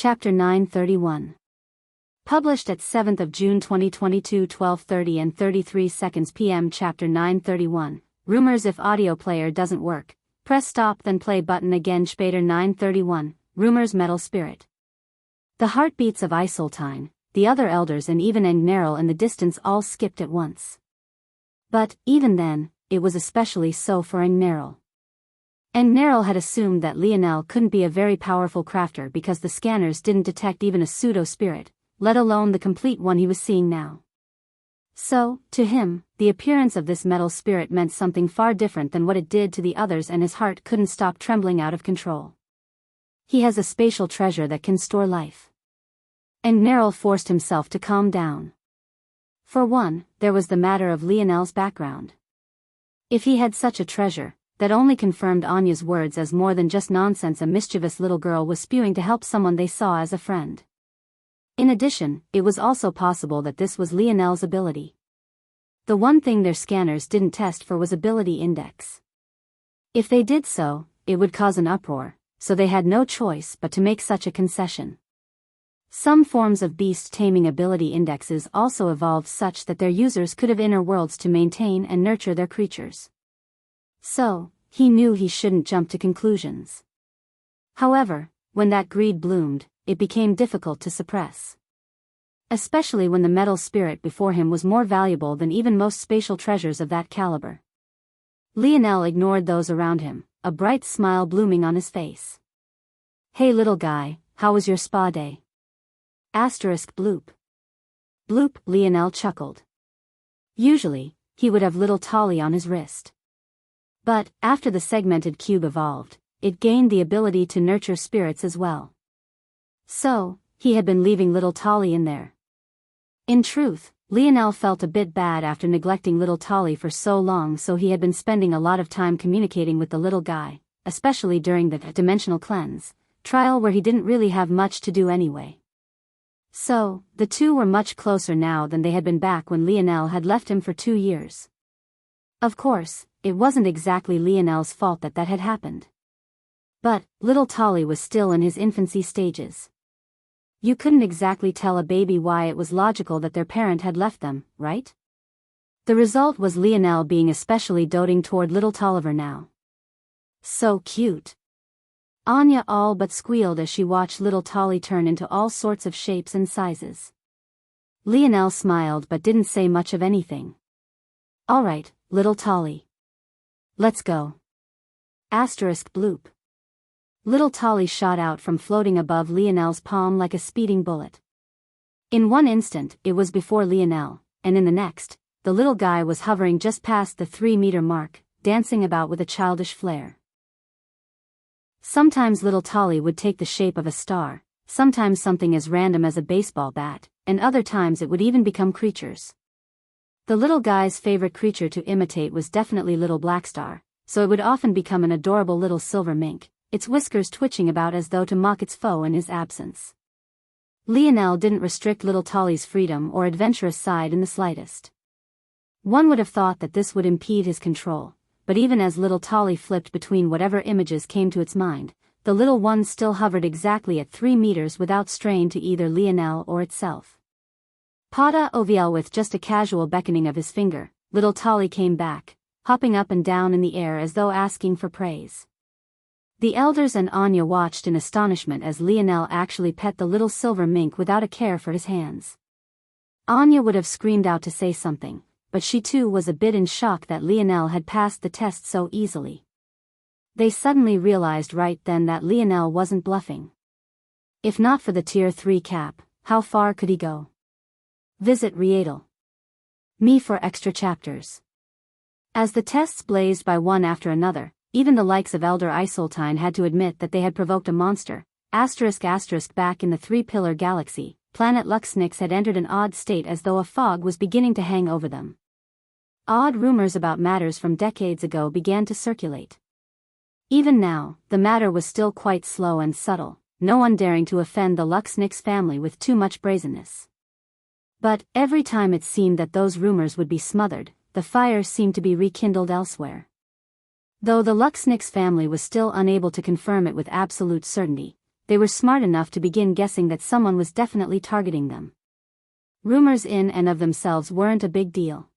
Chapter 931. Published at 7th of June 2022 12:30 and 33 seconds p.m. Chapter 931. Rumors: if audio player doesn't work, press stop then play button again. Chapter 931. Rumors: metal spirit. The heartbeats of Isoltine, the other elders and even Engnerl in the distance all skipped at once. But, even then, it was especially so for Engnerl. Engnerl had assumed that Lionel couldn't be a very powerful crafter because the scanners didn't detect even a pseudo-spirit, let alone the complete one he was seeing now. So, to him, the appearance of this metal spirit meant something far different than what it did to the others, and his heart couldn't stop trembling out of control. He has a spatial treasure that can store life. Engnerl forced himself to calm down. For one, there was the matter of Lionel's background. If he had such a treasure, that only confirmed Anya's words as more than just nonsense a mischievous little girl was spewing to help someone they saw as a friend. In addition, it was also possible that this was Lionel's ability. The one thing their scanners didn't test for was ability index. If they did so, it would cause an uproar, so they had no choice but to make such a concession. Some forms of beast taming ability indexes also evolved such that their users could have inner worlds to maintain and nurture their creatures. So, he knew he shouldn't jump to conclusions. However, when that greed bloomed, it became difficult to suppress. Especially when the metal spirit before him was more valuable than even most spatial treasures of that caliber. Lionel ignored those around him, a bright smile blooming on his face. "Hey little guy, how was your spa day?" Bloop. Bloop, Lionel chuckled. Usually, he would have little Tolly on his wrist. But, after the segmented cube evolved, it gained the ability to nurture spirits as well. So, he had been leaving little Tolly in there. In truth, Lionel felt a bit bad after neglecting little Tolly for so long, so he had been spending a lot of time communicating with the little guy, especially during the dimensional cleanse trial where he didn't really have much to do anyway. So, the two were much closer now than they had been back when Lionel had left him for 2 years. Of course, it wasn't exactly Lionel's fault that had happened. But, little Tolly was still in his infancy stages. You couldn't exactly tell a baby why it was logical that their parent had left them, right? The result was Lionel being especially doting toward little Tolliver now. So cute. Anya all but squealed as she watched little Tolly turn into all sorts of shapes and sizes. Lionel smiled but didn't say much of anything. "All right, little Tolly. Let's go." Bloop. Little Tolly shot out from floating above Lionel's palm like a speeding bullet. In one instant, it was before Lionel, and in the next, the little guy was hovering just past the 3-meter mark, dancing about with a childish flair. Sometimes little Tolly would take the shape of a star, sometimes something as random as a baseball bat, and other times it would even become creatures. The little guy's favorite creature to imitate was definitely little Blackstar, so it would often become an adorable little silver mink, its whiskers twitching about as though to mock its foe in his absence. Lionel didn't restrict little Tolly's freedom or adventurous side in the slightest. One would have thought that this would impede his control, but even as little Tolly flipped between whatever images came to its mind, the little one still hovered exactly at 3 meters without strain to either Lionel or itself. Pada Oviel, with just a casual beckoning of his finger, little Tolly came back, hopping up and down in the air as though asking for praise. The elders and Anya watched in astonishment as Lionel actually pet the little silver mink without a care for his hands. Anya would have screamed out to say something, but she too was a bit in shock that Lionel had passed the test so easily. They suddenly realized right then that Lionel wasn't bluffing. If not for the Tier 3 cap, how far could he go? Visit Readle.me for extra chapters. As the tests blazed by one after another, even the likes of Elder Isoltine had to admit that they had provoked a monster. Back in the 3-pillar galaxy, planet Luxnix had entered an odd state as though a fog was beginning to hang over them. Odd rumors about matters from decades ago began to circulate. Even now, the matter was still quite slow and subtle, no one daring to offend the Luxnix family with too much brazenness. But, every time it seemed that those rumors would be smothered, the fire seemed to be rekindled elsewhere. Though the Luxnix family was still unable to confirm it with absolute certainty, they were smart enough to begin guessing that someone was definitely targeting them. Rumors in and of themselves weren't a big deal.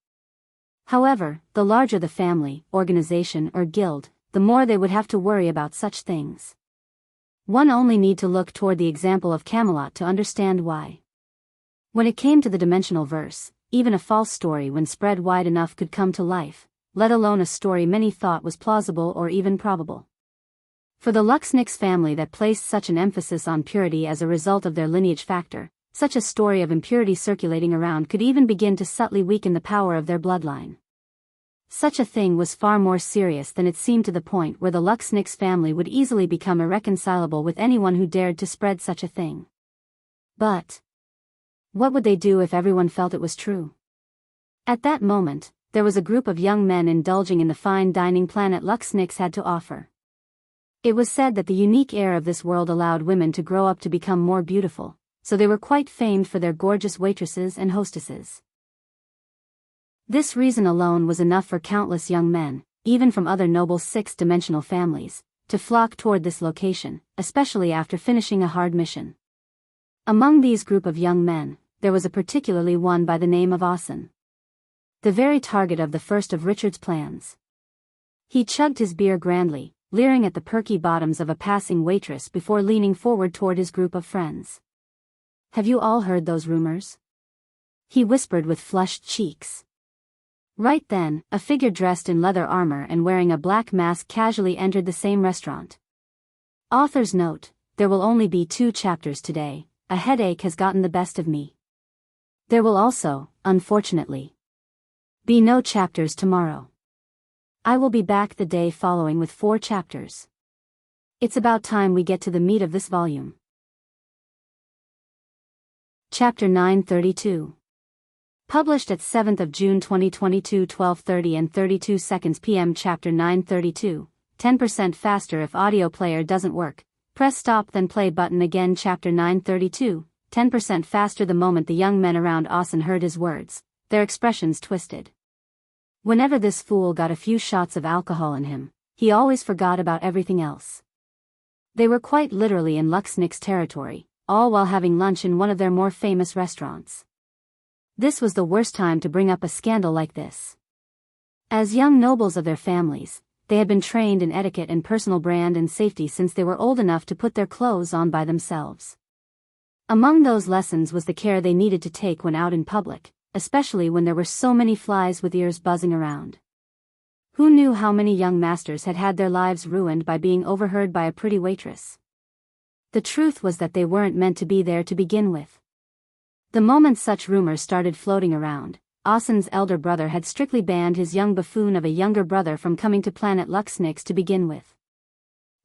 However, the larger the family, organization or guild, the more they would have to worry about such things. One only need to look toward the example of Camelot to understand why. When it came to the dimensional verse, even a false story when spread wide enough could come to life, let alone a story many thought was plausible or even probable. For the Luxnix family that placed such an emphasis on purity as a result of their lineage factor, such a story of impurity circulating around could even begin to subtly weaken the power of their bloodline. Such a thing was far more serious than it seemed, to the point where the Luxnix family would easily become irreconcilable with anyone who dared to spread such a thing. But what would they do if everyone felt it was true? At that moment, there was a group of young men indulging in the fine dining planet Luxnix had to offer. It was said that the unique air of this world allowed women to grow up to become more beautiful, so they were quite famed for their gorgeous waitresses and hostesses. This reason alone was enough for countless young men, even from other noble six-dimensional families, to flock toward this location, especially after finishing a hard mission. Among these group of young men, there was a particularly one by the name of Asen, the very target of the first of Richard's plans. He chugged his beer grandly, leering at the perky bottoms of a passing waitress before leaning forward toward his group of friends. "Have you all heard those rumors?" he whispered with flushed cheeks. Right then, a figure dressed in leather armor and wearing a black mask casually entered the same restaurant. Author's note: there will only be 2 chapters today. A headache has gotten the best of me. There will also, unfortunately, be no chapters tomorrow. I will be back the day following with 4 chapters. It's about time we get to the meat of this volume. Chapter 932. Published at 7th of June 2022, 12:30 and 32 seconds p.m. Chapter 932. 10% faster if audio player doesn't work. Press stop then play button again. Chapter 932. 10% faster. The moment the young men around Asen heard his words, their expressions twisted. Whenever this fool got a few shots of alcohol in him, he always forgot about everything else. They were quite literally in Luxnix territory, all while having lunch in one of their more famous restaurants. This was the worst time to bring up a scandal like this. As young nobles of their families, they had been trained in etiquette and personal brand and safety since they were old enough to put their clothes on by themselves. Among those lessons was the care they needed to take when out in public, especially when there were so many flies with ears buzzing around. Who knew how many young masters had had their lives ruined by being overheard by a pretty waitress? The truth was that they weren't meant to be there to begin with. The moment such rumors started floating around, Asen's elder brother had strictly banned his young buffoon of a younger brother from coming to planet Luxnix to begin with.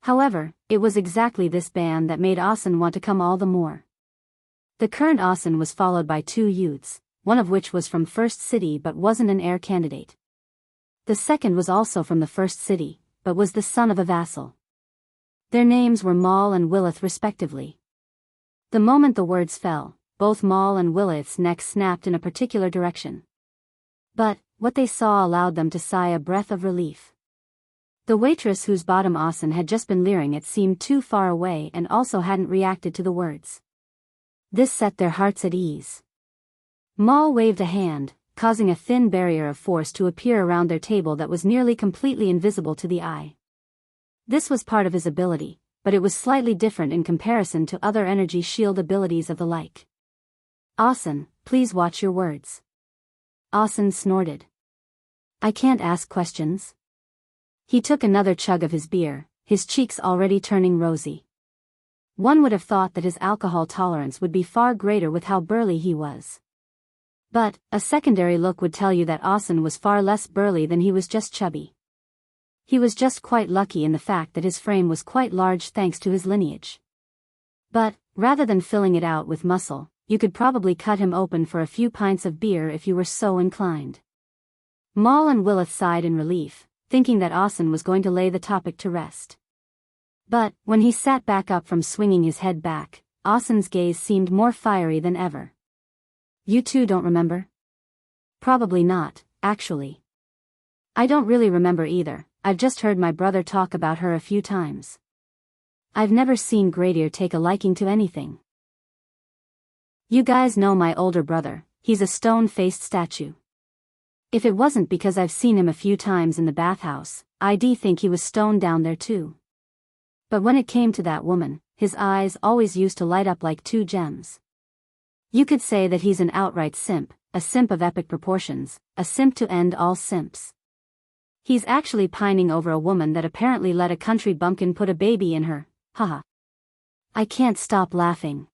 However, it was exactly this ban that made Asen want to come all the more. The current Asen was followed by 2 youths, one of which was from First City but wasn't an heir candidate. The second was also from the First City, but was the son of a vassal. Their names were Maul and Willith respectively. The moment the words fell, both Maul and Willith's necks snapped in a particular direction. But what they saw allowed them to sigh a breath of relief. The waitress whose bottom Asen had just been leering at seemed too far away and also hadn't reacted to the words. This set their hearts at ease. Maul waved a hand, causing a thin barrier of force to appear around their table that was nearly completely invisible to the eye. This was part of his ability, but it was slightly different in comparison to other energy shield abilities of the like. Asen, please watch your words. Asen snorted. I can't ask questions. He took another chug of his beer, his cheeks already turning rosy. One would have thought that his alcohol tolerance would be far greater with how burly he was. But a secondary look would tell you that Asen was far less burly than he was just chubby. He was just quite lucky in the fact that his frame was quite large thanks to his lineage. But, rather than filling it out with muscle, you could probably cut him open for a few pints of beer if you were so inclined. Maul and Willith sighed in relief, thinking that Asen was going to lay the topic to rest. But, when he sat back up from swinging his head back, Asen's gaze seemed more fiery than ever. You two don't remember? Probably not, actually. I don't really remember either. I've just heard my brother talk about her a few times. I've never seen Gradier take a liking to anything. You guys know my older brother, he's a stone-faced statue. If it wasn't because I've seen him a few times in the bathhouse, I'd think he was stoned down there too. But when it came to that woman, his eyes always used to light up like two gems. You could say that he's an outright simp, a simp of epic proportions, a simp to end all simps. He's actually pining over a woman that apparently let a country bumpkin put a baby in her, haha. I can't stop laughing.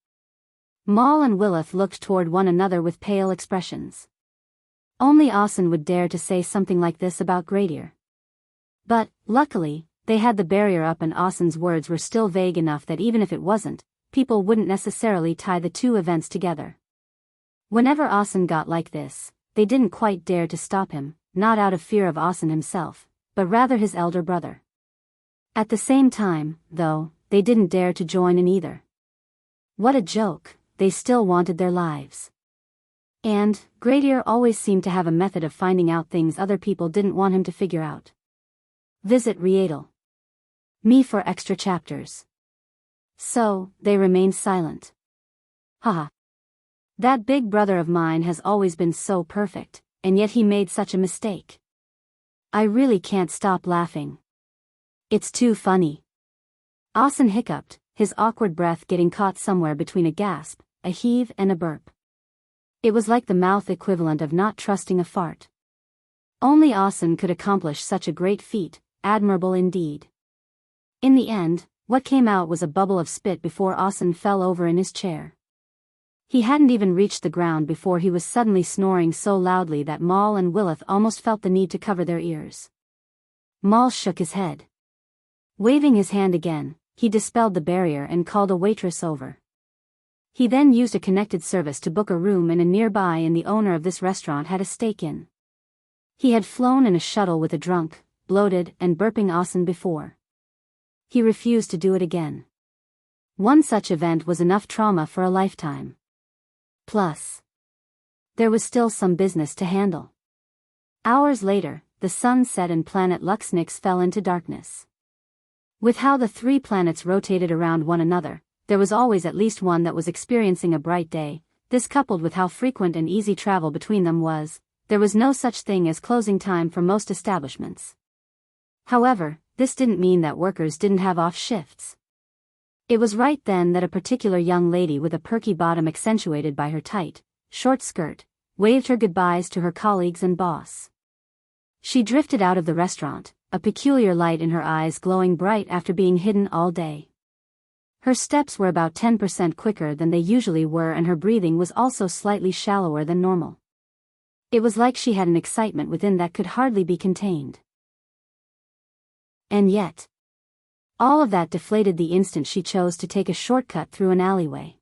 Maul and Willith looked toward one another with pale expressions. Only Austin would dare to say something like this about Gradier. But, luckily, they had the barrier up and Austin's words were still vague enough that even if it wasn't, people wouldn't necessarily tie the two events together. Whenever Austin got like this, they didn't quite dare to stop him, not out of fear of Austin himself, but rather his elder brother. At the same time, though, they didn't dare to join in either. What a joke, they still wanted their lives. And, Gradier always seemed to have a method of finding out things other people didn't want him to figure out. Visit Rietal. Me for extra chapters. So, they remained silent. Haha. That big brother of mine has always been so perfect, and yet he made such a mistake. I really can't stop laughing. It's too funny. Austin hiccuped, his awkward breath getting caught somewhere between a gasp, a heave and a burp. It was like the mouth equivalent of not trusting a fart. Only Austin could accomplish such a great feat, admirable indeed. In the end, what came out was a bubble of spit before Austin fell over in his chair. He hadn't even reached the ground before he was suddenly snoring so loudly that Maul and Willith almost felt the need to cover their ears. Maul shook his head. Waving his hand again, he dispelled the barrier and called a waitress over. He then used a connected service to book a room in a nearby and the owner of this restaurant had a stake in. He had flown in a shuttle with a drunk, bloated and burping Austin before. He refused to do it again. One such event was enough trauma for a lifetime. Plus, there was still some business to handle. Hours later, the sun set and planet Luxnix fell into darkness. With how the three planets rotated around one another, there was always at least one that was experiencing a bright day. This coupled with how frequent and easy travel between them was, there was no such thing as closing time for most establishments. However, this didn't mean that workers didn't have off shifts. It was right then that a particular young lady with a perky bottom accentuated by her tight, short skirt, waved her goodbyes to her colleagues and boss. She drifted out of the restaurant, a peculiar light in her eyes glowing bright after being hidden all day. Her steps were about 10% quicker than they usually were and her breathing was also slightly shallower than normal. It was like she had an excitement within that could hardly be contained. And yet, all of that deflated the instant she chose to take a shortcut through an alleyway.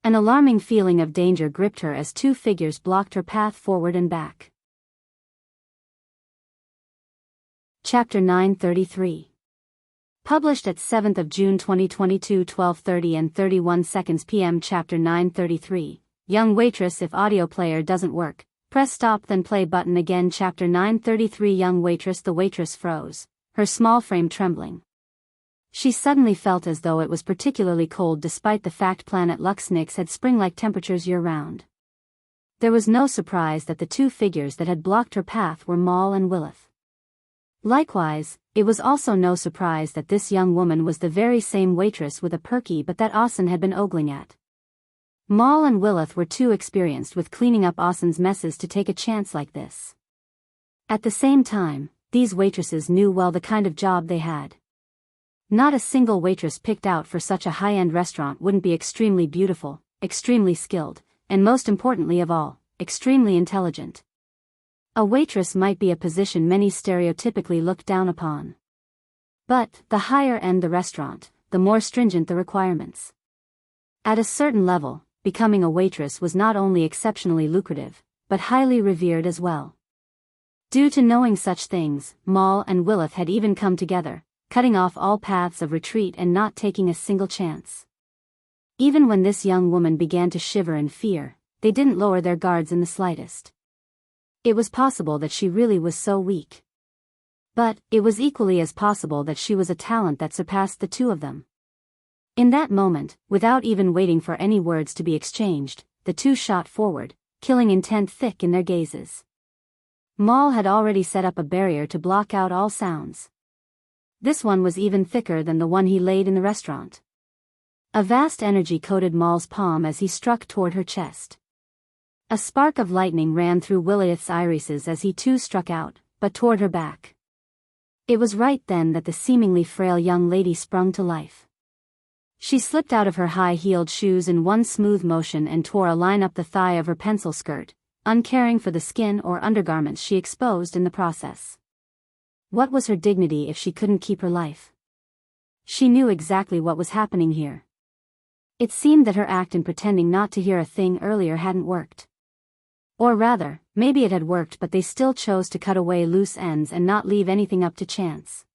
An alarming feeling of danger gripped her as two figures blocked her path forward and back. Chapter 933. Published at 7th of June 2022 12:30 and 31 seconds p.m. Chapter 933. Young waitress. If audio player doesn't work, press stop then play button again. Chapter 933. Young waitress. The waitress froze, her small frame trembling. She suddenly felt as though it was particularly cold despite the fact planet Luxnix had spring-like temperatures year-round. There was no surprise that the two figures that had blocked her path were Maul and Willith. Likewise, it was also no surprise that this young woman was the very same waitress with a perky but that Austin had been ogling at. Maul and Willith were too experienced with cleaning up Austin's messes to take a chance like this. At the same time, these waitresses knew well the kind of job they had. Not a single waitress picked out for such a high-end restaurant wouldn't be extremely beautiful, extremely skilled, and most importantly of all, extremely intelligent. A waitress might be a position many stereotypically looked down upon. But, the higher end the restaurant, the more stringent the requirements. At a certain level, becoming a waitress was not only exceptionally lucrative, but highly revered as well. Due to knowing such things, Maul and Willith had even come together, cutting off all paths of retreat and not taking a single chance. Even when this young woman began to shiver in fear, they didn't lower their guards in the slightest. It was possible that she really was so weak. But, it was equally as possible that she was a talent that surpassed the two of them. In that moment, without even waiting for any words to be exchanged, the two shot forward, killing intent thick in their gazes. Maul had already set up a barrier to block out all sounds. This one was even thicker than the one he laid in the restaurant. A vast energy coated Maul's palm as he struck toward her chest. A spark of lightning ran through Willith's irises as he too struck out, but toward her back. It was right then that the seemingly frail young lady sprung to life. She slipped out of her high-heeled shoes in one smooth motion and tore a line up the thigh of her pencil skirt, uncaring for the skin or undergarments she exposed in the process. What was her dignity if she couldn't keep her life? She knew exactly what was happening here. It seemed that her act in pretending not to hear a thing earlier hadn't worked. Or rather, maybe it had worked, but they still chose to cut away loose ends and not leave anything up to chance.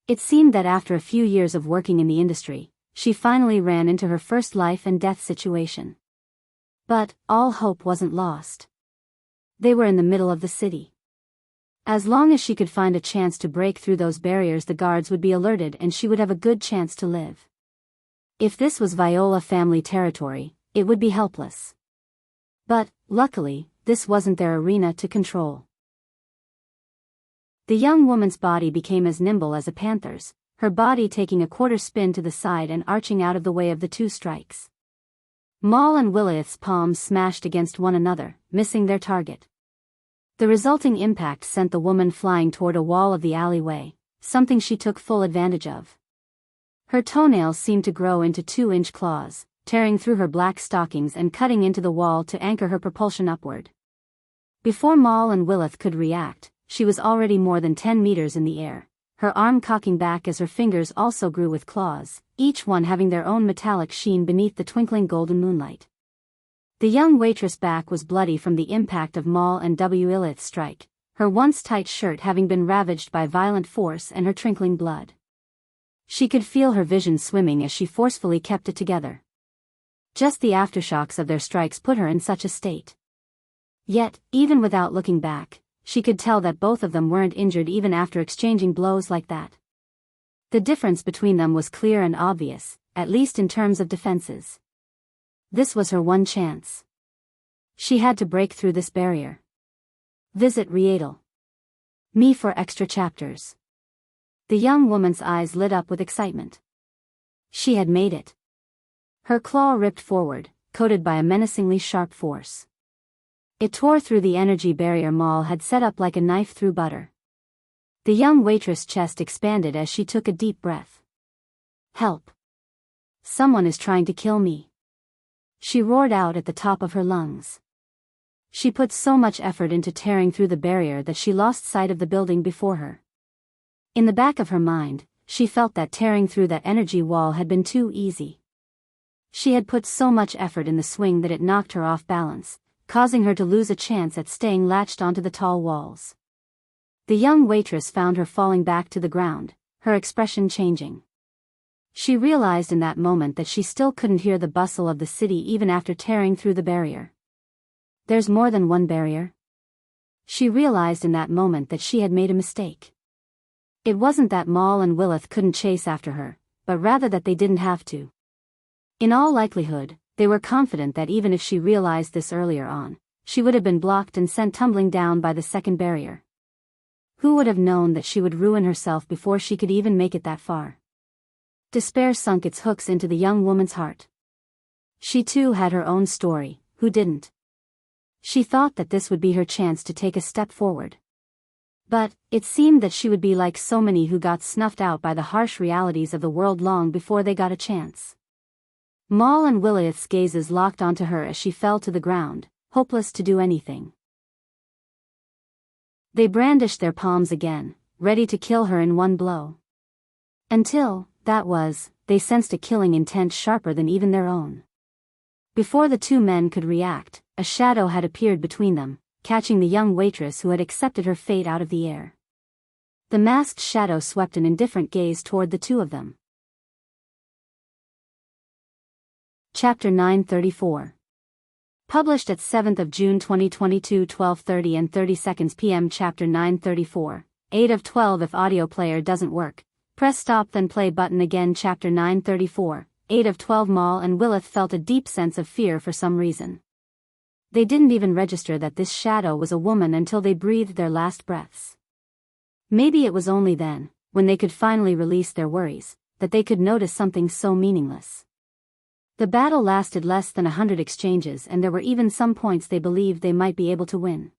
It seemed that after a few years of working in the industry, she finally ran into her first life and death situation. But all hope wasn't lost. They were in the middle of the city. As long as she could find a chance to break through those barriers, the guards would be alerted and she would have a good chance to live. If this was Viola family territory, it would be helpless. But, luckily, this wasn't their arena to control. The young woman's body became as nimble as a panther's, her body taking a quarter spin to the side and arching out of the way of the two strikes. Maul and Willith's palms smashed against one another, missing their target. The resulting impact sent the woman flying toward a wall of the alleyway, something she took full advantage of. Her toenails seemed to grow into 2-inch claws, tearing through her black stockings and cutting into the wall to anchor her propulsion upward. Before Maul and Willith could react, she was already more than 10 meters in the air, her arm cocking back as her fingers also grew with claws, each one having their own metallic sheen beneath the twinkling golden moonlight. The young waitress' back was bloody from the impact of Maul and Willith's strike, her once tight shirt having been ravaged by violent force and her trickling blood. She could feel her vision swimming as she forcefully kept it together. Just the aftershocks of their strikes put her in such a state. Yet, even without looking back, she could tell that both of them weren't injured even after exchanging blows like that. The difference between them was clear and obvious, at least in terms of defenses. This was her one chance. She had to break through this barrier. Visit Readle.me for extra chapters. The young woman's eyes lit up with excitement. She had made it. Her claw ripped forward, coated by a menacingly sharp force. It tore through the energy barrier Maul had set up like a knife through butter. The young waitress' chest expanded as she took a deep breath. Help! Someone is trying to kill me. She roared out at the top of her lungs. She put so much effort into tearing through the barrier that she lost sight of the building before her. In the back of her mind, she felt that tearing through that energy wall had been too easy. She had put so much effort in the swing that it knocked her off balance, causing her to lose a chance at staying latched onto the tall walls. The young waitress found her falling back to the ground, her expression changing. She realized in that moment that she still couldn't hear the bustle of the city even after tearing through the barrier. There's more than one barrier. She realized in that moment that she had made a mistake. It wasn't that Maul and Willith couldn't chase after her, but rather that they didn't have to. In all likelihood, they were confident that even if she realized this earlier on, she would have been blocked and sent tumbling down by the second barrier. Who would have known that she would ruin herself before she could even make it that far? Despair sunk its hooks into the young woman's heart. She too had her own story, who didn't? She thought that this would be her chance to take a step forward. But, it seemed that she would be like so many who got snuffed out by the harsh realities of the world long before they got a chance. Maul and Willith's gazes locked onto her as she fell to the ground, hopeless to do anything. They brandished their palms again, ready to kill her in one blow. Until, they sensed a killing intent sharper than even their own. Before the two men could react, a shadow had appeared between them, catching the young waitress who had accepted her fate out of the air. The masked shadow swept an indifferent gaze toward the two of them. Chapter 934. Published at 7th of June 2022 12:30 and 30 seconds p.m. Chapter 934. 8 of 12 If audio player doesn't work, press stop then play button again. Chapter 934. 8 of 12 Maul and Willith felt a deep sense of fear for some reason. They didn't even register that this shadow was a woman until they breathed their last breaths. Maybe it was only then, when they could finally release their worries, that they could notice something so meaningless. The battle lasted less than 100 exchanges, and there were even some points they believed they might be able to win.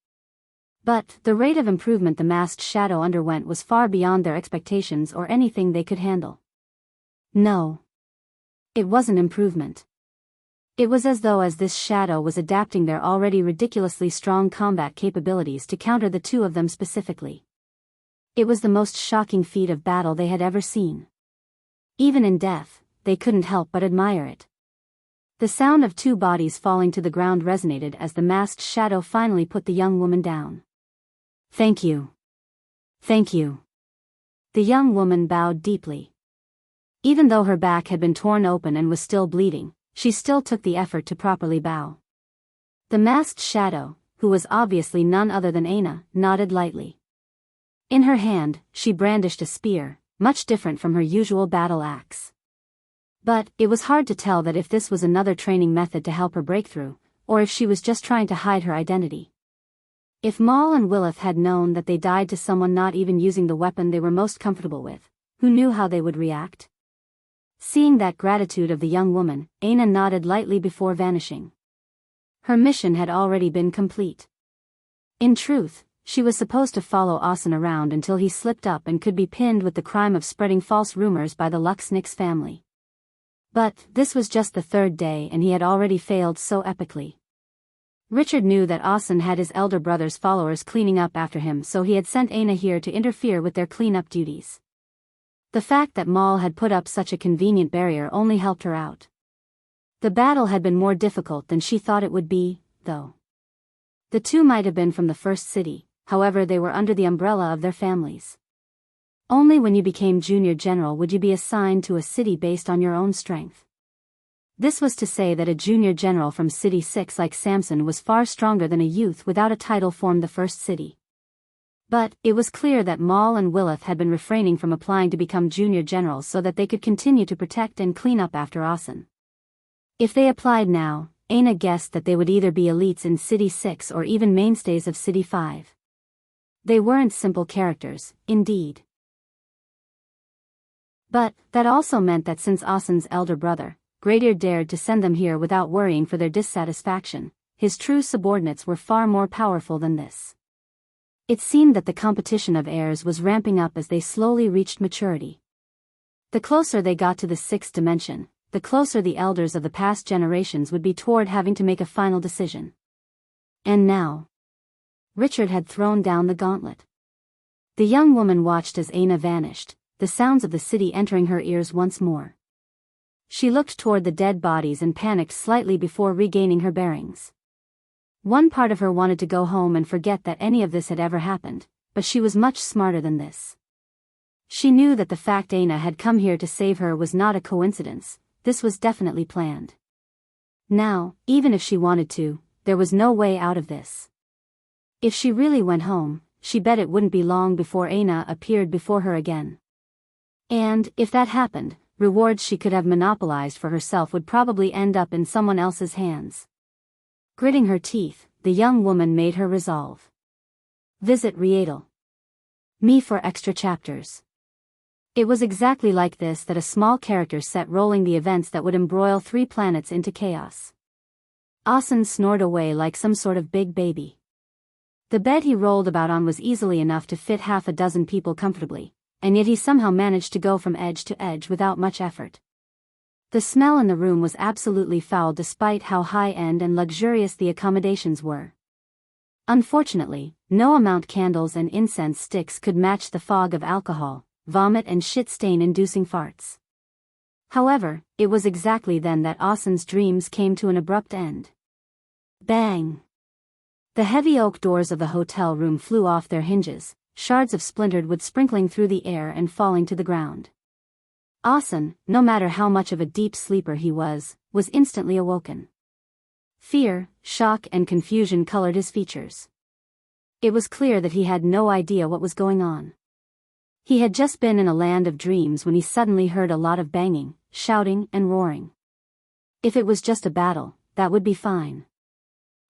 But the rate of improvement the masked shadow underwent was far beyond their expectations or anything they could handle. No. It wasn't improvement. It was as though this shadow was adapting their already ridiculously strong combat capabilities to counter the two of them specifically. It was the most shocking feat of battle they had ever seen. Even in death, they couldn't help but admire it. The sound of two bodies falling to the ground resonated as the masked shadow finally put the young woman down. "Thank you. Thank you." The young woman bowed deeply. Even though her back had been torn open and was still bleeding, she still took the effort to properly bow. The masked shadow, who was obviously none other than Aina, nodded lightly. In her hand, she brandished a spear, much different from her usual battle axe. But it was hard to tell that if this was another training method to help her break through, or if she was just trying to hide her identity. If Maul and Willith had known that they died to someone not even using the weapon they were most comfortable with, who knew how they would react? Seeing that gratitude of the young woman, Aina nodded lightly before vanishing. Her mission had already been complete. In truth, she was supposed to follow Asen around until he slipped up and could be pinned with the crime of spreading false rumors by the Luxnix family. But this was just the third day and he had already failed so epically. Richard knew that Asen had his elder brother's followers cleaning up after him, so he had sent Aina here to interfere with their cleanup duties. The fact that Maul had put up such a convenient barrier only helped her out. The battle had been more difficult than she thought it would be, though. The two might have been from the first city, however they were under the umbrella of their families. Only when you became junior general would you be assigned to a city based on your own strength. This was to say that a junior general from City 6 like Samson was far stronger than a youth without a title formed the first city. But it was clear that Maul and Willith had been refraining from applying to become junior generals so that they could continue to protect and clean up after Asen. If they applied now, Aina guessed that they would either be elites in City 6 or even mainstays of City 5. They weren't simple characters, indeed. But that also meant that since Asen's elder brother, Gradier, dared to send them here without worrying for their dissatisfaction, his true subordinates were far more powerful than this. It seemed that the competition of heirs was ramping up as they slowly reached maturity. The closer they got to the sixth dimension, the closer the elders of the past generations would be toward having to make a final decision. And now, Richard had thrown down the gauntlet. The young woman watched as Aina vanished, the sounds of the city entering her ears once more. She looked toward the dead bodies and panicked slightly before regaining her bearings. One part of her wanted to go home and forget that any of this had ever happened, but she was much smarter than this. She knew that the fact Aina had come here to save her was not a coincidence, this was definitely planned. Now, even if she wanted to, there was no way out of this. If she really went home, she bet it wouldn't be long before Aina appeared before her again. And, if that happened, rewards she could have monopolized for herself would probably end up in someone else's hands. Gritting her teeth, the young woman made her resolve. Visit Rietal. Me for extra chapters. It was exactly like this that a small character set rolling the events that would embroil 3 planets into chaos. Asen snored away like some sort of big baby. The bed he rolled about on was easily enough to fit half a dozen people comfortably, and yet he somehow managed to go from edge to edge without much effort. The smell in the room was absolutely foul despite how high-end and luxurious the accommodations were. Unfortunately, no amount candles and incense sticks could match the fog of alcohol, vomit and shit-stain-inducing farts. However, it was exactly then that Asen's dreams came to an abrupt end. Bang! The heavy oak doors of the hotel room flew off their hinges, shards of splintered wood sprinkling through the air and falling to the ground. Asen, no matter how much of a deep sleeper he was instantly awoken. Fear, shock and confusion colored his features. It was clear that he had no idea what was going on. He had just been in a land of dreams when he suddenly heard a lot of banging, shouting, and roaring. If it was just a battle, that would be fine.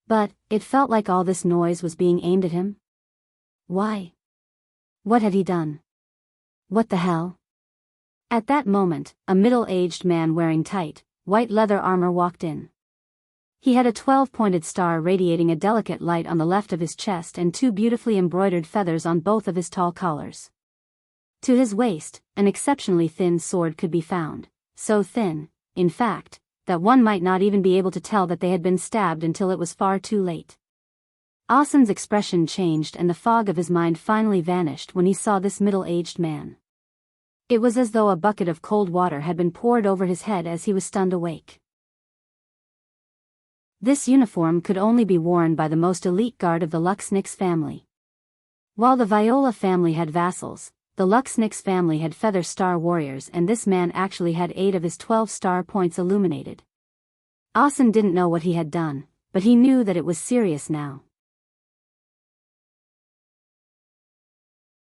But it felt like all this noise was being aimed at him. Why? What had he done? What the hell? At that moment, a middle-aged man wearing tight, white leather armor walked in. He had a 12-pointed star radiating a delicate light on the left of his chest and 2 beautifully embroidered feathers on both of his tall collars. To his waist, an exceptionally thin sword could be found, so thin, in fact, that one might not even be able to tell that they had been stabbed until it was far too late. Asen's expression changed and the fog of his mind finally vanished when he saw this middle-aged man. It was as though a bucket of cold water had been poured over his head as he was stunned awake. This uniform could only be worn by the most elite guard of the Luxnix family. While the Viola family had vassals, the Luxnix family had feather star warriors, and this man actually had 8 of his 12 star points illuminated. Asen didn't know what he had done, but he knew that it was serious now.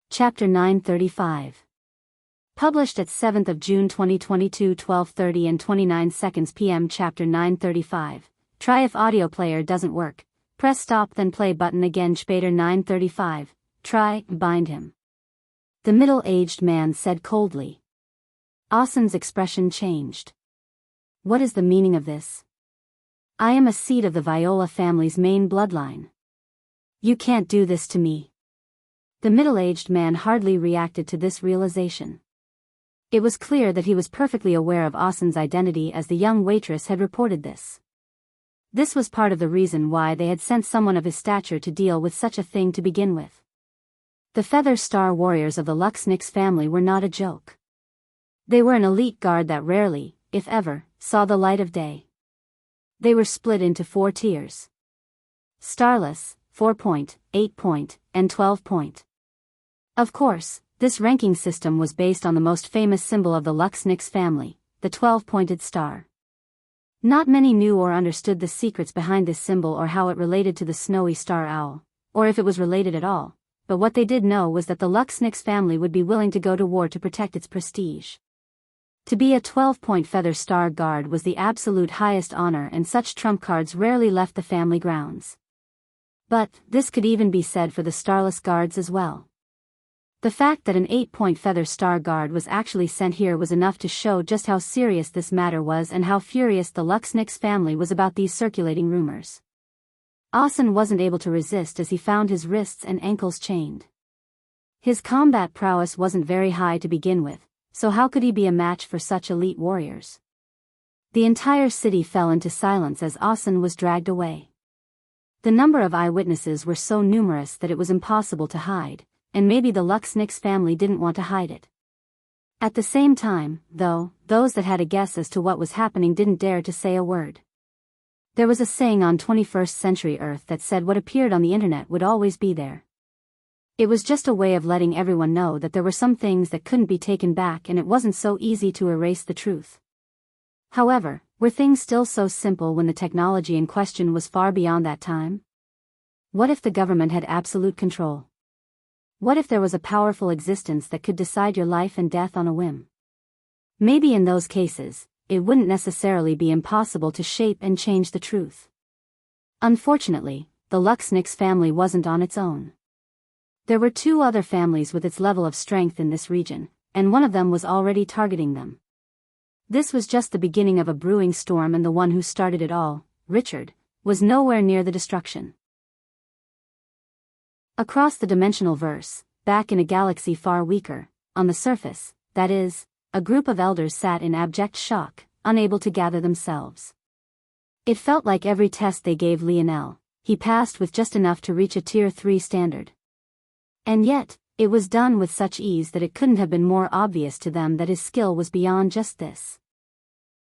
Chapter 935. Published at 7th of June 2022 12:30 and 29 seconds p.m. Chapter 935. Try if audio player doesn't work. Press stop then play button again. Chapter 935. Try, bind him. The middle-aged man said coldly. Asen's expression changed. What is the meaning of this? I am a seed of the Viola family's main bloodline. You can't do this to me. The middle-aged man hardly reacted to this realization. It was clear that he was perfectly aware of Asen's identity, as the young waitress had reported this. This was part of the reason why they had sent someone of his stature to deal with such a thing to begin with. The Feather Star Warriors of the Luxnix family were not a joke. They were an elite guard that rarely, if ever, saw the light of day. They were split into 4 tiers. Starless, 4-point, 8-point, and 12-point. Of course, this ranking system was based on the most famous symbol of the Luxnix family, the 12-pointed star. Not many knew or understood the secrets behind this symbol or how it related to the snowy star owl, or if it was related at all, but what they did know was that the Luxnix family would be willing to go to war to protect its prestige. To be a 12-point feather star guard was the absolute highest honor, and such trump cards rarely left the family grounds. But this could even be said for the starless guards as well. The fact that an 8-point feather star guard was actually sent here was enough to show just how serious this matter was and how furious the Luxnix family was about these circulating rumors. Asen wasn't able to resist as he found his wrists and ankles chained. His combat prowess wasn't very high to begin with, so how could he be a match for such elite warriors? The entire city fell into silence as Asen was dragged away. The number of eyewitnesses were so numerous that it was impossible to hide, and maybe the Luxnix family didn't want to hide it. At the same time, though, those that had a guess as to what was happening didn't dare to say a word. There was a saying on 21st century Earth that said what appeared on the internet would always be there. It was just a way of letting everyone know that there were some things that couldn't be taken back, and it wasn't so easy to erase the truth. However, were things still so simple when the technology in question was far beyond that time? What if the government had absolute control? What if there was a powerful existence that could decide your life and death on a whim? Maybe in those cases, it wouldn't necessarily be impossible to shape and change the truth. Unfortunately, the Luxnix family wasn't on its own. There were 2 other families with its level of strength in this region, and one of them was already targeting them. This was just the beginning of a brewing storm, and the one who started it all, Richard, was nowhere near the destruction. Across the dimensional verse, back in a galaxy far weaker, on the surface, that is, a group of elders sat in abject shock, unable to gather themselves. It felt like every test they gave Lionel, he passed with just enough to reach a Tier 3 standard. And yet, it was done with such ease that it couldn't have been more obvious to them that his skill was beyond just this.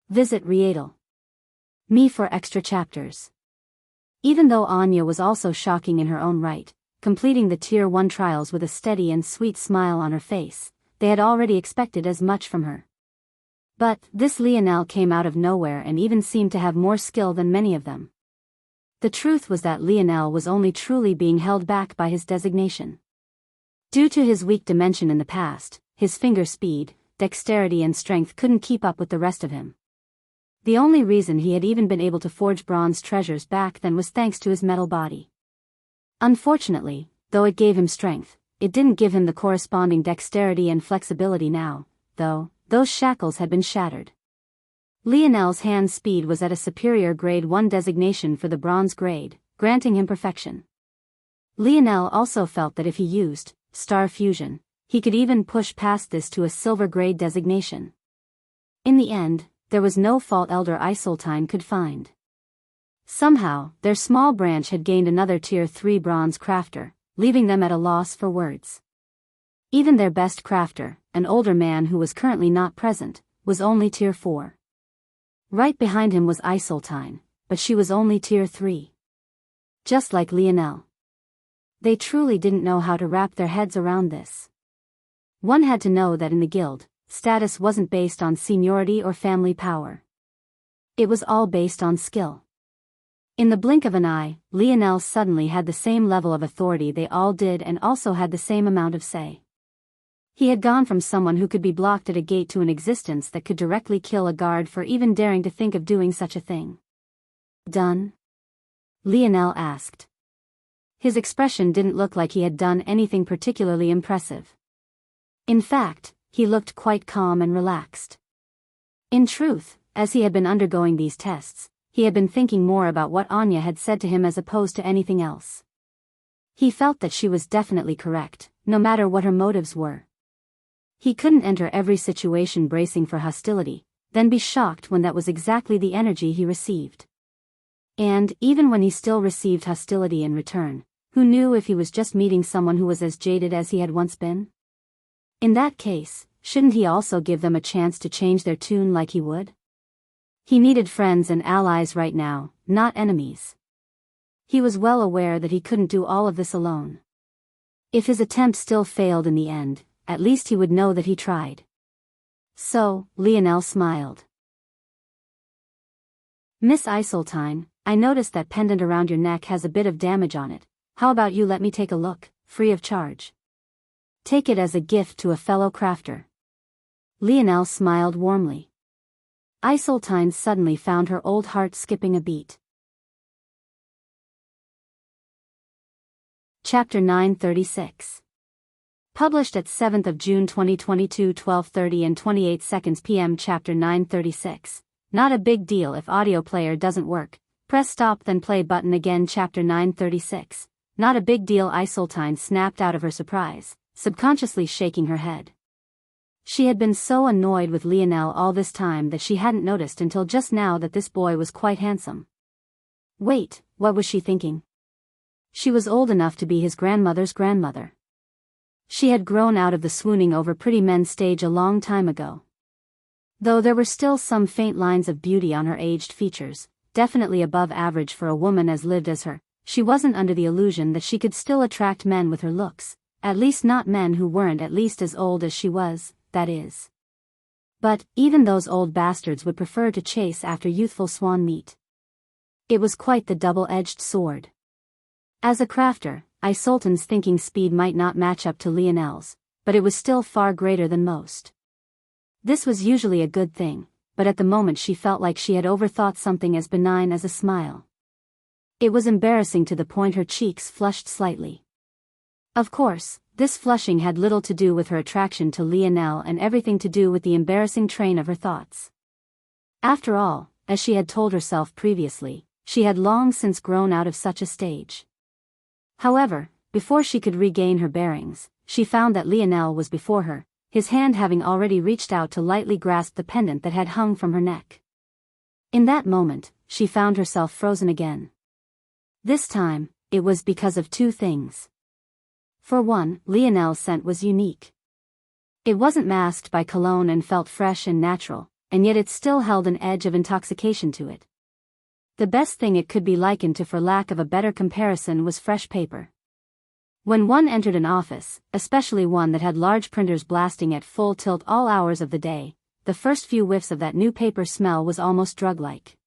Visit Rietel. Me for extra chapters. Even though Anya was also shocking in her own right, completing the Tier 1 trials with a steady and sweet smile on her face, they had already expected as much from her. But this Lionel came out of nowhere and even seemed to have more skill than many of them. The truth was that Lionel was only truly being held back by his designation. Due to his weak dimension in the past, his finger speed, dexterity and strength couldn't keep up with the rest of him. The only reason he had even been able to forge bronze treasures back then was thanks to his metal body. Unfortunately, though it gave him strength, it didn't give him the corresponding dexterity and flexibility now, though, those shackles had been shattered. Lionel's hand speed was at a superior grade 1 designation for the bronze grade, granting him perfection. Lionel also felt that if he used star fusion, he could even push past this to a silver grade designation. In the end, there was no fault Elder Isoltine could find. Somehow, their small branch had gained another tier 3 bronze crafter, leaving them at a loss for words. Even their best crafter, an older man who was currently not present, was only tier 4. Right behind him was Isoltine, but she was only tier 3. Just like Lionel. They truly didn't know how to wrap their heads around this. One had to know that in the guild, status wasn't based on seniority or family power. It was all based on skill. In the blink of an eye, Lionel suddenly had the same level of authority they all did and also had the same amount of say. He had gone from someone who could be blocked at a gate to an existence that could directly kill a guard for even daring to think of doing such a thing. Done? Lionel asked. His expression didn't look like he had done anything particularly impressive. In fact, he looked quite calm and relaxed. In truth, as he had been undergoing these tests, he had been thinking more about what Anya had said to him as opposed to anything else. He felt that she was definitely correct, no matter what her motives were. He couldn't enter every situation bracing for hostility, then be shocked when that was exactly the energy he received. And, even when he still received hostility in return, who knew if he was just meeting someone who was as jaded as he had once been? In that case, shouldn't he also give them a chance to change their tune like he would? He needed friends and allies right now, not enemies. He was well aware that he couldn't do all of this alone. If his attempt still failed in the end, at least he would know that he tried. So, Lionel smiled. Miss Isoltine, I noticed that pendant around your neck has a bit of damage on it. How about you let me take a look, free of charge? Take it as a gift to a fellow crafter. Lionel smiled warmly. Isoltine suddenly found her old heart skipping a beat. Chapter 936. Published at 7th of June 2022 12:30 and 28 seconds p.m. Chapter 936. Not a big deal if audio player doesn't work. Press stop then play button again. Chapter 936. Not a big deal. Isoltine snapped out of her surprise, subconsciously shaking her head. She had been so annoyed with Lionel all this time that she hadn't noticed until just now that this boy was quite handsome. Wait, what was she thinking? She was old enough to be his grandmother's grandmother. She had grown out of the swooning over pretty men stage a long time ago. Though there were still some faint lines of beauty on her aged features, definitely above average for a woman as lived as her, she wasn't under the illusion that she could still attract men with her looks, at least not men who weren't at least as old as she was, that is. But, even those old bastards would prefer to chase after youthful swan meat. It was quite the double-edged sword. As a crafter, Isoltine's thinking speed might not match up to Lionel's, but it was still far greater than most. This was usually a good thing, but at the moment she felt like she had overthought something as benign as a smile. It was embarrassing to the point her cheeks flushed slightly. Of course, this flushing had little to do with her attraction to Lionel and everything to do with the embarrassing train of her thoughts. After all, as she had told herself previously, she had long since grown out of such a stage. However, before she could regain her bearings, she found that Lionel was before her, his hand having already reached out to lightly grasp the pendant that had hung from her neck. In that moment, she found herself frozen again. This time, it was because of two things. For one, Lionel's scent was unique. It wasn't masked by cologne and felt fresh and natural, and yet it still held an edge of intoxication to it. The best thing it could be likened to for lack of a better comparison was fresh paper. When one entered an office, especially one that had large printers blasting at full tilt all hours of the day, the first few whiffs of that new paper smell was almost drug-like.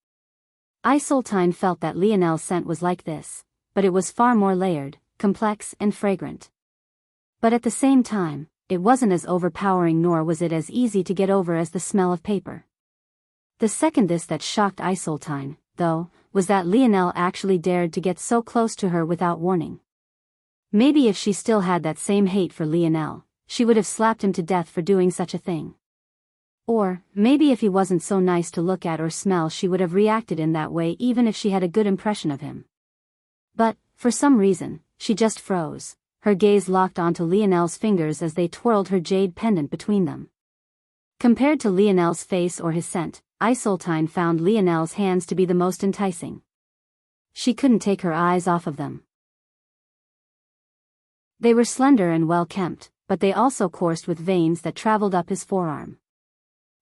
Isoltine felt that Lionel's scent was like this, but it was far more layered, complex and fragrant. But at the same time, it wasn't as overpowering nor was it as easy to get over as the smell of paper. The second that shocked Isoltine, though, was that Lionel actually dared to get so close to her without warning. Maybe if she still had that same hate for Lionel, she would have slapped him to death for doing such a thing. Or, maybe if he wasn't so nice to look at or smell, she would have reacted in that way even if she had a good impression of him. But, for some reason, she just froze, her gaze locked onto Lionel's fingers as they twirled her jade pendant between them. Compared to Lionel's face or his scent, Isoltine found Lionel's hands to be the most enticing. She couldn't take her eyes off of them. They were slender and well-kempt, but they also coursed with veins that traveled up his forearm.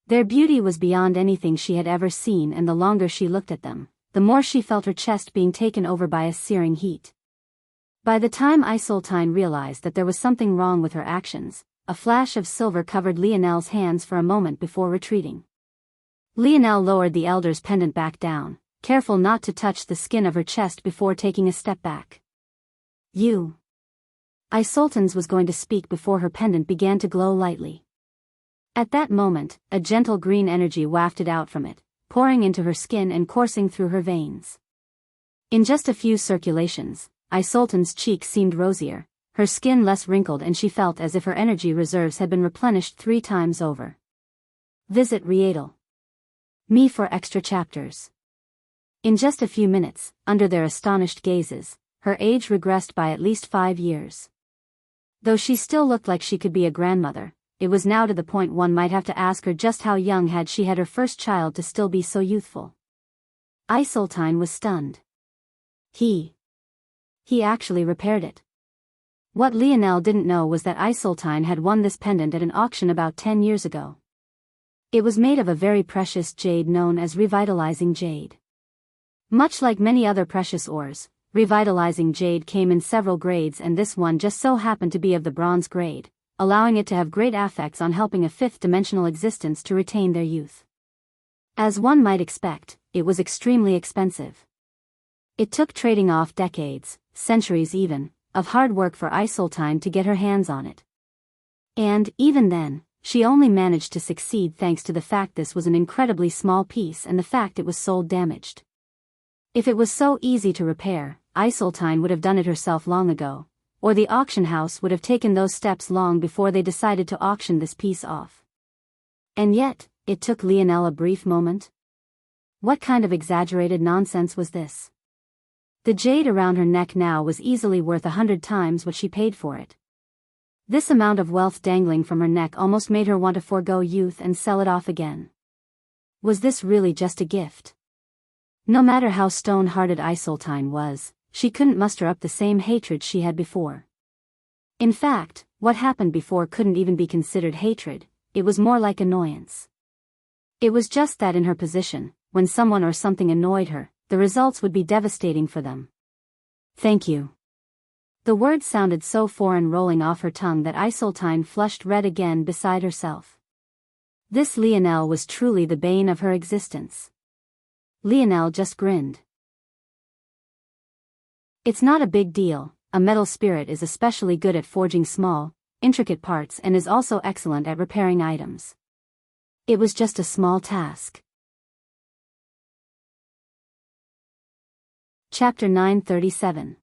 Their beauty was beyond anything she had ever seen, and the longer she looked at them, the more she felt her chest being taken over by a searing heat. By the time Isoltine realized that there was something wrong with her actions, a flash of silver covered Lionel's hands for a moment before retreating. Lionel lowered the elder's pendant back down, careful not to touch the skin of her chest before taking a step back. "You." Isoltine's was going to speak before her pendant began to glow lightly. At that moment, a gentle green energy wafted out from it, pouring into her skin and coursing through her veins. In just a few circulations, Isoltine's cheeks seemed rosier, her skin less wrinkled, and she felt as if her energy reserves had been replenished 3 times over. Visit Rietal. Me for extra chapters. In just a few minutes, under their astonished gazes, her age regressed by at least 5 years. Though she still looked like she could be a grandmother, it was now to the point one might have to ask her just how young had she had her first child to still be so youthful. Isoltine was stunned. He actually repaired it. What Lionel didn't know was that Isoltine had won this pendant at an auction about 10 years ago. It was made of a very precious jade known as revitalizing jade. Much like many other precious ores, revitalizing jade came in several grades, and this one just so happened to be of the bronze grade, allowing it to have great effects on helping a fifth-dimensional existence to retain their youth. As one might expect, it was extremely expensive. It took trading off decades, centuries even, of hard work for Isoltine to get her hands on it. And, even then, she only managed to succeed thanks to the fact this was an incredibly small piece and the fact it was sold damaged. If it was so easy to repair, Isoltine would have done it herself long ago, or the auction house would have taken those steps long before they decided to auction this piece off. And yet, it took Lionel a brief moment. What kind of exaggerated nonsense was this? The jade around her neck now was easily worth 100 times what she paid for it. This amount of wealth dangling from her neck almost made her want to forego youth and sell it off again. Was this really just a gift? No matter how stone-hearted Isoltine was, she couldn't muster up the same hatred she had before. In fact, what happened before couldn't even be considered hatred, it was more like annoyance. It was just that in her position, when someone or something annoyed her, the results would be devastating for them. "Thank you." The word sounded so foreign rolling off her tongue that Isoltine flushed red again beside herself. This Lionel was truly the bane of her existence. Lionel just grinned. "It's not a big deal. A metal spirit is especially good at forging small, intricate parts and is also excellent at repairing items. It was just a small task." Chapter 937.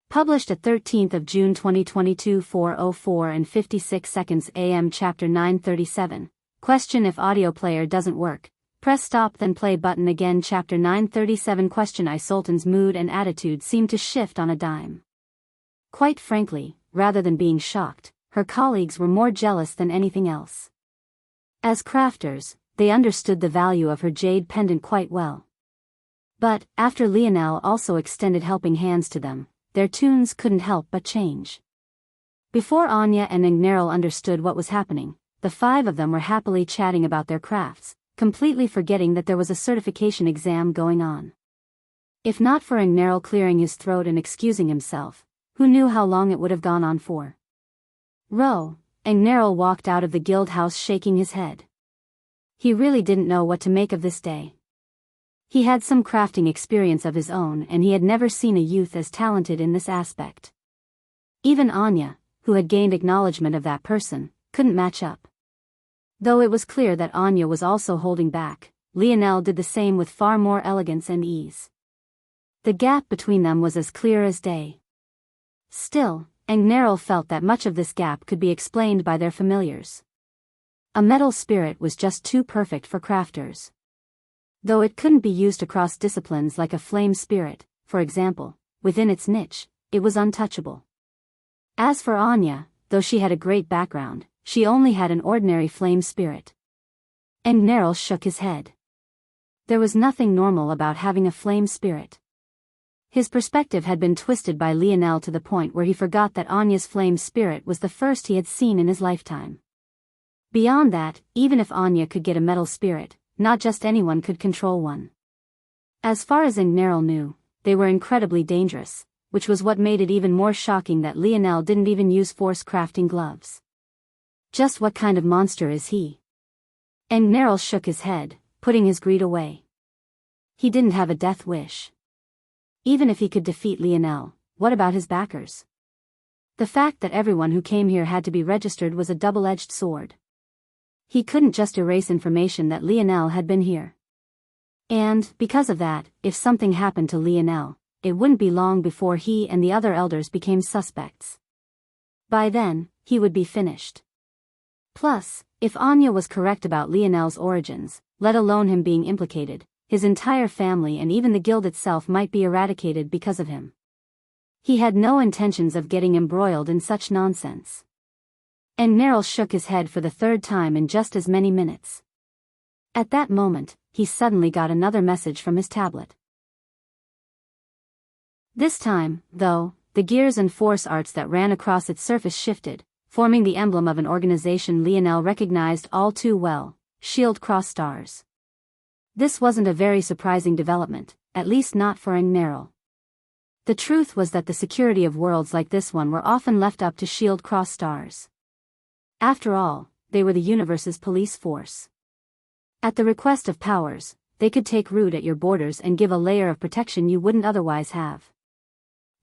Published at 13th of June 2022 4:04 and 56 seconds AM. Chapter 937. Question: if audio player doesn't work, press stop then play button again. Chapter 937. Question: Isoltine's mood and attitude seemed to shift on a dime. Quite frankly, rather than being shocked, her colleagues were more jealous than anything else. As crafters, they understood the value of her jade pendant quite well. But, after Lionel also extended helping hands to them, their tunes couldn't help but change. Before Anya and Igneril understood what was happening, the 5 of them were happily chatting about their crafts, completely forgetting that there was a certification exam going on. If not for Igneril clearing his throat and excusing himself, who knew how long it would have gone on for? Igneril walked out of the guild house shaking his head. He really didn't know what to make of this day. He had some crafting experience of his own and he had never seen a youth as talented in this aspect. Even Anya, who had gained acknowledgement of that person, couldn't match up. Though it was clear that Anya was also holding back, Lionel did the same with far more elegance and ease. The gap between them was as clear as day. Still, Agnarel felt that much of this gap could be explained by their familiars. A metal spirit was just too perfect for crafters. Though it couldn't be used across disciplines like a flame spirit, for example, within its niche, it was untouchable. As for Anya, though she had a great background, she only had an ordinary flame spirit. Agnarel shook his head. There was nothing normal about having a flame spirit. His perspective had been twisted by Lionel to the point where he forgot that Anya's flame spirit was the first he had seen in his lifetime. Beyond that, even if Anya could get a metal spirit, not just anyone could control one. As far as Agnarel knew, they were incredibly dangerous, which was what made it even more shocking that Lionel didn't even use force crafting gloves. Just what kind of monster is he? Agnarel shook his head, putting his greed away. He didn't have a death wish. Even if he could defeat Lionel, what about his backers? The fact that everyone who came here had to be registered was a double-edged sword. He couldn't just erase information that Lionel had been here. And, because of that, if something happened to Lionel, it wouldn't be long before he and the other elders became suspects. By then, he would be finished. Plus, if Anya was correct about Lionel's origins, let alone him being implicated, his entire family and even the guild itself might be eradicated because of him. He had no intentions of getting embroiled in such nonsense. Agnarel shook his head for the third time in just as many minutes. At that moment, he suddenly got another message from his tablet. This time, though, the gears and force arts that ran across its surface shifted, forming the emblem of an organization Lionel recognized all too well, Shield Cross Stars. This wasn't a very surprising development, at least not for Agnarel. The truth was that the security of worlds like this one were often left up to Shield Cross Stars. After all, they were the universe's police force. At the request of powers, they could take root at your borders and give a layer of protection you wouldn't otherwise have.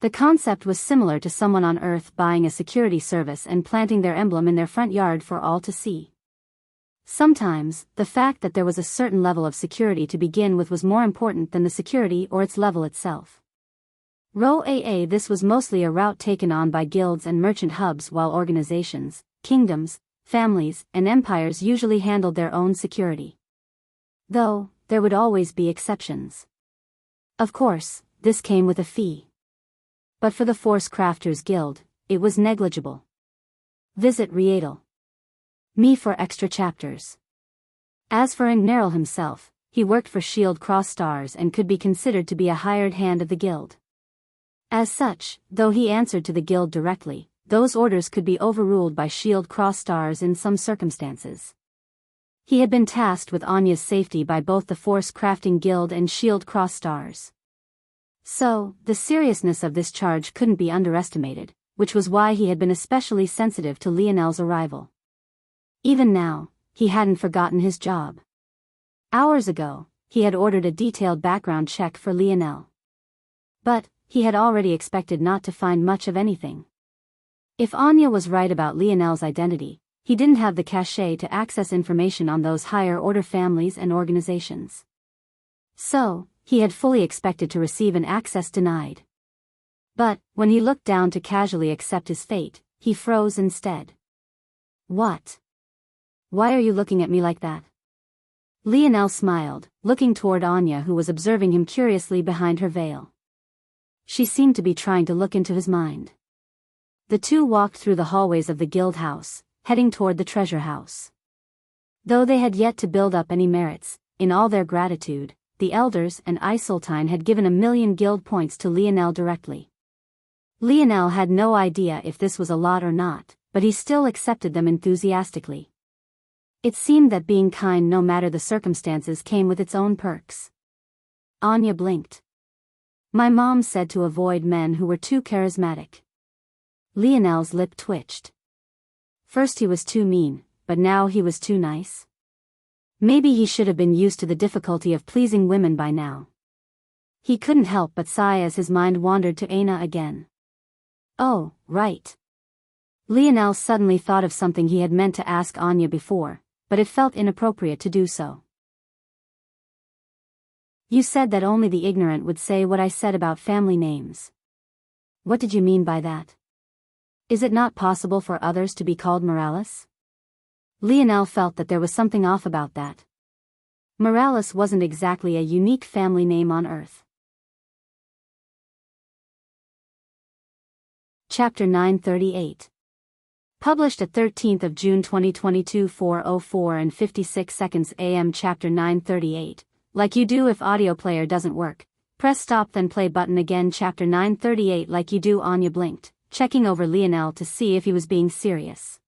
The concept was similar to someone on Earth buying a security service and planting their emblem in their front yard for all to see. Sometimes, the fact that there was a certain level of security to begin with was more important than the security or its level itself. This was mostly a route taken on by guilds and merchant hubs, while organizations, kingdoms, families, and empires usually handled their own security. Though, there would always be exceptions. Of course, this came with a fee. But for the Force Crafters Guild, it was negligible. Visit Rietal. Me for extra chapters. As for Agnarel himself, he worked for Shield Cross Stars and could be considered to be a hired hand of the guild. As such, though he answered to the guild directly, those orders could be overruled by Shield Cross Stars in some circumstances. He had been tasked with Anya's safety by both the Force Crafting Guild and Shield Cross Stars. So, the seriousness of this charge couldn't be underestimated, which was why he had been especially sensitive to Lionel's arrival. Even now, he hadn't forgotten his job. Hours ago, he had ordered a detailed background check for Lionel. But, he had already expected not to find much of anything. If Anya was right about Lionel's identity, he didn't have the cachet to access information on those higher-order families and organizations. So, he had fully expected to receive an access denied. But, when he looked down to casually accept his fate, he froze instead. What? Why are you looking at me like that? Lionel smiled, looking toward Anya, who was observing him curiously behind her veil. She seemed to be trying to look into his mind. The two walked through the hallways of the guild house, heading toward the treasure house. Though they had yet to build up any merits, in all their gratitude, the elders and Isultine had given 1,000,000 guild points to Lionel directly. Lionel had no idea if this was a lot or not, but he still accepted them enthusiastically. It seemed that being kind no matter the circumstances came with its own perks. Anya blinked. My mom said to avoid men who were too charismatic. Lionel's lip twitched. First he was too mean, but now he was too nice. Maybe he should have been used to the difficulty of pleasing women by now. He couldn't help but sigh as his mind wandered to Aina again. Oh, right. Lionel suddenly thought of something he had meant to ask Anya before, but it felt inappropriate to do so. You said that only the ignorant would say what I said about family names. What did you mean by that? Is it not possible for others to be called Morales? Lionel felt that there was something off about that. Morales wasn't exactly a unique family name on Earth. Chapter 938. Published at 13th of June 2022 4:04 and 56 seconds AM. Chapter 938. Like you do if audio player doesn't work. Press stop then play button again. Chapter 938. Like you do. Anya blinked, checking over Lionel to see if he was being serious.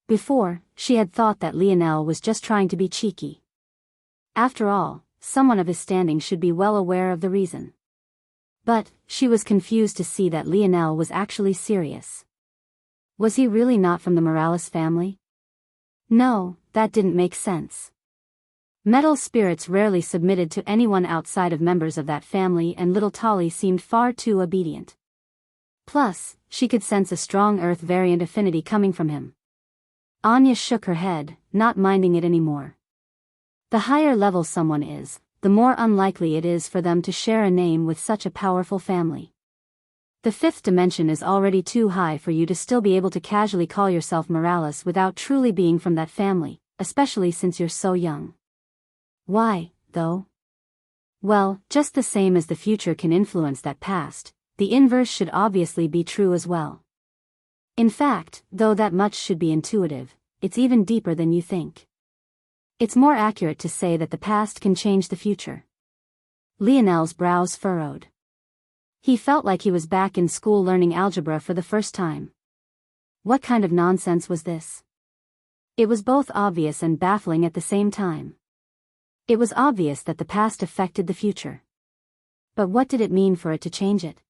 Before, she had thought that Lionel was just trying to be cheeky. After all, someone of his standing should be well aware of the reason. But, she was confused to see that Lionel was actually serious. Was he really not from the Morales family? No, that didn't make sense. Metal spirits rarely submitted to anyone outside of members of that family, and little Tolly seemed far too obedient. Plus, she could sense a strong Earth variant affinity coming from him. Anya shook her head, not minding it anymore. The higher level someone is, the more unlikely it is for them to share a name with such a powerful family. The fifth dimension is already too high for you to still be able to casually call yourself Morales without truly being from that family, especially since you're so young. Why, though? Well, just the same as the future can influence that past, the inverse should obviously be true as well. In fact, though that much should be intuitive, it's even deeper than you think. It's more accurate to say that the past can change the future. Lionel's brows furrowed. He felt like he was back in school learning algebra for the first time. What kind of nonsense was this? It was both obvious and baffling at the same time. It was obvious that the past affected the future. But what did it mean for it to change it?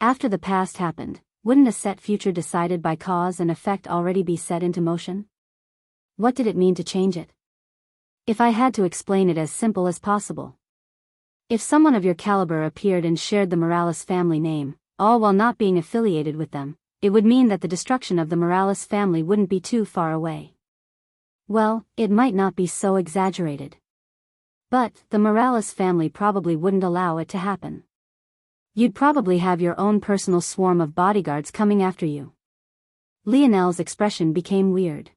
After the past happened, wouldn't a set future decided by cause and effect already be set into motion? What did it mean to change it? If I had to explain it as simple as possible. If someone of your caliber appeared and shared the Morales family name, all while not being affiliated with them, it would mean that the destruction of the Morales family wouldn't be too far away. Well, it might not be so exaggerated. But, the Morales family probably wouldn't allow it to happen. You'd probably have your own personal swarm of bodyguards coming after you. Lionel's expression became weird.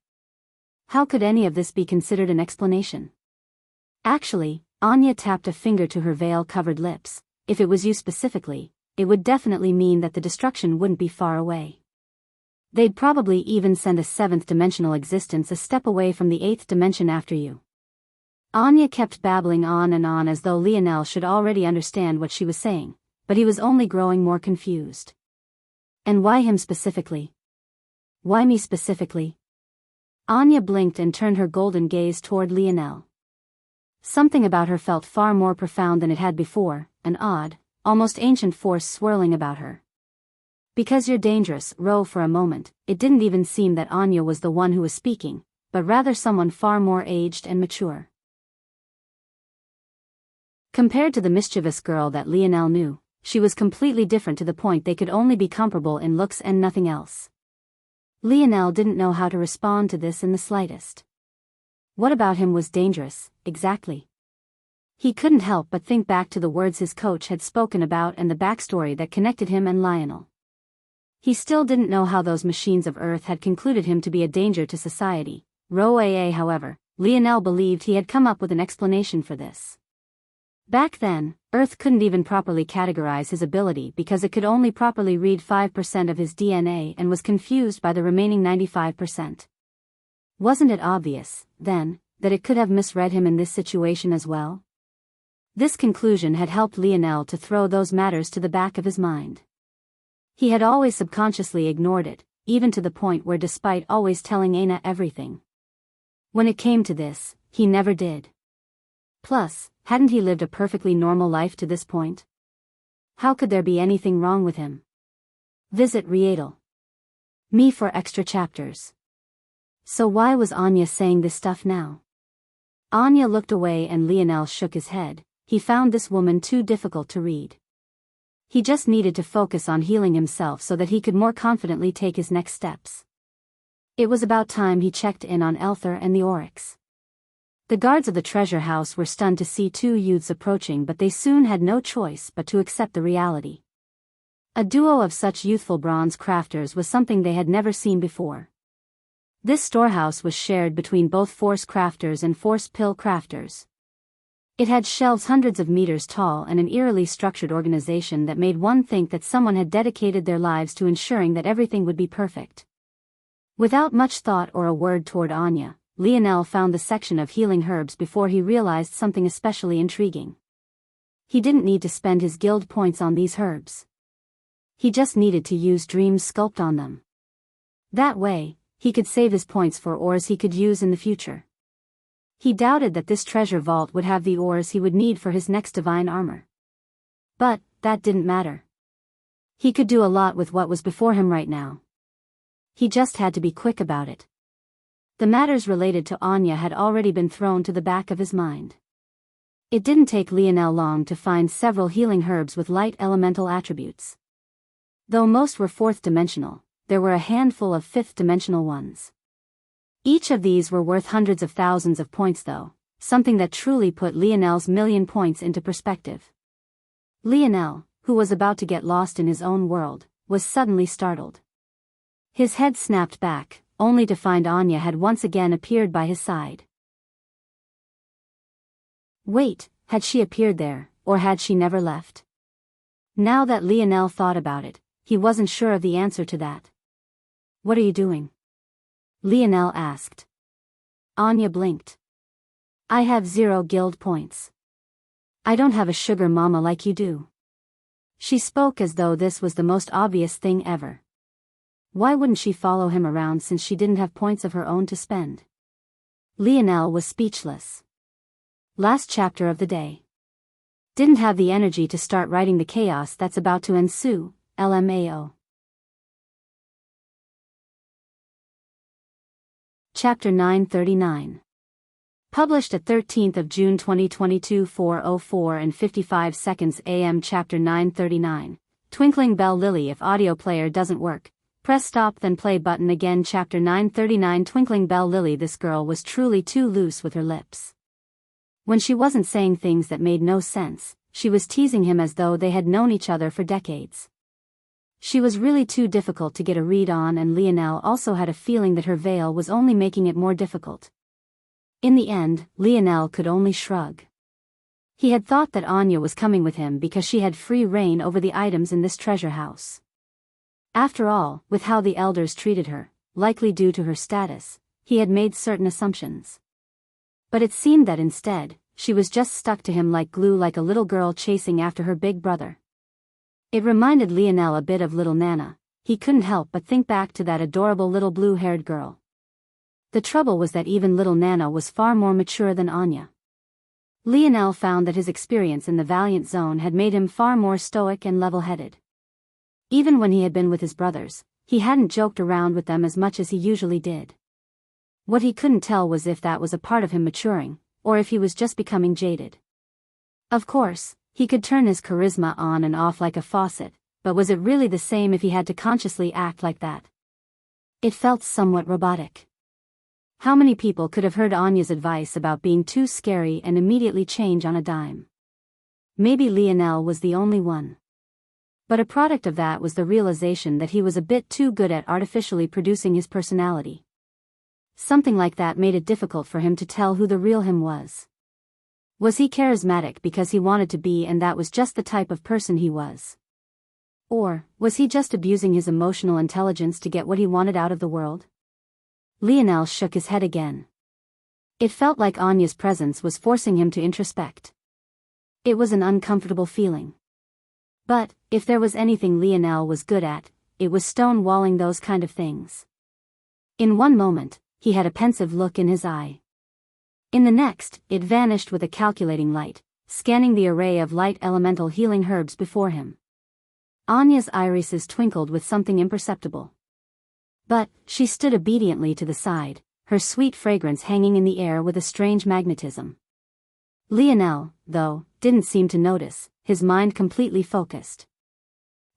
How could any of this be considered an explanation? Actually, Anya tapped a finger to her veil-covered lips. If it was you specifically, it would definitely mean that the destruction wouldn't be far away. They'd probably even send a seventh-dimensional existence a step away from the eighth dimension after you. Anya kept babbling on and on as though Lionel should already understand what she was saying, but he was only growing more confused. And why him specifically? Why me specifically? Anya blinked and turned her golden gaze toward Lionel. Something about her felt far more profound than it had before, an odd, almost ancient force swirling about her. Because you're dangerous, Ro. For a moment, it didn't even seem that Anya was the one who was speaking, but rather someone far more aged and mature. Compared to the mischievous girl that Lionel knew, she was completely different to the point they could only be comparable in looks and nothing else. Lionel didn't know how to respond to this in the slightest. What about him was dangerous, exactly? He couldn't help but think back to the words his coach had spoken about and the backstory that connected him and Lionel. He still didn't know how those machines of Earth had concluded him to be a danger to society. However, Lionel believed he had come up with an explanation for this. Back then, Earth couldn't even properly categorize his ability because it could only properly read 5% of his DNA and was confused by the remaining 95%. Wasn't it obvious, then, that it could have misread him in this situation as well? This conclusion had helped Lionel to throw those matters to the back of his mind. He had always subconsciously ignored it, even to the point where despite always telling Aina everything. When it came to this, he never did. Plus, hadn't he lived a perfectly normal life to this point? How could there be anything wrong with him? Visit Rietal. Me for extra chapters. So why was Anya saying this stuff now? Anya looked away and Lionel shook his head. He found this woman too difficult to read. He just needed to focus on healing himself so that he could more confidently take his next steps. It was about time he checked in on Elther and the Oryx. The guards of the treasure house were stunned to see two youths approaching, but they soon had no choice but to accept the reality. A duo of such youthful bronze crafters was something they had never seen before. This storehouse was shared between both Force crafters and Force pill crafters. It had shelves hundreds of meters tall and an eerily structured organization that made one think that someone had dedicated their lives to ensuring that everything would be perfect. Without much thought or a word toward Anya, Lionel found the section of healing herbs before he realized something especially intriguing. He didn't need to spend his guild points on these herbs. He just needed to use Dream's sculpt on them. That way, he could save his points for ores he could use in the future. He doubted that this treasure vault would have the ores he would need for his next divine armor. But that didn't matter. He could do a lot with what was before him right now. He just had to be quick about it. The matters related to Anya had already been thrown to the back of his mind. It didn't take Lionel long to find several healing herbs with light elemental attributes. Though most were fourth-dimensional, there were a handful of fifth-dimensional ones. Each of these were worth hundreds of thousands of points though, something that truly put Lionel's million points into perspective. Lionel, who was about to get lost in his own world, was suddenly startled. His head snapped back, only to find Anya had once again appeared by his side. Wait, had she appeared there, or had she never left? Now that Lionel thought about it, he wasn't sure of the answer to that. What are you doing? Lionel asked. Anya blinked. I have 0 guild points. I don't have a sugar mama like you do. She spoke as though this was the most obvious thing ever. Why wouldn't she follow him around since she didn't have points of her own to spend? Lionel was speechless. Last chapter of the day. Didn't have the energy to start writing the chaos that's about to ensue, LMAO. Chapter 939. Published at 13th of June 2022 4:04 and 55 seconds AM. Chapter 939. Twinkling Bell Lily. If audio player doesn't work, press stop then play button again. Chapter 939. Twinkling Bell Lily. This girl was truly too loose with her lips. When she wasn't saying things that made no sense, she was teasing him as though they had known each other for decades. She was really too difficult to get a read on, and Lionel also had a feeling that her veil was only making it more difficult. In the end, Lionel could only shrug. He had thought that Anya was coming with him because she had free reign over the items in this treasure house. After all, with how the elders treated her, likely due to her status, he had made certain assumptions. But it seemed that instead, she was just stuck to him like glue, like a little girl chasing after her big brother. It reminded Lionel a bit of little Nana. He couldn't help but think back to that adorable little blue-haired girl. The trouble was that even little Nana was far more mature than Anya. Lionel found that his experience in the Valiant Zone had made him far more stoic and level-headed. Even when he had been with his brothers, he hadn't joked around with them as much as he usually did. What he couldn't tell was if that was a part of him maturing, or if he was just becoming jaded. Of course, he could turn his charisma on and off like a faucet, but was it really the same if he had to consciously act like that? It felt somewhat robotic. How many people could have heard Anya's advice about being too scary and immediately change on a dime? Maybe Lionel was the only one. But a product of that was the realization that he was a bit too good at artificially producing his personality. Something like that made it difficult for him to tell who the real him was. Was he charismatic because he wanted to be and that was just the type of person he was? Or, was he just abusing his emotional intelligence to get what he wanted out of the world? Lionel shook his head again. It felt like Anya's presence was forcing him to introspect. It was an uncomfortable feeling. But, if there was anything Lionel was good at, it was stonewalling those kind of things. In one moment, he had a pensive look in his eye. In the next, it vanished with a calculating light, scanning the array of light elemental healing herbs before him. Anya's irises twinkled with something imperceptible. But, she stood obediently to the side, her sweet fragrance hanging in the air with a strange magnetism. Lionel, though, didn't seem to notice, his mind completely focused.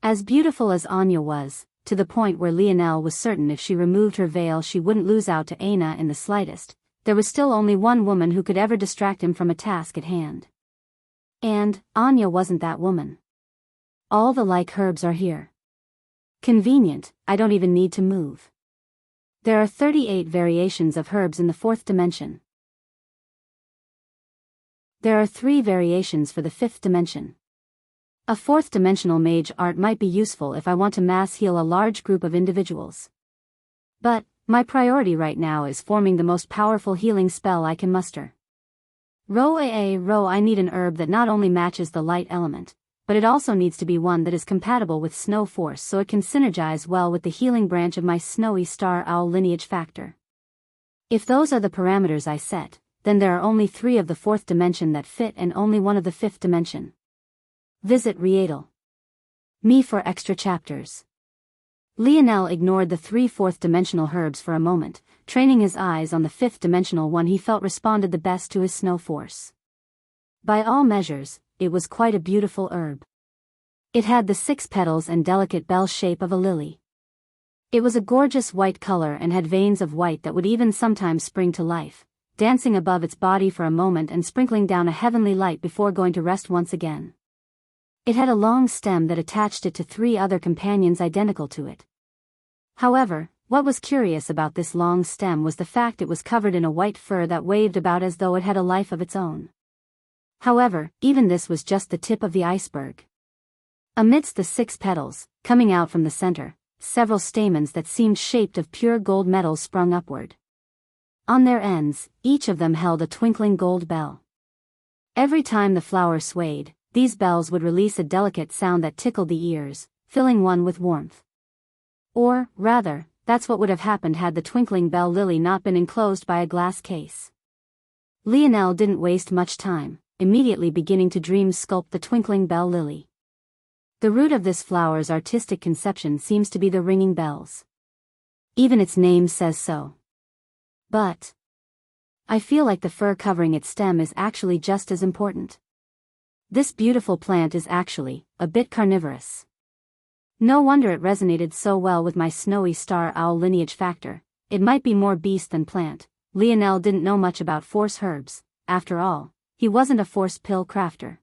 As beautiful as Anya was, to the point where Lionel was certain if she removed her veil she wouldn't lose out to Aina in the slightest, there was still only one woman who could ever distract him from a task at hand. And Anya wasn't that woman. All the like herbs are here. Convenient, I don't even need to move. There are 38 variations of herbs in the 4th dimension. There are 3 variations for the 5th dimension. A 4th dimensional mage art might be useful if I want to mass heal a large group of individuals. But my priority right now is forming the most powerful healing spell I can muster. I need an herb that not only matches the light element, but it also needs to be one that is compatible with snow force so it can synergize well with the healing branch of my snowy star owl lineage factor. If those are the parameters I set, then there are only 3 of the 4th dimension that fit and only 1 of the 5th dimension. Visit Rietal. Me for extra chapters. Lionel ignored the 3 4th dimensional herbs for a moment, training his eyes on the 5th dimensional one he felt responded the best to his snow force. By all measures, it was quite a beautiful herb. It had the 6 petals and delicate bell shape of a lily. It was a gorgeous white color and had veins of white that would even sometimes spring to life, dancing above its body for a moment and sprinkling down a heavenly light before going to rest once again. It had a long stem that attached it to 3 other companions identical to it. However, what was curious about this long stem was the fact it was covered in a white fur that waved about as though it had a life of its own. However, even this was just the tip of the iceberg. Amidst the 6 petals, coming out from the center, several stamens that seemed shaped of pure gold metal sprung upward. On their ends, each of them held a twinkling gold bell. Every time the flower swayed, these bells would release a delicate sound that tickled the ears, filling one with warmth. Or, rather, that's what would have happened had the twinkling bell lily not been enclosed by a glass case. Lionel didn't waste much time, immediately beginning to dream sculpt the twinkling bell lily. The root of this flower's artistic conception seems to be the ringing bells. Even its name says so. But I feel like the fur covering its stem is actually just as important. This beautiful plant is actually a bit carnivorous. No wonder it resonated so well with my snowy star owl lineage factor. It might be more beast than plant. Lionel didn't know much about force herbs. After all, he wasn't a force pill crafter.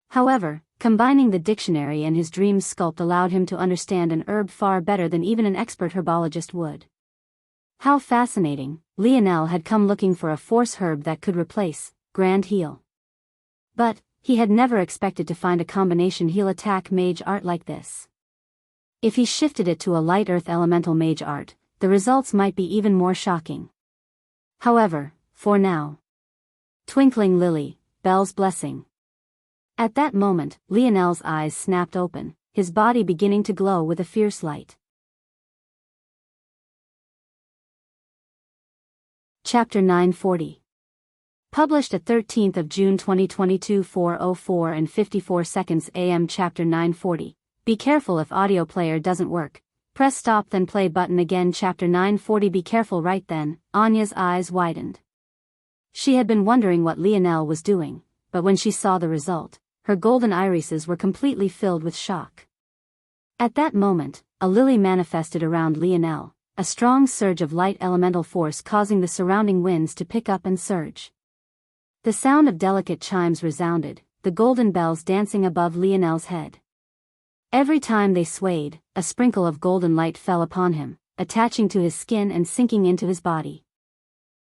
However, combining the dictionary and his dream sculpt allowed him to understand an herb far better than even an expert herbologist would. How fascinating. Lionel had come looking for a force herb that could replace Grand Heal. But he had never expected to find a combination heal attack mage art like this. If he shifted it to a light earth elemental mage art, the results might be even more shocking. However, for now. Twinkling lily, Bell's blessing. At that moment, Lionel's eyes snapped open, his body beginning to glow with a fierce light. Chapter 940. Published at 13th of June 2022 4:04 and 54 seconds AM. Chapter 940. Be careful if audio player doesn't work. Press stop then play button again. Chapter 940. Be careful. Right then, Anya's eyes widened. She had been wondering what Lionel was doing, but when she saw the result, her golden irises were completely filled with shock. At that moment, a lily manifested around Lionel, a strong surge of light elemental force causing the surrounding winds to pick up and surge. The sound of delicate chimes resounded, the golden bells dancing above Lionel's head. Every time they swayed, a sprinkle of golden light fell upon him, attaching to his skin and sinking into his body.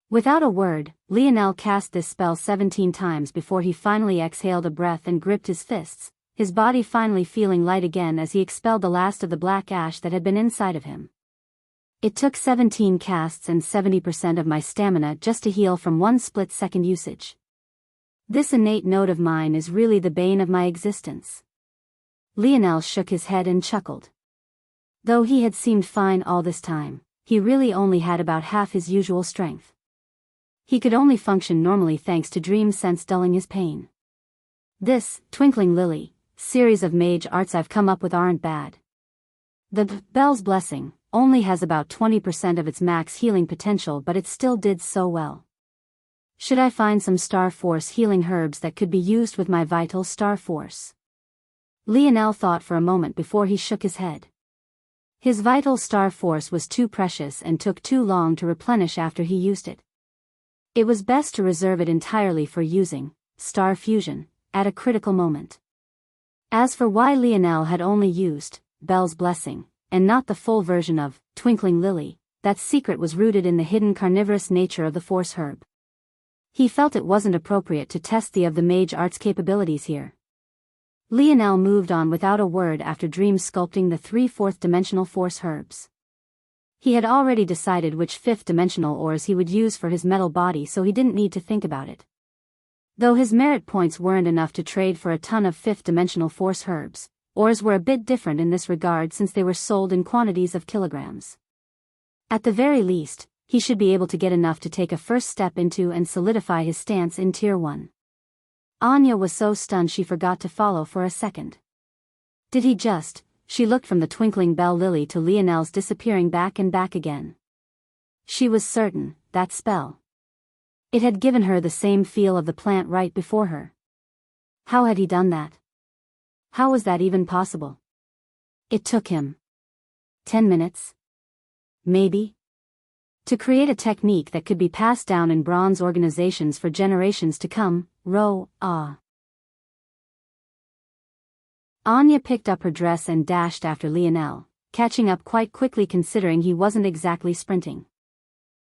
Without a word, Lionel cast this spell 17 times before he finally exhaled a breath and gripped his fists, his body finally feeling light again as he expelled the last of the black ash that had been inside of him. It took 17 casts and 70% of my stamina just to heal from one split-second usage. This innate note of mine is really the bane of my existence. Lionel shook his head and chuckled. Though he had seemed fine all this time, he really only had about half his usual strength. He could only function normally thanks to dream sense dulling his pain. This twinkling lily series of mage arts I've come up with aren't bad. The Bell's blessing only has about 20% of its max healing potential, but it still did so well. Should I find some Star Force healing herbs that could be used with my vital Star Force? Lionel thought for a moment before he shook his head. His vital star force was too precious and took too long to replenish after he used it. It was best to reserve it entirely for using star fusion at a critical moment. As for why Lionel had only used Belle's Blessing, and not the full version of Twinkling Lily, that secret was rooted in the hidden carnivorous nature of the Force herb. He felt it wasn't appropriate to test the mage art's capabilities here. Lionel moved on without a word after dream sculpting the 3 fourth-dimensional Force herbs. He had already decided which fifth-dimensional ores he would use for his metal body, so he didn't need to think about it. Though his merit points weren't enough to trade for a ton of fifth-dimensional Force herbs, ores were a bit different in this regard since they were sold in quantities of kilograms. At the very least, he should be able to get enough to take a first step into and solidify his stance in Tier 1. Anya was so stunned she forgot to follow for a second. Did he just? She looked from the twinkling bell lily to Lionel's disappearing back and back again. She was certain, that spell. It had given her the same feel of the plant right before her. How had he done that? How was that even possible? It took him 10 minutes? Maybe? To create a technique that could be passed down in bronze organizations for generations to come. Anya picked up her dress and dashed after Lionel, catching up quite quickly considering he wasn't exactly sprinting.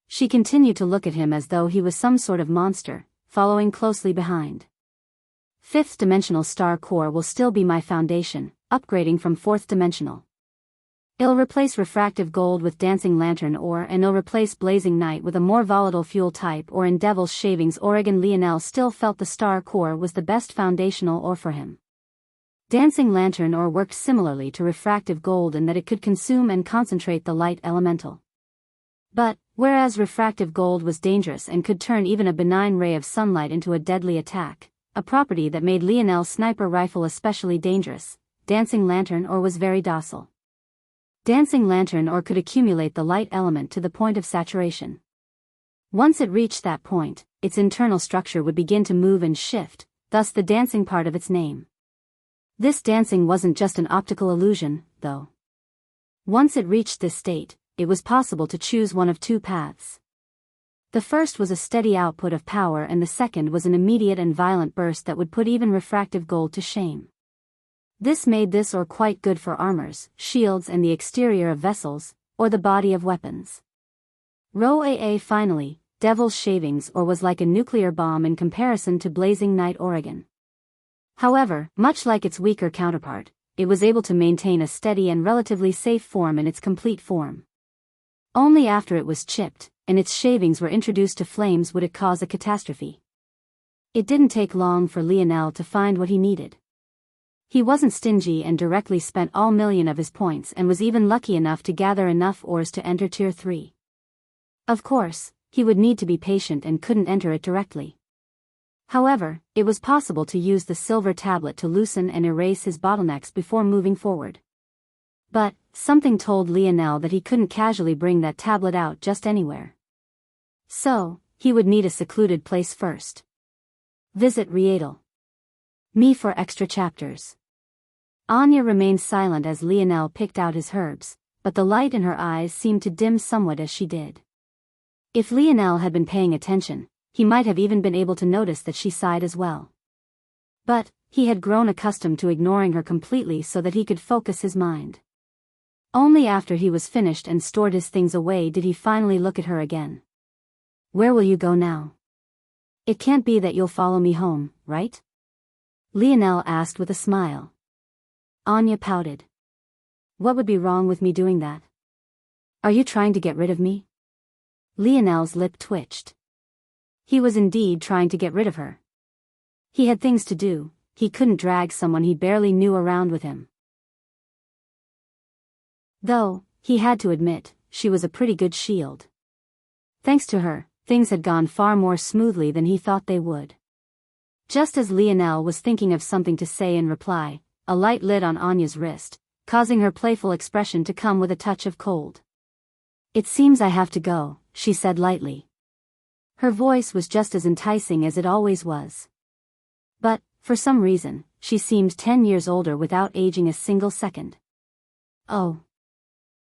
She continued to look at him as though he was some sort of monster, following closely behind. Fifth-dimensional star core will still be my foundation, upgrading from fourth-dimensional. It'll replace refractive gold with dancing lantern ore, and it'll replace blazing night with a more volatile fuel type ore in Devil's Shavings. Oregon. Lionel still felt the star core was the best foundational ore for him. Dancing lantern ore worked similarly to refractive gold in that it could consume and concentrate the light elemental. But, whereas refractive gold was dangerous and could turn even a benign ray of sunlight into a deadly attack, a property that made Lionel's sniper rifle especially dangerous, dancing lantern ore was very docile. Dancing lantern ore could accumulate the light element to the point of saturation. Once it reached that point, its internal structure would begin to move and shift, thus the dancing part of its name. This dancing wasn't just an optical illusion, though. Once it reached this state, it was possible to choose one of 2 paths. The first was a steady output of power, and the second was an immediate and violent burst that would put even refractive gold to shame. This made this ore quite good for armors, shields, and the exterior of vessels, or the body of weapons. Finally, Devil's Shavings ore was like a nuclear bomb in comparison to blazing night Oregon. However, much like its weaker counterpart, it was able to maintain a steady and relatively safe form in its complete form. Only after it was chipped, and its shavings were introduced to flames would it cause a catastrophe. It didn't take long for Lionel to find what he needed. He wasn't stingy and directly spent all million of his points, and was even lucky enough to gather enough ores to enter Tier 3. Of course, he would need to be patient and couldn't enter it directly. However, it was possible to use the silver tablet to loosen and erase his bottlenecks before moving forward. But, something told Lionel that he couldn't casually bring that tablet out just anywhere. So, he would need a secluded place first. Visit Rietal. Me for extra chapters. Anya remained silent as Lionel picked out his herbs, but the light in her eyes seemed to dim somewhat as she did. If Lionel had been paying attention, he might have even been able to notice that she sighed as well. But, he had grown accustomed to ignoring her completely so that he could focus his mind. Only after he was finished and stored his things away did he finally look at her again. Where will you go now? It can't be that you'll follow me home, right? Lionel asked with a smile. Anya pouted. What would be wrong with me doing that? Are you trying to get rid of me? Lionel's lip twitched. He was indeed trying to get rid of her. He had things to do, he couldn't drag someone he barely knew around with him. Though, he had to admit, she was a pretty good shield. Thanks to her, things had gone far more smoothly than he thought they would. Just as Lionel was thinking of something to say in reply, a light lit on Anya's wrist, causing her playful expression to come with a touch of cold. It seems I have to go, she said lightly. Her voice was just as enticing as it always was. But, for some reason, she seemed 10 years older without aging a single second. Oh.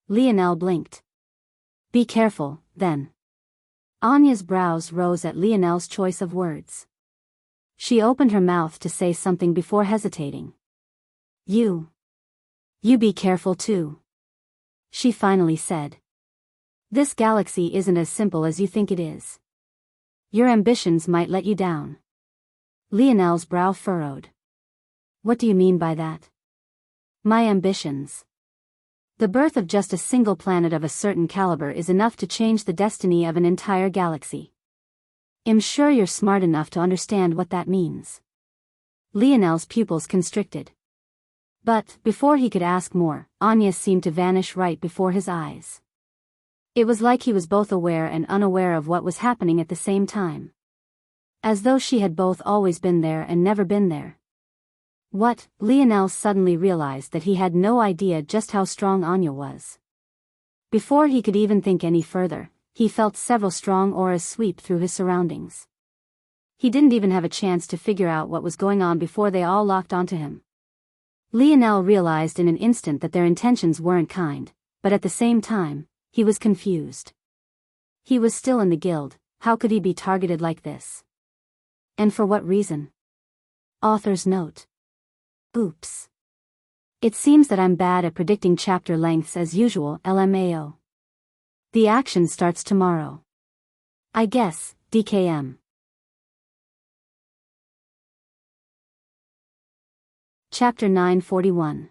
Lionel blinked. Be careful, then. Anya's brows rose at Lionel's choice of words. She opened her mouth to say something before hesitating. You be careful too. She finally said. This galaxy isn't as simple as you think it is. Your ambitions might let you down. Lionel's brow furrowed. What do you mean by that? My ambitions. The birth of just a single planet of a certain caliber is enough to change the destiny of an entire galaxy. I'm sure you're smart enough to understand what that means. Lionel's pupils constricted. But, before he could ask more, Anya seemed to vanish right before his eyes. It was like he was both aware and unaware of what was happening at the same time. As though she had both always been there and never been there. What? Lionel suddenly realized that he had no idea just how strong Anya was. Before he could even think any further, he felt several strong auras sweep through his surroundings. He didn't even have a chance to figure out what was going on before they all locked onto him. Lionel realized in an instant that their intentions weren't kind, but at the same time, he was confused. He was still in the guild, how could he be targeted like this? And for what reason? Author's note. Oops. It seems that I'm bad at predicting chapter lengths as usual, LMAO. The action starts tomorrow. I guess, DKM. Chapter 941.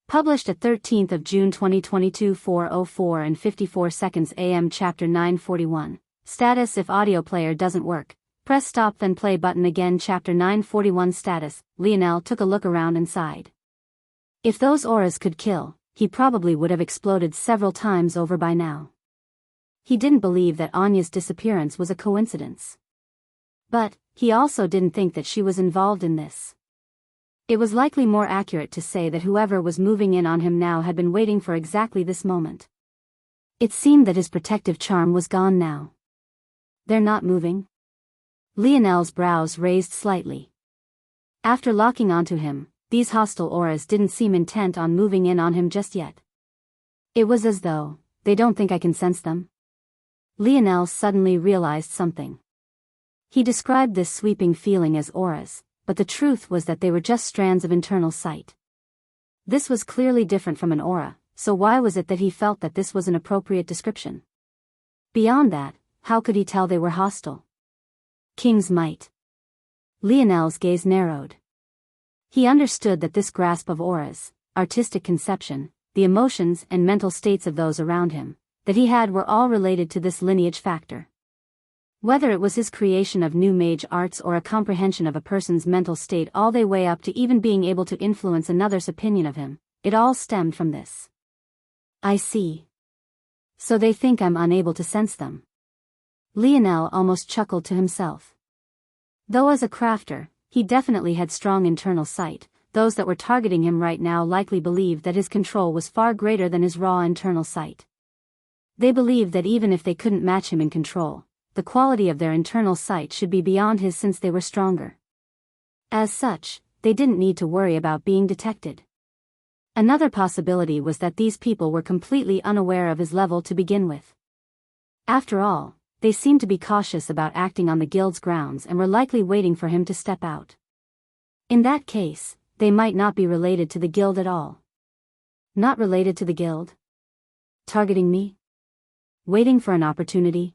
Published at 13th of June 2022 4:04 and 54 seconds AM. Chapter 941. Status: if audio player doesn't work, press stop then play button again. Chapter 941. Status: Lionel took a look around and sighed. If those auras could kill, he probably would have exploded several times over by now. He didn't believe that Anya's disappearance was a coincidence. But, he also didn't think that she was involved in this. It was likely more accurate to say that whoever was moving in on him now had been waiting for exactly this moment. It seemed that his protective charm was gone now. They're not moving? Lionel's brows raised slightly. After locking onto him, these hostile auras didn't seem intent on moving in on him just yet. It was as though, they don't think I can sense them. Lionel suddenly realized something. He described this sweeping feeling as auras, but the truth was that they were just strands of internal sight. This was clearly different from an aura, so why was it that he felt that this was an appropriate description? Beyond that, how could he tell they were hostile? King's might. Lionel's gaze narrowed. He understood that this grasp of auras, artistic conception, the emotions and mental states of those around him, that he had were all related to this lineage factor. Whether it was his creation of new mage arts or a comprehension of a person's mental state all the way up to even being able to influence another's opinion of him, it all stemmed from this. I see. So they think I'm unable to sense them. Lionel almost chuckled to himself. Though as a crafter, he definitely had strong internal sight, those that were targeting him right now likely believed that his control was far greater than his raw internal sight. They believed that even if they couldn't match him in control, the quality of their internal sight should be beyond his since they were stronger. As such, they didn't need to worry about being detected. Another possibility was that these people were completely unaware of his level to begin with. After all, they seemed to be cautious about acting on the guild's grounds and were likely waiting for him to step out. In that case, they might not be related to the guild at all. Not related to the guild? Targeting me? Waiting for an opportunity?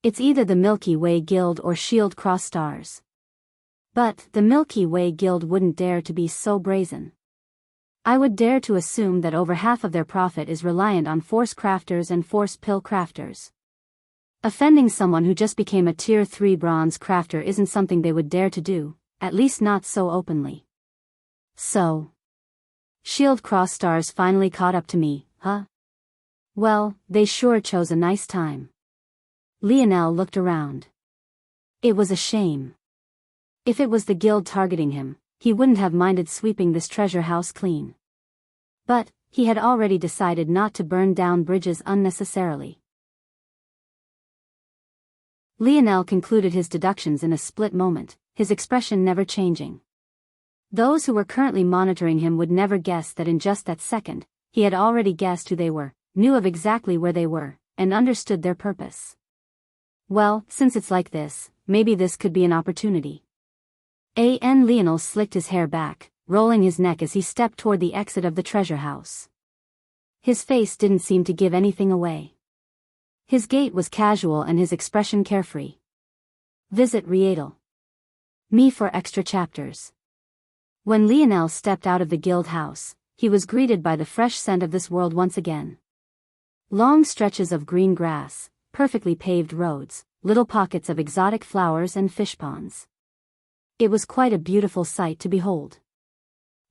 It's either the Milky Way Guild or Shield Cross Stars. But the Milky Way Guild wouldn't dare to be so brazen. I would dare to assume that over half of their profit is reliant on force crafters and force pill crafters. Offending someone who just became a Tier 3 bronze crafter isn't something they would dare to do, at least not so openly. So. Shield Cross Stars finally caught up to me, huh? Well, they sure chose a nice time. Lionel looked around. It was a shame. If it was the guild targeting him, he wouldn't have minded sweeping this treasure house clean. But, he had already decided not to burn down bridges unnecessarily. Lionel concluded his deductions in a split moment, his expression never changing. Those who were currently monitoring him would never guess that in just that second, he had already guessed who they were, knew of exactly where they were, and understood their purpose. Well, since it's like this, maybe this could be an opportunity. Lionel slicked his hair back, rolling his neck as he stepped toward the exit of the treasure house. His face didn't seem to give anything away. His gait was casual and his expression carefree. Visit Rietal. Me for extra chapters. When Lionel stepped out of the guild house, he was greeted by the fresh scent of this world once again. Long stretches of green grass, perfectly paved roads, little pockets of exotic flowers and fish ponds. It was quite a beautiful sight to behold.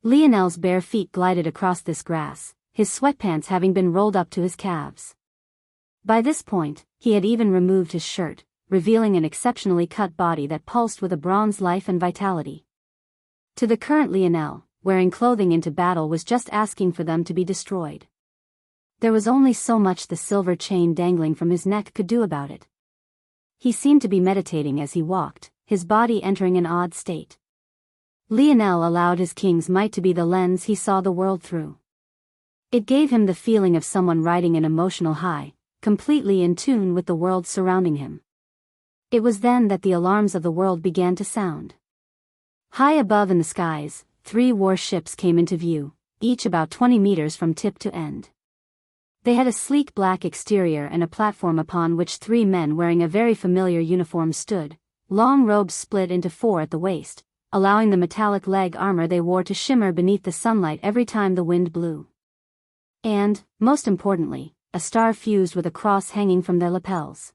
Lionel's bare feet glided across this grass, his sweatpants having been rolled up to his calves. By this point, he had even removed his shirt, revealing an exceptionally cut body that pulsed with a bronze life and vitality. To the current Lionel, wearing clothing into battle was just asking for them to be destroyed. There was only so much the silver chain dangling from his neck could do about it. He seemed to be meditating as he walked, his body entering an odd state. Lionel allowed his king's might to be the lens he saw the world through. It gave him the feeling of someone riding an emotional high, completely in tune with the world surrounding him. It was then that the alarms of the world began to sound. High above in the skies, 3 warships came into view, each about 20 meters from tip to end. They had a sleek black exterior and a platform upon which 3 men wearing a very familiar uniform stood, long robes split into 4 at the waist, allowing the metallic leg armor they wore to shimmer beneath the sunlight every time the wind blew. And, most importantly, a star fused with a cross hanging from their lapels.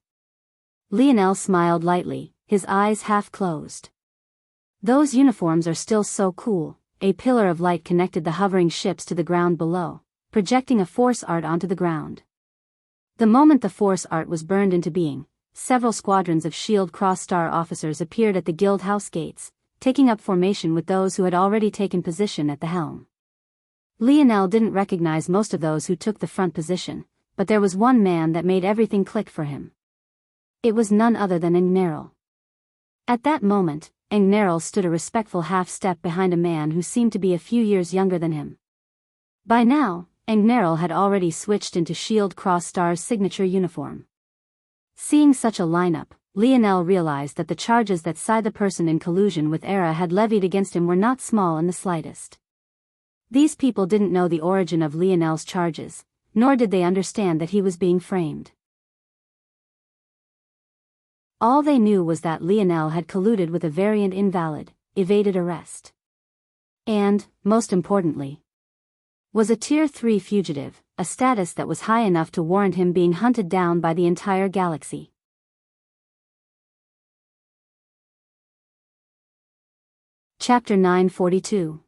Lionel smiled lightly, his eyes half closed. Those uniforms are still so cool. A pillar of light connected the hovering ships to the ground below, projecting a force art onto the ground. The moment the force art was burned into being, several squadrons of Shield Cross-Star officers appeared at the guild house gates, taking up formation with those who had already taken position at the helm. Lionel didn't recognize most of those who took the front position, but there was one man that made everything click for him. It was none other than Engnerl. At that moment, Engnerl stood a respectful half-step behind a man who seemed to be a few years younger than him. By now, Engnerl had already switched into Shield Cross-Star's signature uniform. Seeing such a lineup, Lionel realized that the charges that the person in collusion with Era had levied against him were not small in the slightest. These people didn't know the origin of Lionel's charges, nor did they understand that he was being framed. All they knew was that Lionel had colluded with a variant invalid, evaded arrest. And, most importantly, was a Tier 3 fugitive, a status that was high enough to warrant him being hunted down by the entire galaxy. Chapter 942.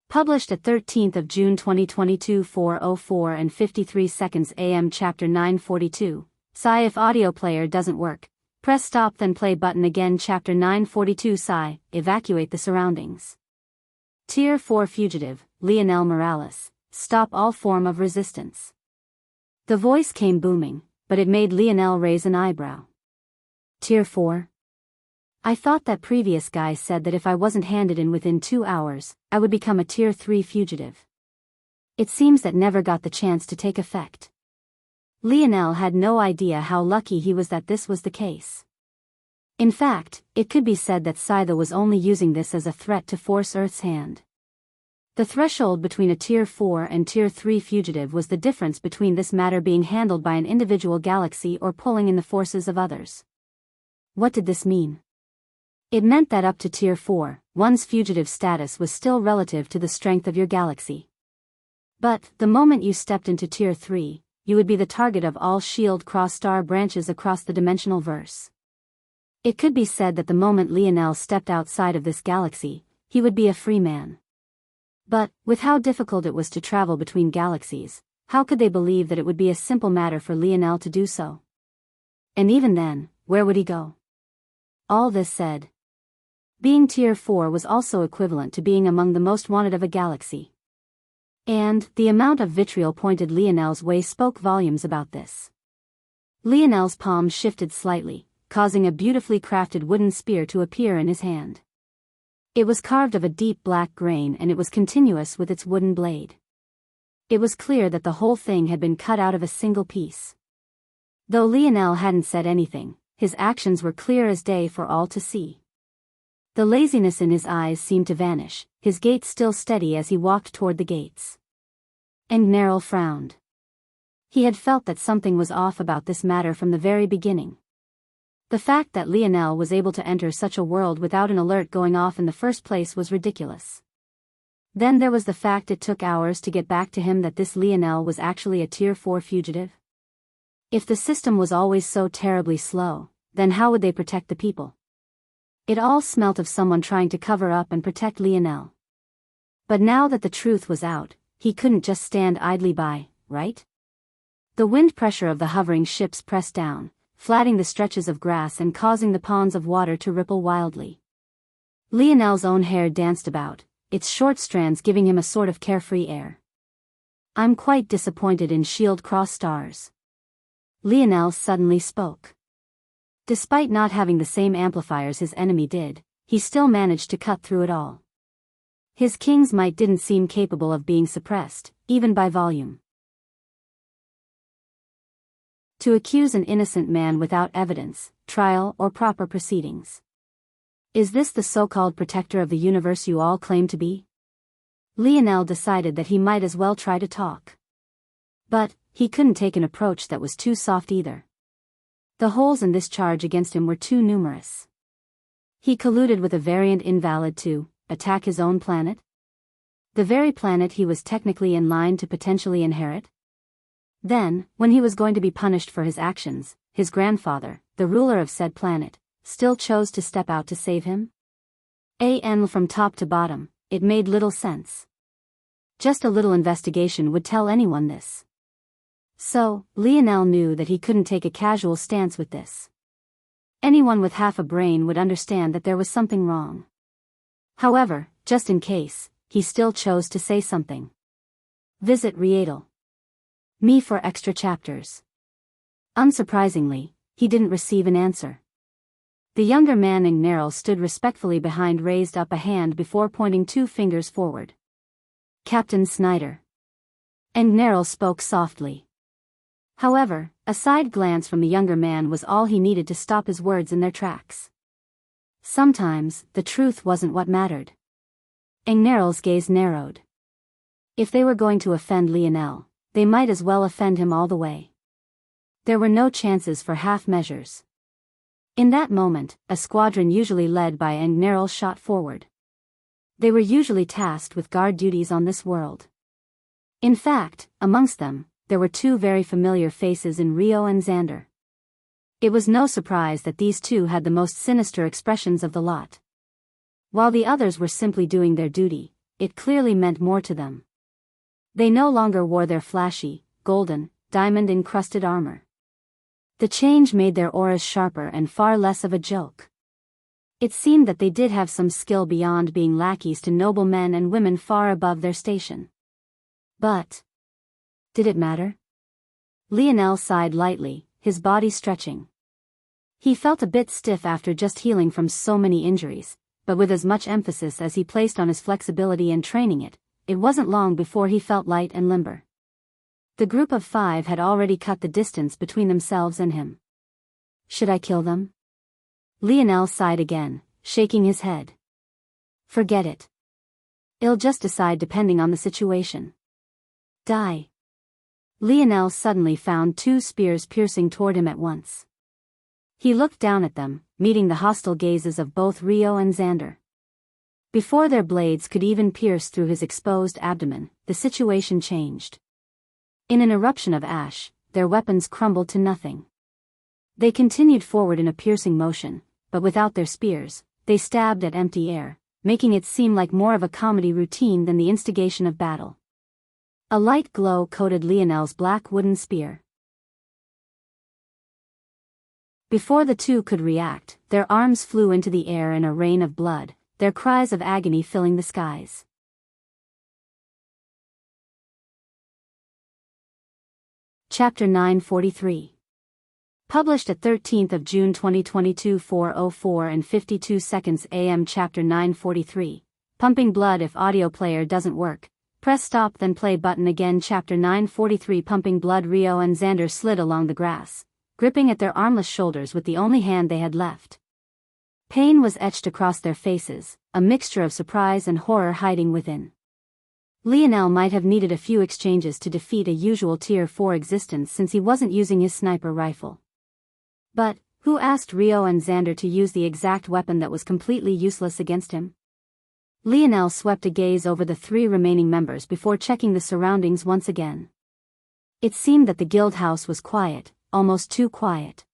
Published at 13th of June 2022 4:04 and 53 seconds AM. Chapter 942. If audio player doesn't work, press stop then play button again. Chapter 942. Evacuate the surroundings. Tier 4 fugitive, Lionel Morales, stop all form of resistance. The voice came booming, but it made Lionel raise an eyebrow. Tier 4? I thought that previous guy said that if I wasn't handed in within 2 hours, I would become a Tier 3 fugitive. It seems that never got the chance to take effect. Lionel had no idea how lucky he was that this was the case. In fact, it could be said that Saga was only using this as a threat to force Earth's hand. The threshold between a Tier 4 and Tier 3 fugitive was the difference between this matter being handled by an individual galaxy or pulling in the forces of others. What did this mean? It meant that up to Tier 4, one's fugitive status was still relative to the strength of your galaxy. But, the moment you stepped into Tier 3, you would be the target of all Shield Cross-Star branches across the dimensional verse. It could be said that the moment Lionel stepped outside of this galaxy, he would be a free man. But, with how difficult it was to travel between galaxies, how could they believe that it would be a simple matter for Lionel to do so? And even then, where would he go? All this said, being Tier 4 was also equivalent to being among the most wanted of a galaxy. And, the amount of vitriol pointed Lionel's way spoke volumes about this. Lionel's palm shifted slightly, causing a beautifully crafted wooden spear to appear in his hand. It was carved of a deep black grain and it was continuous with its wooden blade. It was clear that the whole thing had been cut out of a single piece. Though Lionel hadn't said anything, his actions were clear as day for all to see. The laziness in his eyes seemed to vanish, his gait still steady as he walked toward the gates. And Neril frowned. He had felt that something was off about this matter from the very beginning. The fact that Lionel was able to enter such a world without an alert going off in the first place was ridiculous. Then there was the fact it took hours to get back to him that this Lionel was actually a Tier 4 fugitive. If the system was always so terribly slow, then how would they protect the people? It all smelt of someone trying to cover up and protect Lionel. But now that the truth was out, he couldn't just stand idly by, right? The wind pressure of the hovering ships pressed down, flattening the stretches of grass and causing the ponds of water to ripple wildly. Lionel's own hair danced about, its short strands giving him a sort of carefree air. "I'm quite disappointed in Shield Cross Stars." Lionel suddenly spoke. Despite not having the same amplifiers his enemy did, he still managed to cut through it all. His king's might didn't seem capable of being suppressed, even by volume. To accuse an innocent man without evidence, trial, or proper proceedings. Is this the so-called protector of the universe you all claim to be? Lionel decided that he might as well try to talk. But he couldn't take an approach that was too soft either. The holes in this charge against him were too numerous. He colluded with a variant invalid to attack his own planet? The very planet he was technically in line to potentially inherit? Then, when he was going to be punished for his actions, his grandfather, the ruler of said planet, still chose to step out to save him? From top to bottom, it made little sense. Just a little investigation would tell anyone this. So, Lionel knew that he couldn't take a casual stance with this. Anyone with half a brain would understand that there was something wrong. However, just in case, he still chose to say something. Visit Rietal. Me for extra chapters. Unsurprisingly, he didn't receive an answer. The younger man in Neril stood respectfully behind, raised up a hand before pointing 2 fingers forward. "Captain Snyder." And Neril spoke softly. However, a side glance from the younger man was all he needed to stop his words in their tracks. Sometimes, the truth wasn't what mattered. Neril's gaze narrowed. If they were going to offend Lionel, they might as well offend him all the way. There were no chances for half measures. In that moment, a squadron usually led by Neril shot forward. They were usually tasked with guard duties on this world. In fact, amongst them, there were 2 very familiar faces in Rio and Xander. It was no surprise that these 2 had the most sinister expressions of the lot. While the others were simply doing their duty, it clearly meant more to them. They no longer wore their flashy, golden, diamond-encrusted armor. The change made their auras sharper and far less of a joke. It seemed that they did have some skill beyond being lackeys to noble men and women far above their station. But did it matter? Lionel sighed lightly, his body stretching. He felt a bit stiff after just healing from so many injuries, but with as much emphasis as he placed on his flexibility and training it wasn't long before he felt light and limber. The group of 5 had already cut the distance between themselves and him. Should I kill them? Lionel sighed again, shaking his head. Forget it. I'll just decide depending on the situation. Die. Lionel suddenly found 2 spears piercing toward him at once. He looked down at them, meeting the hostile gazes of both Rio and Xander. Before their blades could even pierce through his exposed abdomen, the situation changed. In an eruption of ash, their weapons crumbled to nothing. They continued forward in a piercing motion, but without their spears, they stabbed at empty air, making it seem like more of a comedy routine than the instigation of battle. A light glow coated Lionel's black wooden spear. Before the 2 could react, their arms flew into the air in a rain of blood, their cries of agony filling the skies. Chapter 943. Published at 13th of June 2022 4:04 and 52 seconds AM. Chapter 943. Pumping blood. If audio player doesn't work, press stop then play button again. Chapter 943. Pumping blood. Rio and Xander slid along the grass, gripping at their armless shoulders with the only hand they had left. Pain was etched across their faces, a mixture of surprise and horror hiding within. Lionel might have needed a few exchanges to defeat a usual Tier 4 existence since he wasn't using his sniper rifle. But, who asked Rio and Xander to use the exact weapon that was completely useless against him? Lionel swept a gaze over the 3 remaining members before checking the surroundings once again. It seemed that the guild house was quiet, almost too quiet.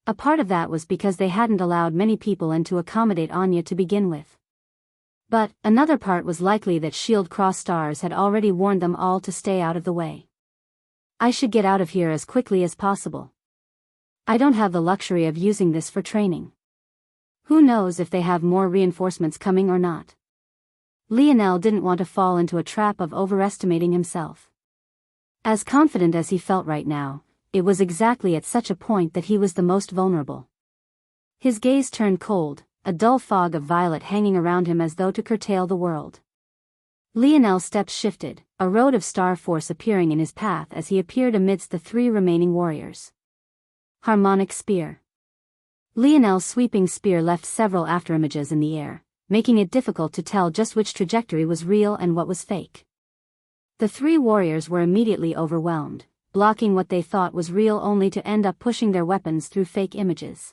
A part of that was because they hadn't allowed many people in to accommodate Anya to begin with. But, another part was likely that Shield Cross Stars had already warned them all to stay out of the way. I should get out of here as quickly as possible. I don't have the luxury of using this for training. Who knows if they have more reinforcements coming or not. Lionel didn't want to fall into a trap of overestimating himself. As confident as he felt right now, it was exactly at such a point that he was the most vulnerable. His gaze turned cold, a dull fog of violet hanging around him as though to curtail the world. Lionel's steps shifted, a road of star force appearing in his path as he appeared amidst the 3 remaining warriors. Harmonic Spear. Lionel's sweeping spear left several afterimages in the air, making it difficult to tell just which trajectory was real and what was fake. The 3 warriors were immediately overwhelmed, blocking what they thought was real only to end up pushing their weapons through fake images.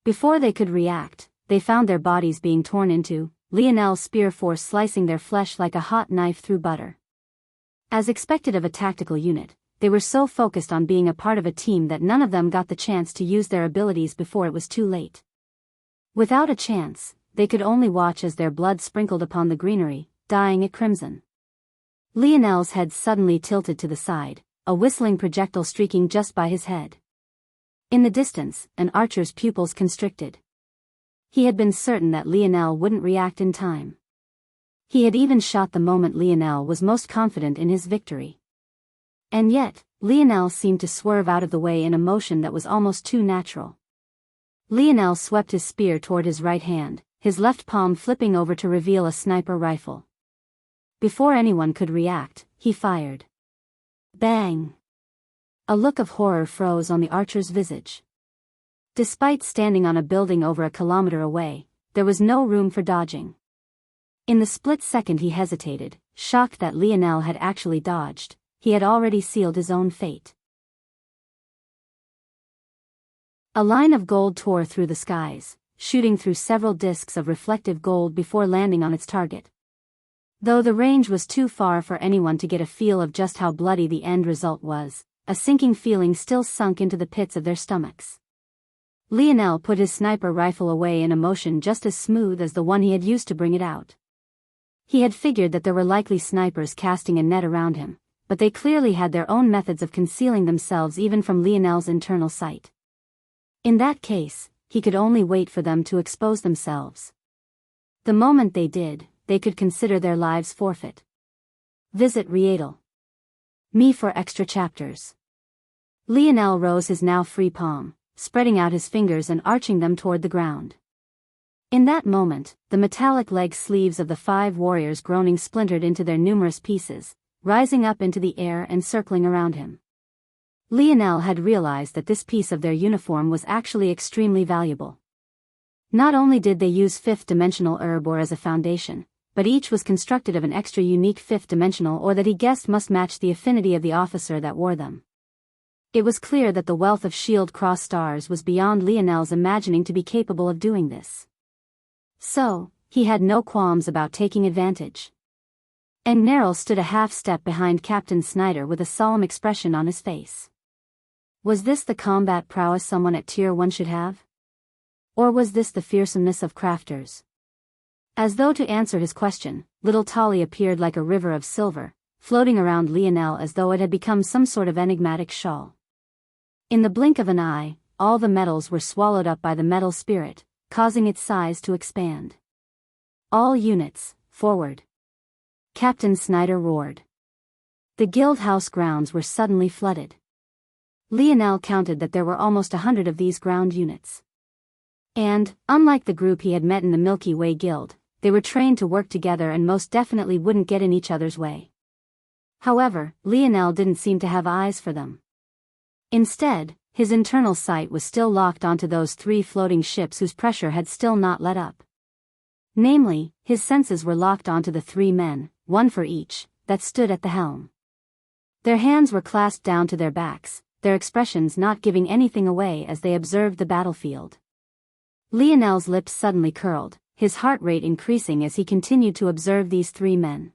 Before they could react, they found their bodies being torn into, Lionel's spear force slicing their flesh like a hot knife through butter. As expected of a tactical unit, they were so focused on being a part of a team that none of them got the chance to use their abilities before it was too late. Without a chance, they could only watch as their blood sprinkled upon the greenery, dyeing it crimson. Lionel's head suddenly tilted to the side, a whistling projectile streaking just by his head. In the distance, an archer's pupils constricted. He had been certain that Lionel wouldn't react in time. He had even shot the moment Lionel was most confident in his victory. And yet, Lionel seemed to swerve out of the way in a motion that was almost too natural. Lionel swept his spear toward his right hand, his left palm flipping over to reveal a sniper rifle. Before anyone could react, he fired. Bang! A look of horror froze on the archer's visage. Despite standing on a building over a kilometer away, there was no room for dodging. In the split second he hesitated, shocked that Lionel had actually dodged. He had already sealed his own fate. A line of gold tore through the skies, shooting through several discs of reflective gold before landing on its target. Though the range was too far for anyone to get a feel of just how bloody the end result was, a sinking feeling still sunk into the pits of their stomachs. Lionel put his sniper rifle away in a motion just as smooth as the one he had used to bring it out. He had figured that there were likely snipers casting a net around him, but they clearly had their own methods of concealing themselves even from Lionel's internal sight. In that case, he could only wait for them to expose themselves. The moment they did, they could consider their lives forfeit. Visit Readle.me for extra chapters. Lionel rose his now free palm, spreading out his fingers and arching them toward the ground. In that moment, the metallic leg sleeves of the 5 warriors groaning splintered into their numerous pieces, rising up into the air and circling around him. Lionel had realized that this piece of their uniform was actually extremely valuable. Not only did they use 5th-dimensional herb ore as a foundation, but each was constructed of an extra unique 5th-dimensional ore that he guessed must match the affinity of the officer that wore them. It was clear that the wealth of Shield Cross Stars was beyond Lionel's imagining to be capable of doing this. So, he had no qualms about taking advantage. Engnerl stood a half-step behind Captain Snyder with a solemn expression on his face. Was this the combat prowess someone at Tier 1 should have? Or was this the fearsomeness of crafters? As though to answer his question, little Tali appeared like a river of silver, floating around Lionel as though it had become some sort of enigmatic shawl. In the blink of an eye, all the metals were swallowed up by the metal spirit, causing its size to expand. All units, forward! Captain Snyder roared. The guild house grounds were suddenly flooded. Lionel counted that there were almost 100 of these ground units. And, unlike the group he had met in the Milky Way Guild, they were trained to work together and most definitely wouldn't get in each other's way. However, Lionel didn't seem to have eyes for them. Instead, his internal sight was still locked onto those 3 floating ships whose pressure had still not let up. Namely, his senses were locked onto the 3 men, one for each, that stood at the helm. Their hands were clasped down to their backs, their expressions not giving anything away as they observed the battlefield. Lionel's lips suddenly curled, his heart rate increasing as he continued to observe these 3 men.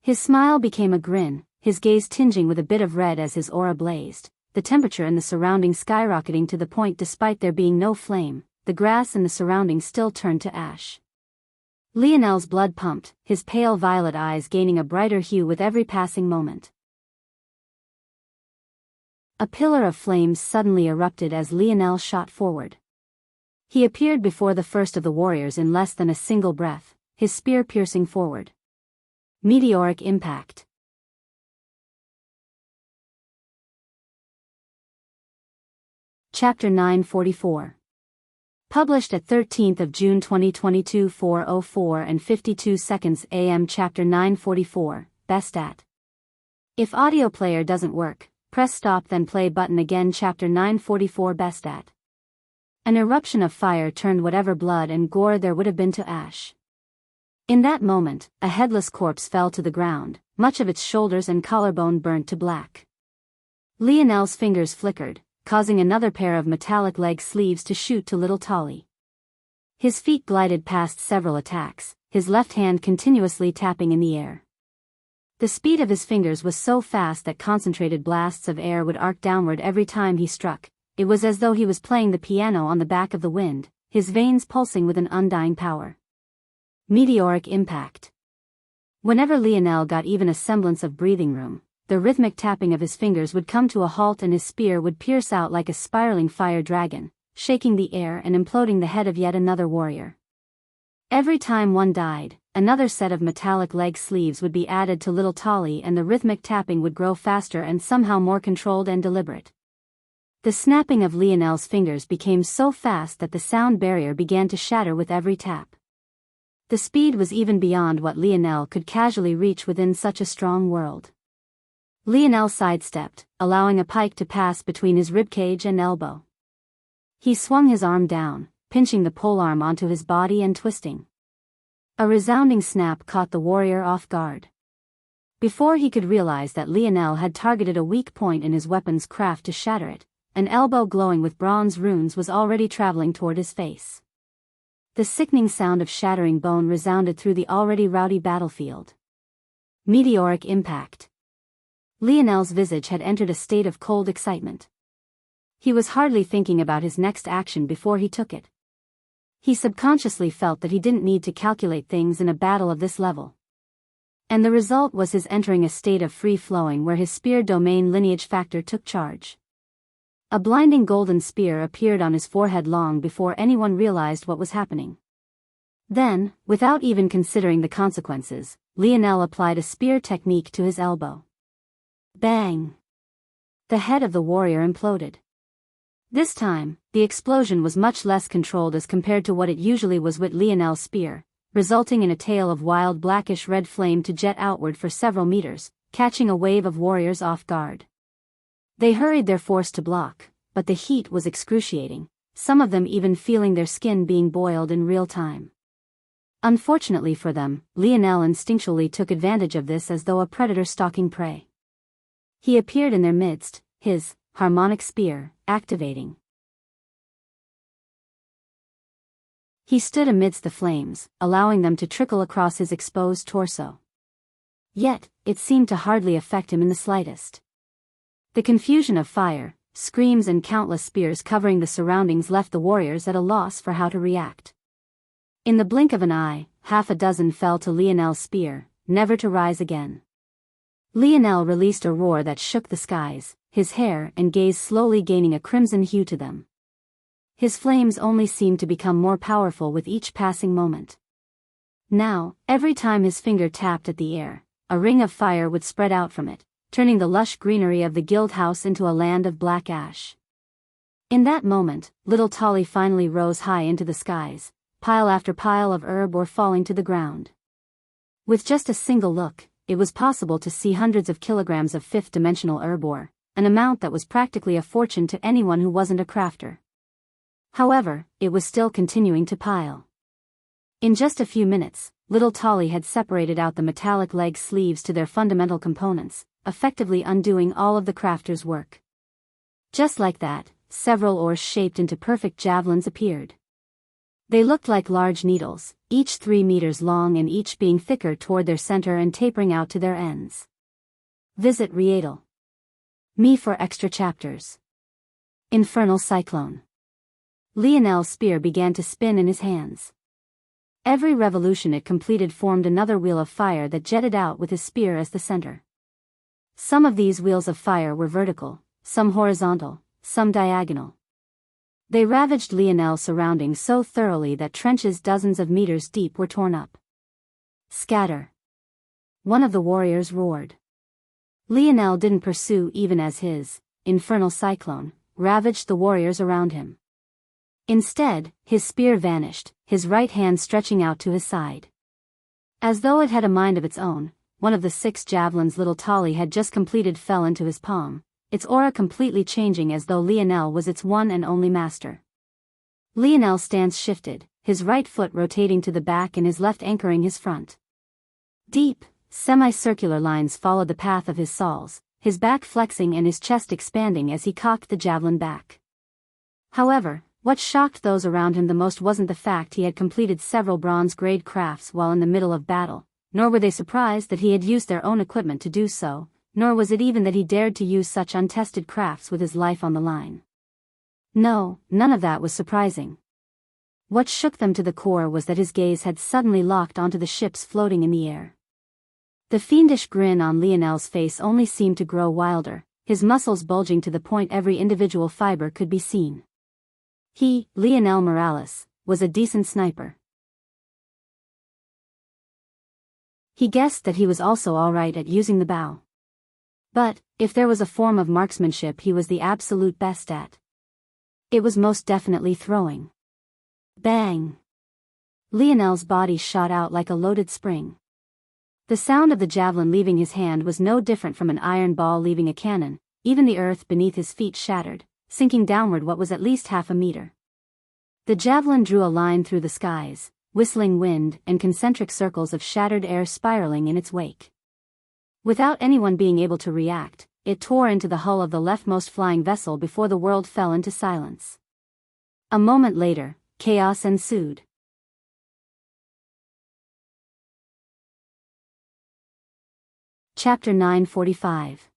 His smile became a grin, his gaze tinging with a bit of red as his aura blazed, the temperature in the surroundings skyrocketing to the point despite there being no flame, the grass in the surroundings still turned to ash. Lionel's blood pumped, his pale violet eyes gaining a brighter hue with every passing moment. A pillar of flames suddenly erupted as Lionel shot forward. He appeared before the first of the warriors in less than a single breath, his spear piercing forward. Meteoric impact. Chapter 944. Published at 13th of June 2022 4:04 and 52 seconds AM. Chapter 944, Best at. If audio player doesn't work, press stop then play button again. Chapter 944 Best at. An eruption of fire turned whatever blood and gore there would have been to ash. In that moment, a headless corpse fell to the ground, much of its shoulders and collarbone burnt to black. Lionel's fingers flickered, causing another pair of metallic leg sleeves to shoot to little Tolly. His feet glided past several attacks, his left hand continuously tapping in the air. The speed of his fingers was so fast that concentrated blasts of air would arc downward every time he struck. It was as though he was playing the piano on the back of the wind, his veins pulsing with an undying power. Meteoric impact. Whenever Lionel got even a semblance of breathing room, the rhythmic tapping of his fingers would come to a halt and his spear would pierce out like a spiraling fire dragon, shaking the air and imploding the head of yet another warrior. Every time one died, another set of metallic leg sleeves would be added to little Tolly and the rhythmic tapping would grow faster and somehow more controlled and deliberate. The snapping of Lionel's fingers became so fast that the sound barrier began to shatter with every tap. The speed was even beyond what Lionel could casually reach within such a strong world. Lionel sidestepped, allowing a pike to pass between his ribcage and elbow. He swung his arm down, pinching the polearm onto his body and twisting. A resounding snap caught the warrior off guard. Before he could realize that Lionel had targeted a weak point in his weapon's craft to shatter it, an elbow glowing with bronze runes was already traveling toward his face. The sickening sound of shattering bone resounded through the already rowdy battlefield. Meteoric impact. Lionel's visage had entered a state of cold excitement. He was hardly thinking about his next action before he took it. He subconsciously felt that he didn't need to calculate things in a battle of this level. And the result was his entering a state of free-flowing where his spear domain lineage factor took charge. A blinding golden spear appeared on his forehead long before anyone realized what was happening. Then, without even considering the consequences, Lionel applied a spear technique to his elbow. Bang! The head of the warrior imploded. This time, the explosion was much less controlled as compared to what it usually was with Lionel's spear, resulting in a tail of wild blackish-red flame to jet outward for several meters, catching a wave of warriors off guard. They hurried their force to block, but the heat was excruciating, some of them even feeling their skin being boiled in real time. Unfortunately for them, Lionel instinctually took advantage of this as though a predator stalking prey. He appeared in their midst, his harmonic spear activating. He stood amidst the flames, allowing them to trickle across his exposed torso. Yet, it seemed to hardly affect him in the slightest. The confusion of fire, screams and countless spears covering the surroundings left the warriors at a loss for how to react. In the blink of an eye, half a dozen fell to Lionel's spear, never to rise again. Lionel released a roar that shook the skies, his hair and gaze slowly gaining a crimson hue to them. His flames only seemed to become more powerful with each passing moment. Now, every time his finger tapped at the air, a ring of fire would spread out from it, turning the lush greenery of the guild house into a land of black ash. In that moment, little Tolly finally rose high into the skies. Pile after pile of herb were falling to the ground. With just a single look, it was possible to see hundreds of kilograms of fifth-dimensional herb ore, an amount that was practically a fortune to anyone who wasn't a crafter. However, it was still continuing to pile. In just a few minutes, little Tolly had separated out the metallic leg sleeves to their fundamental components, effectively undoing all of the crafter's work. Just like that, several ores shaped into perfect javelins appeared. They looked like large needles, each 3 meters long and each being thicker toward their center and tapering out to their ends. Visit Rietal. Me for extra chapters. Infernal Cyclone. Lionel's spear began to spin in his hands. Every revolution it completed formed another wheel of fire that jetted out with his spear as the center. Some of these wheels of fire were vertical, some horizontal, some diagonal. They ravaged Lionel's surroundings so thoroughly that trenches dozens of meters deep were torn up. Scatter! One of the warriors roared. Lionel didn't pursue even as his infernal cyclone ravaged the warriors around him. Instead, his spear vanished, his right hand stretching out to his side. As though it had a mind of its own, one of the 6 javelins little Tolly had just completed fell into his palm, its aura completely changing as though Lionel was its one and only master. Lionel's stance shifted, his right foot rotating to the back and his left anchoring his front. Deep, semicircular lines followed the path of his saws, his back flexing and his chest expanding as he cocked the javelin back. However, what shocked those around him the most wasn't the fact he had completed several bronze-grade crafts while in the middle of battle, nor were they surprised that he had used their own equipment to do so, nor was it even that he dared to use such untested crafts with his life on the line. No, none of that was surprising. What shook them to the core was that his gaze had suddenly locked onto the ships floating in the air. The fiendish grin on Lionel's face only seemed to grow wilder, his muscles bulging to the point every individual fiber could be seen. He, Lionel Morales, was a decent sniper. He guessed that he was also all right at using the bow. But, if there was a form of marksmanship he was the absolute best at, it was most definitely throwing. Bang! Lionel's body shot out like a loaded spring. The sound of the javelin leaving his hand was no different from an iron ball leaving a cannon, even the earth beneath his feet shattered, sinking downward what was at least half a meter. The javelin drew a line through the skies, whistling wind and concentric circles of shattered air spiraling in its wake. Without anyone being able to react, it tore into the hull of the leftmost flying vessel before the world fell into silence. A moment later, chaos ensued. Chapter 945.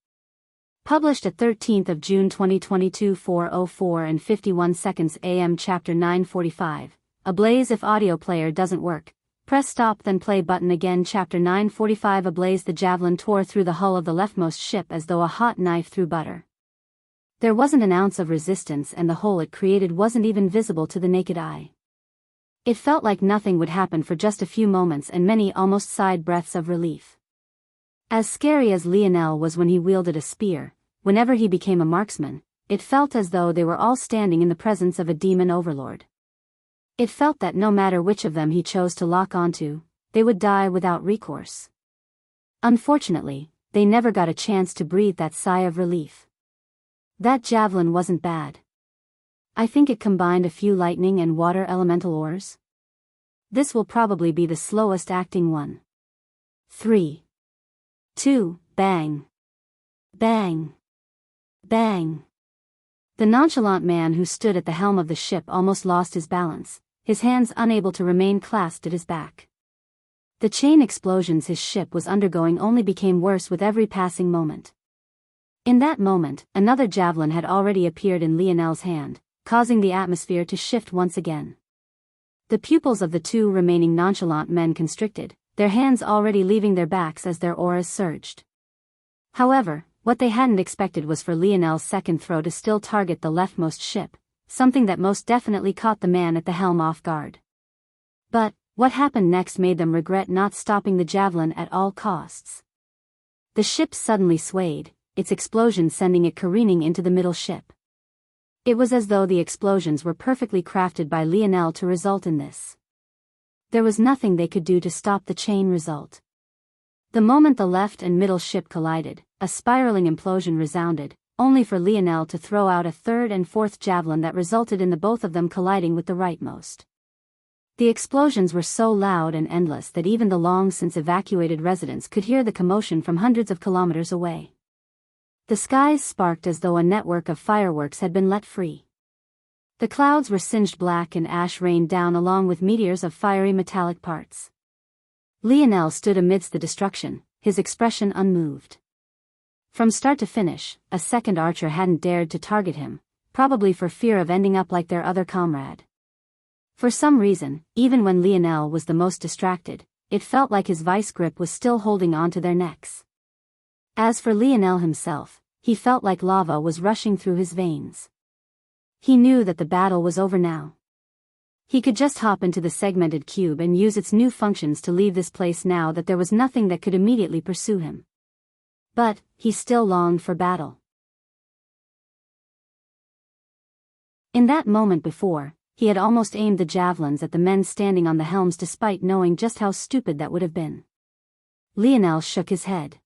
Published at 13th of June 2022 4:04 and 51 seconds AM. Chapter 945. Ablaze if audio player doesn't work. Press stop then play button again. Chapter 945. Ablaze the javelin tore through the hull of the leftmost ship as though a hot knife through butter. There wasn't an ounce of resistance and the hole it created wasn't even visible to the naked eye. It felt like nothing would happen for just a few moments and many almost sighed breaths of relief. As scary as Lionel was when he wielded a spear, whenever he became a marksman, it felt as though they were all standing in the presence of a demon overlord. It felt that no matter which of them he chose to lock onto, they would die without recourse. Unfortunately, they never got a chance to breathe that sigh of relief. That javelin wasn't bad. I think it combined a few lightning and water elemental ores. This will probably be the slowest acting one. 3, 2, bang. Bang. Bang. The nonchalant man who stood at the helm of the ship almost lost his balance, his hands unable to remain clasped at his back. The chain explosions his ship was undergoing only became worse with every passing moment. In that moment, another javelin had already appeared in Lionel's hand, causing the atmosphere to shift once again. The pupils of the 2 remaining nonchalant men constricted, their hands already leaving their backs as their auras surged. However, what they hadn't expected was for Lionel's second throw to still target the leftmost ship, something that most definitely caught the man at the helm off guard. But, what happened next made them regret not stopping the javelin at all costs. The ship suddenly swayed, its explosion sending it careening into the middle ship. It was as though the explosions were perfectly crafted by Lionel to result in this. There was nothing they could do to stop the chain result. The moment the left and middle ship collided, a spiraling implosion resounded, only for Lionel to throw out a third and fourth javelin that resulted in the both of them colliding with the rightmost. The explosions were so loud and endless that even the long-since evacuated residents could hear the commotion from hundreds of kilometers away. The skies sparked as though a network of fireworks had been let free. The clouds were singed black and ash rained down along with meteors of fiery metallic parts. Lionel stood amidst the destruction, his expression unmoved. From start to finish, a second archer hadn't dared to target him, probably for fear of ending up like their other comrade. For some reason, even when Lionel was the most distracted, it felt like his vice grip was still holding on to their necks. As for Lionel himself, he felt like lava was rushing through his veins. He knew that the battle was over now. He could just hop into the segmented cube and use its new functions to leave this place now that there was nothing that could immediately pursue him. But, he still longed for battle. In that moment before, he had almost aimed the javelins at the men standing on the helms despite knowing just how stupid that would have been. Lionel shook his head.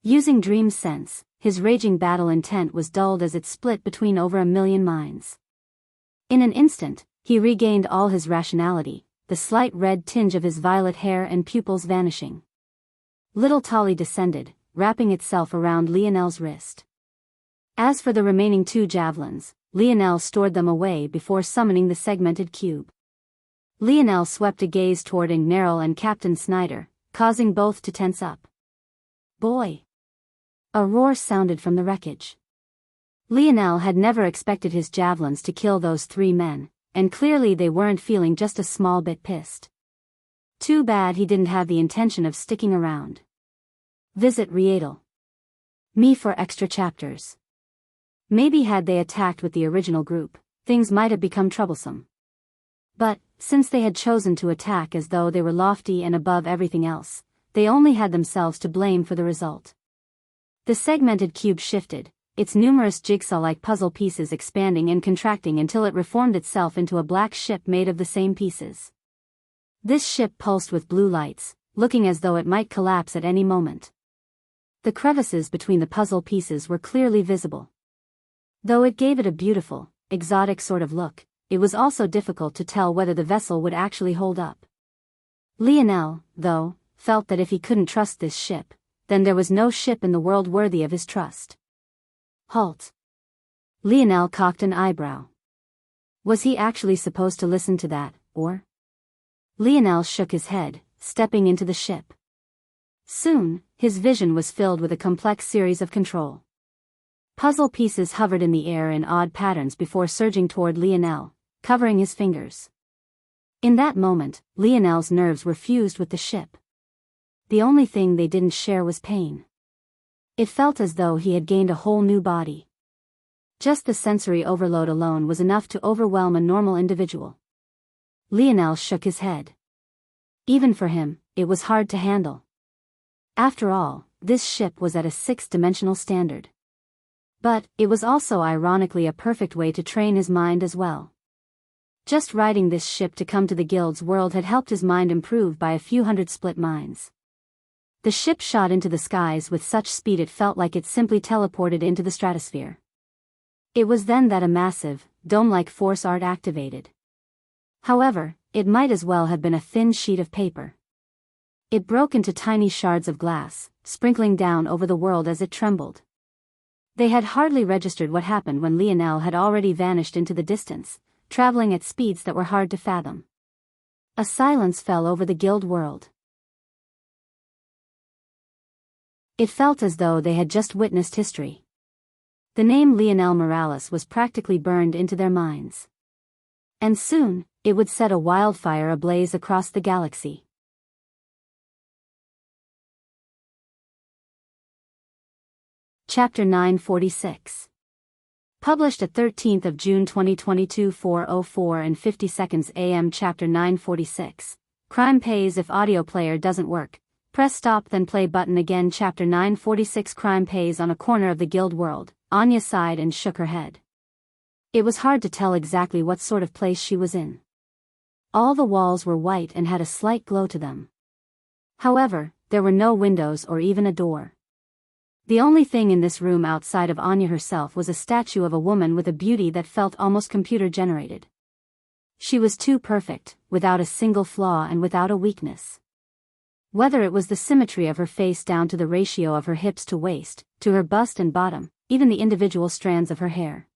Using dream sense, his raging battle intent was dulled as it split between over 1,000,000 minds. In an instant, he regained all his rationality, the slight red tinge of his violet hair and pupils vanishing. Little Tali descended, wrapping itself around Lionel's wrist. As for the remaining 2 javelins, Lionel stored them away before summoning the segmented cube. Lionel swept a gaze toward Igneril and Captain Snyder, causing both to tense up. "Boy!" A roar sounded from the wreckage. Lionel had never expected his javelins to kill those 3 men, and clearly they weren't feeling just a small bit pissed. Too bad he didn't have the intention of sticking around. Visit Rietal. Me for extra chapters. Maybe had they attacked with the original group, things might have become troublesome. But, since they had chosen to attack as though they were lofty and above everything else, they only had themselves to blame for the result. The segmented cube shifted, its numerous jigsaw-like puzzle pieces expanding and contracting until it reformed itself into a black ship made of the same pieces. This ship pulsed with blue lights, looking as though it might collapse at any moment. The crevices between the puzzle pieces were clearly visible. Though it gave it a beautiful, exotic sort of look, it was also difficult to tell whether the vessel would actually hold up. Lionel, though, felt that if he couldn't trust this ship, then there was no ship in the world worthy of his trust. Halt. Lionel cocked an eyebrow. Was he actually supposed to listen to that, or? Lionel shook his head, stepping into the ship. Soon, his vision was filled with a complex series of control. Puzzle pieces hovered in the air in odd patterns before surging toward Lionel, covering his fingers. In that moment, Lionel's nerves were fused with the ship. The only thing they didn't share was pain. It felt as though he had gained a whole new body. Just the sensory overload alone was enough to overwhelm a normal individual. Lionel shook his head. Even for him, it was hard to handle. After all, this ship was at a 6-dimensional standard. But, it was also ironically a perfect way to train his mind as well. Just riding this ship to come to the guild's world had helped his mind improve by a few hundred split minds. The ship shot into the skies with such speed it felt like it simply teleported into the stratosphere. It was then that a massive, dome-like force art activated. However, it might as well have been a thin sheet of paper. It broke into tiny shards of glass, sprinkling down over the world as it trembled. They had hardly registered what happened when Lionel had already vanished into the distance, traveling at speeds that were hard to fathom. A silence fell over the guild world. It felt as though they had just witnessed history. The name Lionel Morales was practically burned into their minds. And soon, it would set a wildfire ablaze across the galaxy. Chapter 946. Published at 13th of June 2022 4:04 and 50 seconds AM. Chapter 946. Crime pays if audio player doesn't work. Press stop then play button again. Chapter 946 Crime Pays on a corner of the guild world. Anya sighed and shook her head. It was hard to tell exactly what sort of place she was in. All the walls were white and had a slight glow to them. However, there were no windows or even a door. The only thing in this room outside of Anya herself was a statue of a woman with a beauty that felt almost computer-generated. She was too perfect, without a single flaw and without a weakness. Whether it was the symmetry of her face down to the ratio of her hips to waist, to her bust and bottom, even the individual strands of her hair.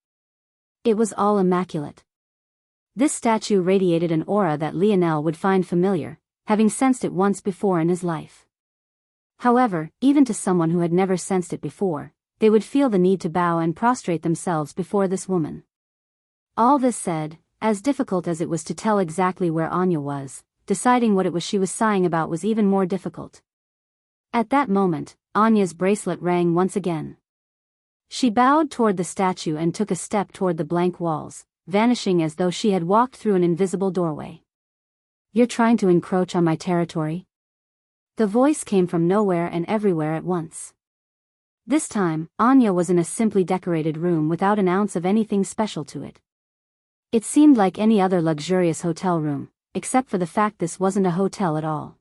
It was all immaculate. This statue radiated an aura that Lionel would find familiar, having sensed it once before in his life. However, even to someone who had never sensed it before, they would feel the need to bow and prostrate themselves before this woman. All this said, as difficult as it was to tell exactly where Anya was, deciding what it was she was sighing about was even more difficult. At that moment, Anya's bracelet rang once again. She bowed toward the statue and took a step toward the blank walls, vanishing as though she had walked through an invisible doorway. "You're trying to encroach on my territory?" The voice came from nowhere and everywhere at once. This time, Anya was in a simply decorated room without an ounce of anything special to it. It seemed like any other luxurious hotel room, except for the fact this wasn't a hotel at all.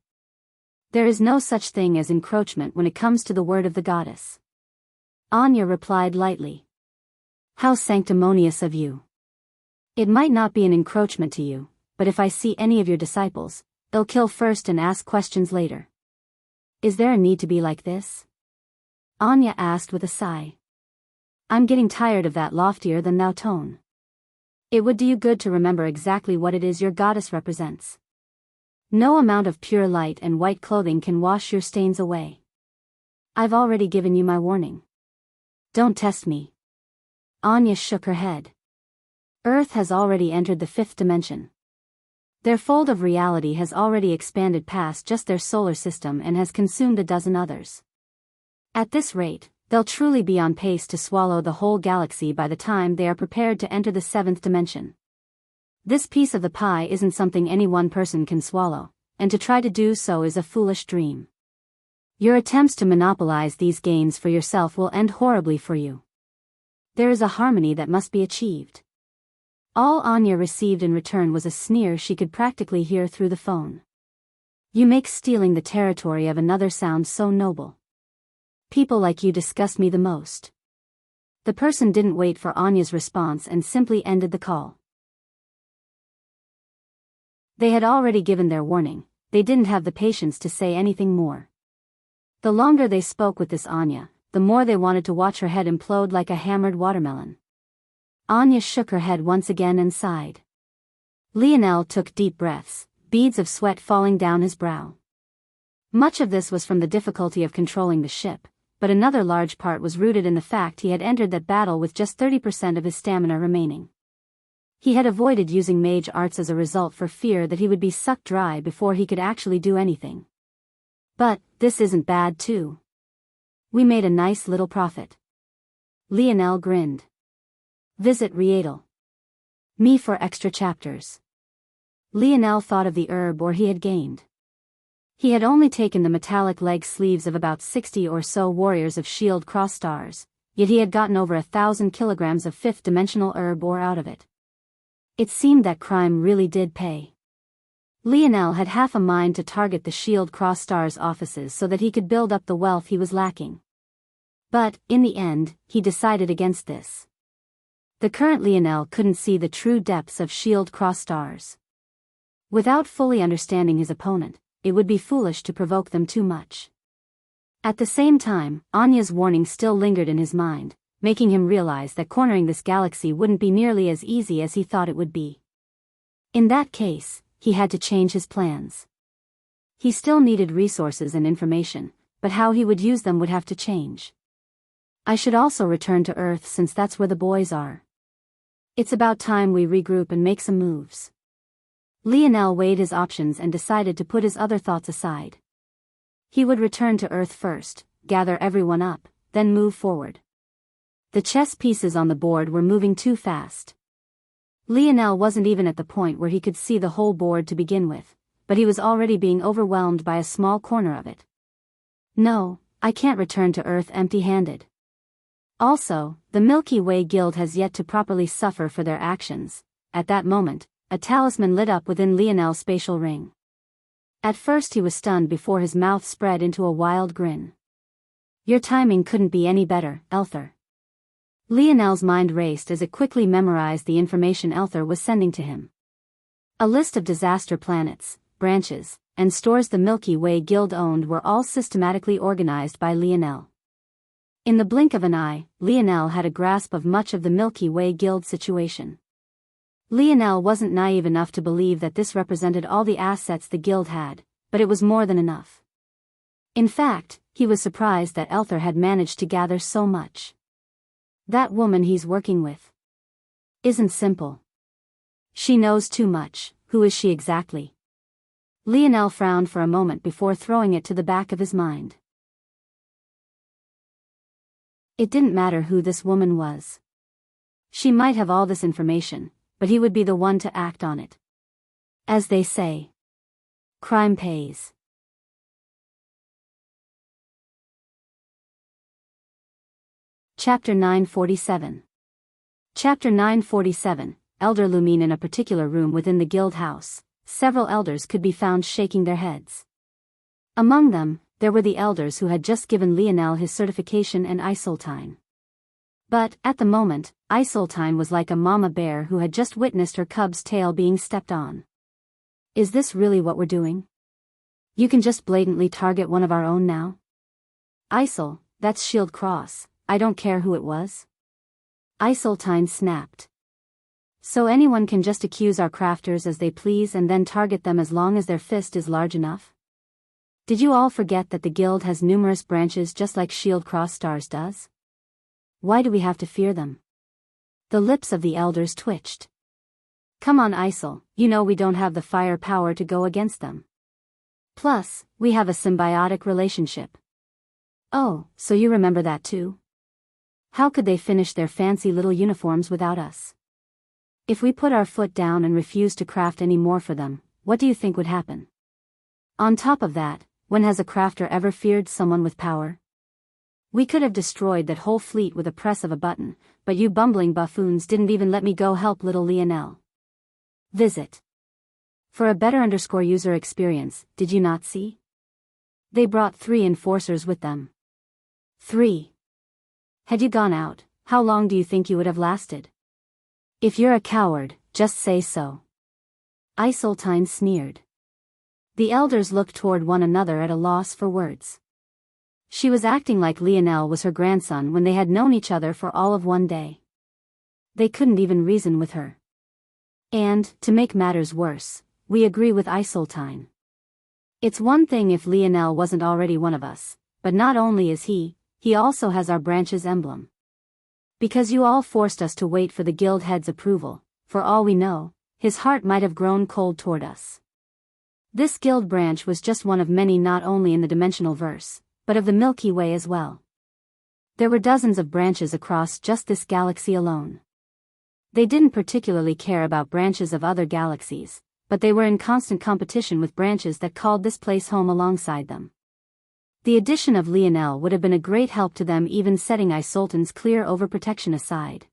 There is no such thing as encroachment when it comes to the word of the goddess. Anya replied lightly. "How sanctimonious of you. It might not be an encroachment to you, but if I see any of your disciples, they'll kill first and ask questions later." "Is there a need to be like this?" Anya asked with a sigh. "I'm getting tired of that loftier-than-thou tone. It would do you good to remember exactly what it is your goddess represents. No amount of pure light and white clothing can wash your stains away. I've already given you my warning. Don't test me." Anya shook her head. Earth has already entered the fifth dimension. Their fold of reality has already expanded past just their solar system and has consumed a dozen others. At this rate, they'll truly be on pace to swallow the whole galaxy by the time they are prepared to enter the seventh dimension. This piece of the pie isn't something any one person can swallow, and to try to do so is a foolish dream. Your attempts to monopolize these gains for yourself will end horribly for you. There is a harmony that must be achieved. All Anya received in return was a sneer she could practically hear through the phone. "You make stealing the territory of another sound so noble. People like you disgust me the most." The person didn't wait for Anya's response and simply ended the call. They had already given their warning, they didn't have the patience to say anything more. The longer they spoke with this Anya, the more they wanted to watch her head implode like a hammered watermelon. Anya shook her head once again and sighed. Lionel took deep breaths, beads of sweat falling down his brow. Much of this was from the difficulty of controlling the ship, but another large part was rooted in the fact he had entered that battle with just 30% of his stamina remaining. He had avoided using mage arts as a result for fear that he would be sucked dry before he could actually do anything. But, this isn't bad too. We made a nice little profit. Lionel grinned. Visit Rietal. Me for extra chapters. Lionel thought of the herb ore he had gained. He had only taken the metallic leg sleeves of about 60 or so warriors of shield cross stars, yet he had gotten over 1,000 kilograms of fifth-dimensional herb ore out of it. It seemed that crime really did pay. Lionel had half a mind to target the shield cross stars offices so that he could build up the wealth he was lacking. But, in the end, he decided against this. The current Lionel couldn't see the true depths of shield cross stars. Without fully understanding his opponent, it would be foolish to provoke them too much. At the same time, Anya's warning still lingered in his mind, making him realize that cornering this galaxy wouldn't be nearly as easy as he thought it would be. In that case, he had to change his plans. He still needed resources and information, but how he would use them would have to change. "I should also return to Earth since that's where the boys are. It's about time we regroup and make some moves." Lionel weighed his options and decided to put his other thoughts aside. He would return to Earth first, gather everyone up, then move forward. The chess pieces on the board were moving too fast. Lionel wasn't even at the point where he could see the whole board to begin with, but he was already being overwhelmed by a small corner of it. No, I can't return to Earth empty-handed. Also, the Milky Way Guild has yet to properly suffer for their actions. At that moment, a talisman lit up within Lionel's spatial ring. At first he was stunned before his mouth spread into a wild grin. Your timing couldn't be any better, Elther. Lionel's mind raced as it quickly memorized the information Elther was sending to him. A list of disaster planets, branches, and stores the Milky Way Guild owned were all systematically organized by Lionel. In the blink of an eye, Lionel had a grasp of much of the Milky Way Guild situation. Lionel wasn't naive enough to believe that this represented all the assets the guild had, but it was more than enough. In fact, he was surprised that Elther had managed to gather so much. That woman he's working with isn't simple. She knows too much. Who is she exactly? Lionel frowned for a moment before throwing it to the back of his mind. It didn't matter who this woman was. She might have all this information, but he would be the one to act on it. As they say, crime pays. Chapter 947. Chapter 947, Elder Lumine. In a particular room within the guild house, several elders could be found shaking their heads. Among them, there were the elders who had just given Lionel his certification and Isoltine. But, at the moment, Isoltine was like a mama bear who had just witnessed her cub's tail being stepped on. Is this really what we're doing? You can just blatantly target one of our own now? Isol, that's Shield Cross, I don't care who it was. Isoltine snapped. So anyone can just accuse our crafters as they please and then target them as long as their fist is large enough? Did you all forget that the guild has numerous branches just like Shield Cross Stars does? Why do we have to fear them? The lips of the elders twitched. Come on, Isol, you know we don't have the firepower to go against them. Plus, we have a symbiotic relationship. Oh, so you remember that too? How could they finish their fancy little uniforms without us? If we put our foot down and refused to craft any more for them, what do you think would happen? On top of that, when has a crafter ever feared someone with power? We could have destroyed that whole fleet with a press of a button, but you bumbling buffoons didn't even let me go help little Lionel. Visit. For a better user experience, did you not see? They brought 3 enforcers with them. 3. Had you gone out, how long do you think you would have lasted? If you're a coward, just say so. Isoltine sneered. The elders looked toward one another at a loss for words. She was acting like Lionel was her grandson when they had known each other for all of one day. They couldn't even reason with her. And, to make matters worse, we agree with Isoltine. It's one thing if Lionel wasn't already one of us, but not only is he also has our branch's emblem. Because you all forced us to wait for the guild head's approval, for all we know, his heart might have grown cold toward us. This guild branch was just one of many not only in the dimensional verse, but of the Milky Way as well. There were dozens of branches across just this galaxy alone. They didn't particularly care about branches of other galaxies, but they were in constant competition with branches that called this place home alongside them. The addition of Lionel would have been a great help to them, even setting Isoltine's clear overprotection aside.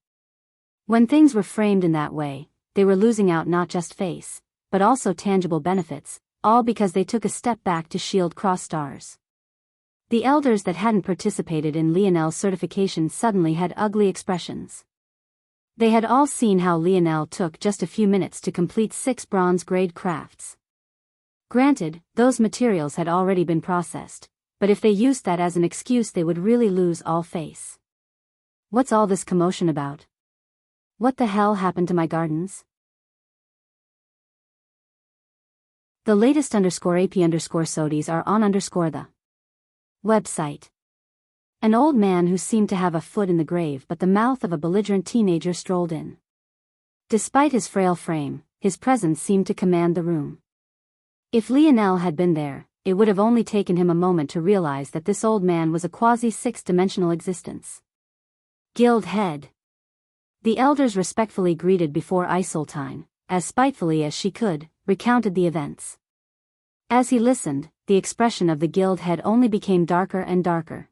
When things were framed in that way, they were losing out not just face, but also tangible benefits, all because they took a step back to shield Cross Stars. The elders that hadn't participated in Lionel's certification suddenly had ugly expressions. They had all seen how Lionel took just a few minutes to complete 6 bronze-grade crafts. Granted, those materials had already been processed, but if they used that as an excuse they would really lose all face. What's all this commotion about? What the hell happened to my gardens? The latest _AP_SODIs are on the website. An old man who seemed to have a foot in the grave but the mouth of a belligerent teenager strolled in. Despite his frail frame, his presence seemed to command the room. If Lionel had been there, it would have only taken him a moment to realize that this old man was a quasi-6-dimensional existence. Guild head. The elders respectfully greeted before Isoltine, as spitefully as she could, recounted the events. As he listened, the expression of the guild head only became darker and darker.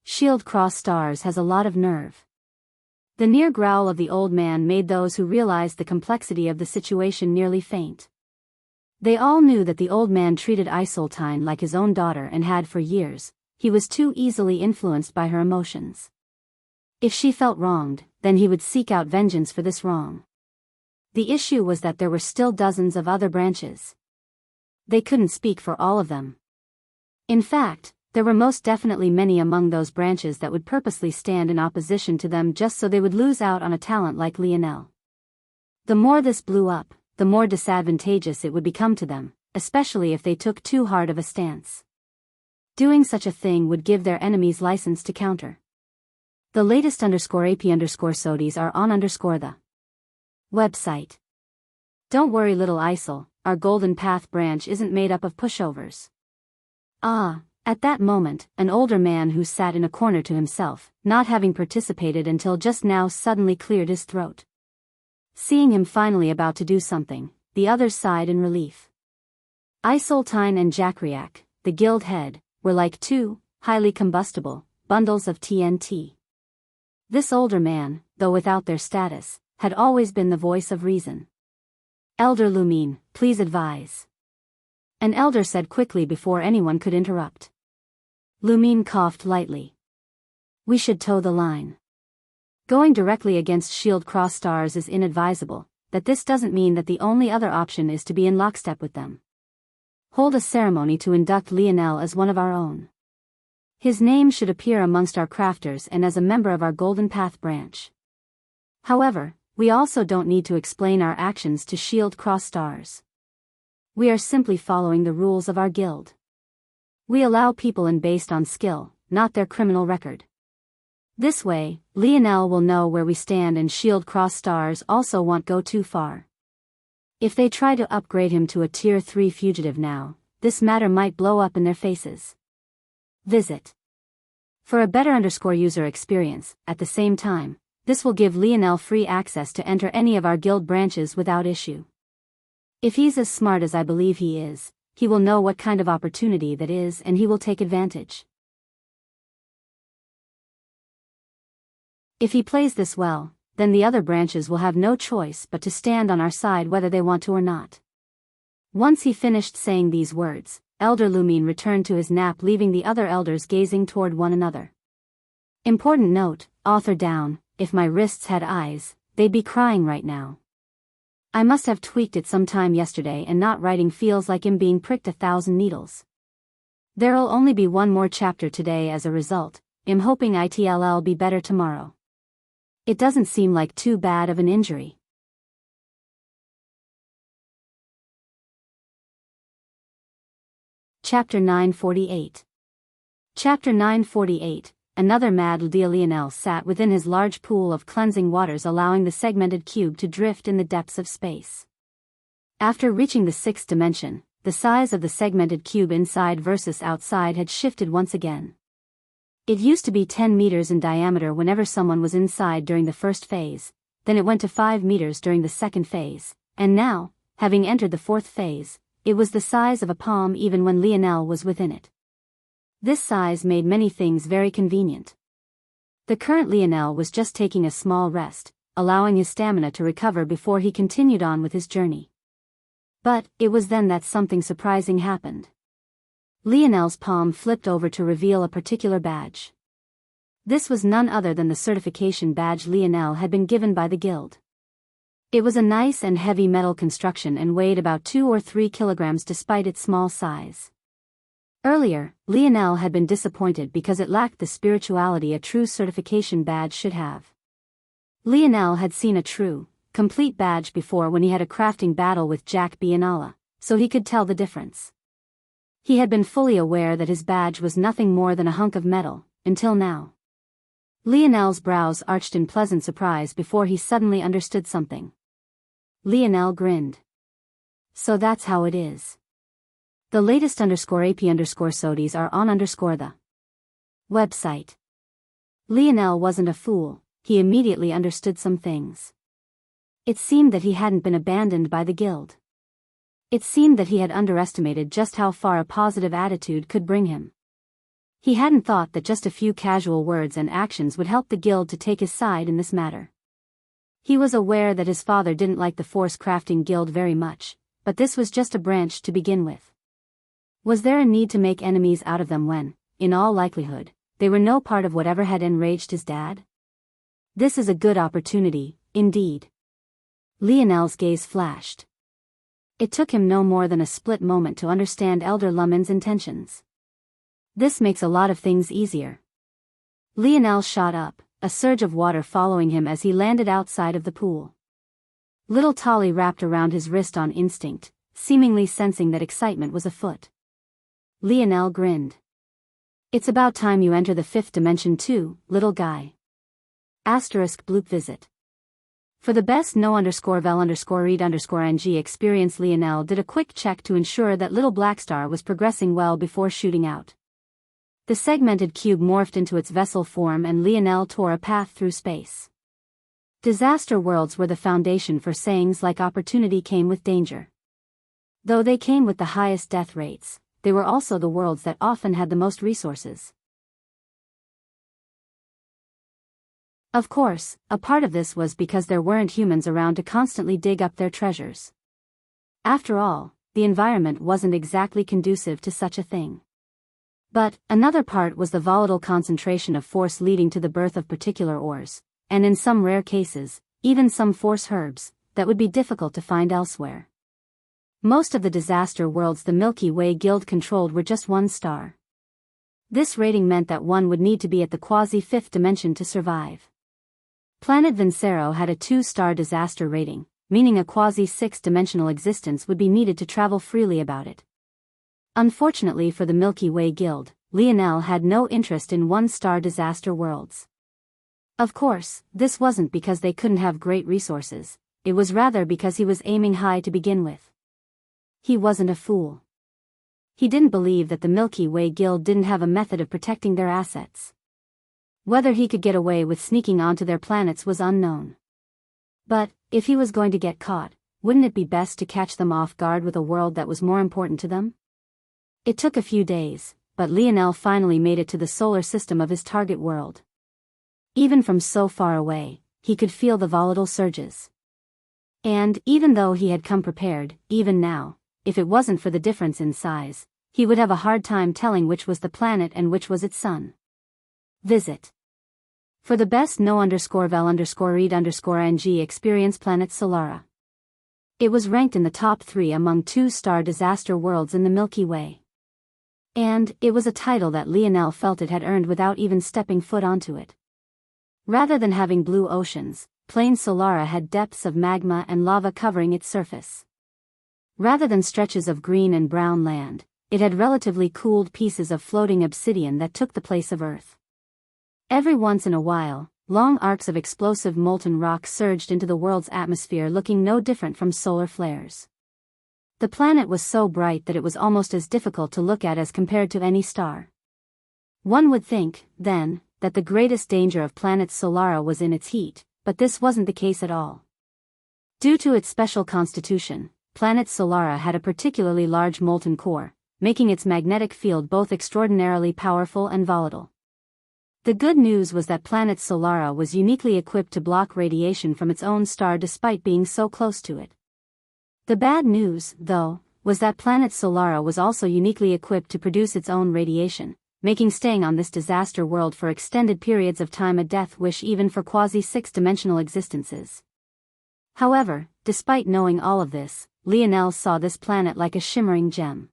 Shield Cross Stars has a lot of nerve. The near growl of the old man made those who realized the complexity of the situation nearly faint. They all knew that the old man treated Isoltine like his own daughter and had for years. He was too easily influenced by her emotions. If she felt wronged, then he would seek out vengeance for this wrong. The issue was that there were still dozens of other branches. They couldn't speak for all of them. In fact, there were most definitely many among those branches that would purposely stand in opposition to them just so they would lose out on a talent like Lionel. The more this blew up, the more disadvantageous it would become to them, especially if they took too hard of a stance. Doing such a thing would give their enemies license to counter. The latest _AP_SODIs are on the website. Don't worry, little Isol, our Golden Path branch isn't made up of pushovers. At that moment, an older man who sat in a corner to himself, not having participated until just now, suddenly cleared his throat. Seeing him finally about to do something, the others sighed in relief. Isoltine and Jakriak, the guild head, were like two, highly combustible, bundles of TNT. This older man, though without their status, had always been the voice of reason. Elder Lumine, please advise. An elder said quickly before anyone could interrupt. Lumine coughed lightly. We should toe the line. Going directly against Shield Cross Stars is inadvisable, but this doesn't mean that the only other option is to be in lockstep with them. Hold a ceremony to induct Lionel as one of our own. His name should appear amongst our crafters and as a member of our Golden Path branch. However, we also don't need to explain our actions to Shield Cross Stars. We are simply following the rules of our guild. We allow people in based on skill, not their criminal record. This way, Lionel will know where we stand and Shield Cross Stars also won't go too far. If they try to upgrade him to a Tier 3 fugitive now, this matter might blow up in their faces. Visit. For a better user experience, at the same time, this will give Lionel free access to enter any of our guild branches without issue. If he's as smart as I believe he is, he will know what kind of opportunity that is and he will take advantage. If he plays this well, then the other branches will have no choice but to stand on our side whether they want to or not. Once he finished saying these words, Elder Lumine returned to his nap, leaving the other elders gazing toward one another. Important note, author down, if my wrists had eyes, they'd be crying right now. I must have tweaked it sometime yesterday and not writing feels like I'm being pricked 1,000 needles. There'll only be one more chapter today as a result, I'm hoping it'll be better tomorrow. It doesn't seem like too bad of an injury. Chapter 948. Chapter 948. Another mad Lionel sat within his large pool of cleansing waters, allowing the segmented cube to drift in the depths of space. After reaching the 6th dimension, the size of the segmented cube inside versus outside had shifted once again. It used to be 10 meters in diameter whenever someone was inside during the first phase, then it went to 5 meters during the second phase, and now, having entered the 4th phase, it was the size of a palm even when Lionel was within it. This size made many things very convenient. The current Lionel was just taking a small rest, allowing his stamina to recover before he continued on with his journey. But, it was then that something surprising happened. Lionel's palm flipped over to reveal a particular badge. This was none other than the certification badge Lionel had been given by the guild. It was a nice and heavy metal construction and weighed about 2 or 3 kilograms despite its small size. Earlier, Lionel had been disappointed because it lacked the spirituality a true certification badge should have. Lionel had seen a true, complete badge before when he had a crafting battle with Jack Bianala, so he could tell the difference. He had been fully aware that his badge was nothing more than a hunk of metal, until now. Lionel's brows arched in pleasant surprise before he suddenly understood something. Lionel grinned. So that's how it is. The latest _AP_SODIs are on the website. Lionel wasn't a fool, he immediately understood some things. It seemed that he hadn't been abandoned by the guild. It seemed that he had underestimated just how far a positive attitude could bring him. He hadn't thought that just a few casual words and actions would help the guild to take his side in this matter. He was aware that his father didn't like the Force Crafting Guild very much, but this was just a branch to begin with. Was there a need to make enemies out of them when, in all likelihood, they were no part of whatever had enraged his dad? This is a good opportunity, indeed. Lionel's gaze flashed. It took him no more than a split moment to understand Elder Lumen's intentions. This makes a lot of things easier. Lionel shot up, a surge of water following him as he landed outside of the pool. Little Tolly wrapped around his wrist on instinct, seemingly sensing that excitement was afoot. Lionel grinned. It's about time you enter the fifth dimension too, little guy. Bloop visit. For the best no_vel_read_ng experience, Lionel did a quick check to ensure that little Blackstar was progressing well before shooting out. The segmented cube morphed into its vessel form and Lionel tore a path through space. Disaster worlds were the foundation for sayings like opportunity came with danger. Though they came with the highest death rates, they were also the worlds that often had the most resources. Of course, a part of this was because there weren't humans around to constantly dig up their treasures. After all, the environment wasn't exactly conducive to such a thing. But another part was the volatile concentration of force leading to the birth of particular ores, and in some rare cases, even some force herbs, that would be difficult to find elsewhere. Most of the disaster worlds the Milky Way Guild controlled were just one star. This rating meant that one would need to be at the quasi-fifth dimension to survive. Planet Vincero had a 2-star disaster rating, meaning a quasi-6th-dimensional existence would be needed to travel freely about it. Unfortunately for the Milky Way Guild, Lionel had no interest in 1-star disaster worlds. Of course, this wasn't because they couldn't have great resources, it was rather because he was aiming high to begin with. He wasn't a fool. He didn't believe that the Milky Way Guild didn't have a method of protecting their assets. Whether he could get away with sneaking onto their planets was unknown. But, if he was going to get caught, wouldn't it be best to catch them off guard with a world that was more important to them? It took a few days, but Lionel finally made it to the solar system of his target world. Even from so far away, he could feel the volatile surges. And, even though he had come prepared, even now, if it wasn't for the difference in size, he would have a hard time telling which was the planet and which was its sun. Visit. For the best no_vel_read_ng experience, Planet Solara. It was ranked in the top 3 among 2-star disaster worlds in the Milky Way. And it was a title that Lionel felt it had earned without even stepping foot onto it. Rather than having blue oceans, plain Solara had depths of magma and lava covering its surface. Rather than stretches of green and brown land, it had relatively cooled pieces of floating obsidian that took the place of Earth. Every once in a while, long arcs of explosive molten rock surged into the world's atmosphere looking no different from solar flares. The planet was so bright that it was almost as difficult to look at as compared to any star. One would think, then, that the greatest danger of planet Solara was in its heat, but this wasn't the case at all. Due to its special constitution, planet Solara had a particularly large molten core, making its magnetic field both extraordinarily powerful and volatile. The good news was that planet Solara was uniquely equipped to block radiation from its own star despite being so close to it. The bad news, though, was that planet Solara was also uniquely equipped to produce its own radiation, making staying on this disaster world for extended periods of time a death wish even for quasi-6-dimensional existences. However, despite knowing all of this, Lionel saw this planet like a shimmering gem.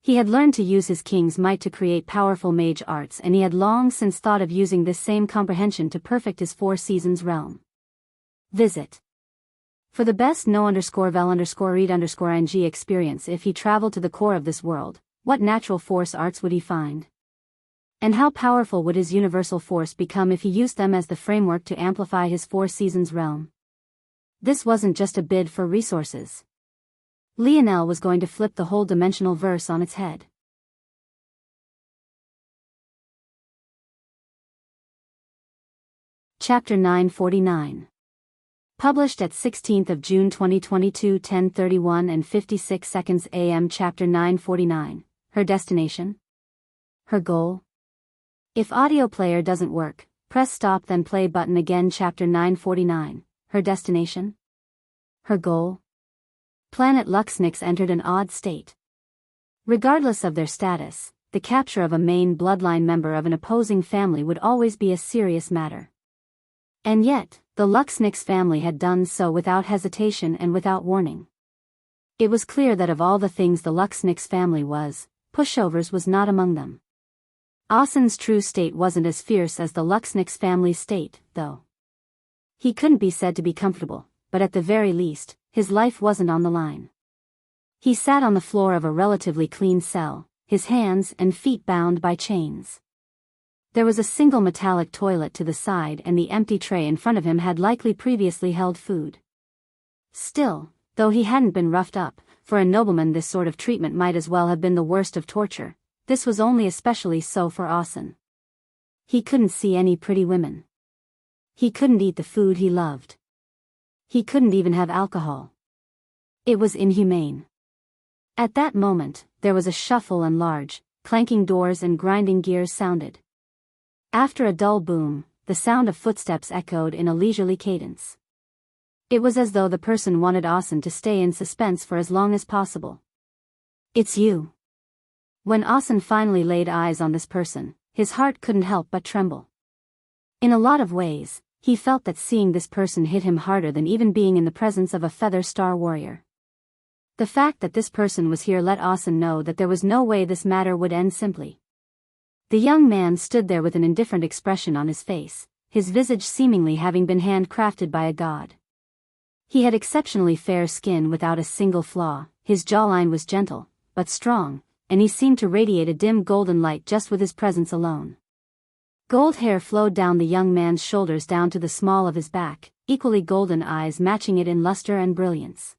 He had learned to use his king's might to create powerful mage arts, and he had long since thought of using this same comprehension to perfect his 4 seasons realm. Visit. For the best no_vel_read_ng experience, if he traveled to the core of this world, what natural force arts would he find? And how powerful would his universal force become if he used them as the framework to amplify his 4 seasons realm? This wasn't just a bid for resources. Lionel was going to flip the whole dimensional verse on its head. Chapter 949. Published at 16th of June 2022 10:31 and 56 seconds AM. Chapter 949. Her destination? Her goal? If audio player doesn't work, press stop then play button again. Chapter 949. Her destination? Her goal? Planet Luxnix entered an odd state. Regardless of their status, the capture of a main bloodline member of an opposing family would always be a serious matter. And yet, the Luxnix family had done so without hesitation and without warning. It was clear that of all the things the Luxnix family was, pushovers was not among them. Asen's true state wasn't as fierce as the Luxnix family's state, though. He couldn't be said to be comfortable, but at the very least, his life wasn't on the line. He sat on the floor of a relatively clean cell, his hands and feet bound by chains. There was a single metallic toilet to the side and the empty tray in front of him had likely previously held food. Still, though he hadn't been roughed up, for a nobleman this sort of treatment might as well have been the worst of torture, this was only especially so for Asen. He couldn't see any pretty women. He couldn't eat the food he loved. He couldn't even have alcohol. It was inhumane. At that moment, there was a shuffle and large, clanking doors and grinding gears sounded. After a dull boom, the sound of footsteps echoed in a leisurely cadence. It was as though the person wanted Asen to stay in suspense for as long as possible. "It's you." When Asen finally laid eyes on this person, his heart couldn't help but tremble. In a lot of ways, he felt that seeing this person hit him harder than even being in the presence of a feather star warrior. The fact that this person was here let Asen know that there was no way this matter would end simply. The young man stood there with an indifferent expression on his face, his visage seemingly having been handcrafted by a god. He had exceptionally fair skin without a single flaw, his jawline was gentle, but strong, and he seemed to radiate a dim golden light just with his presence alone. Gold hair flowed down the young man's shoulders down to the small of his back, equally golden eyes matching it in luster and brilliance.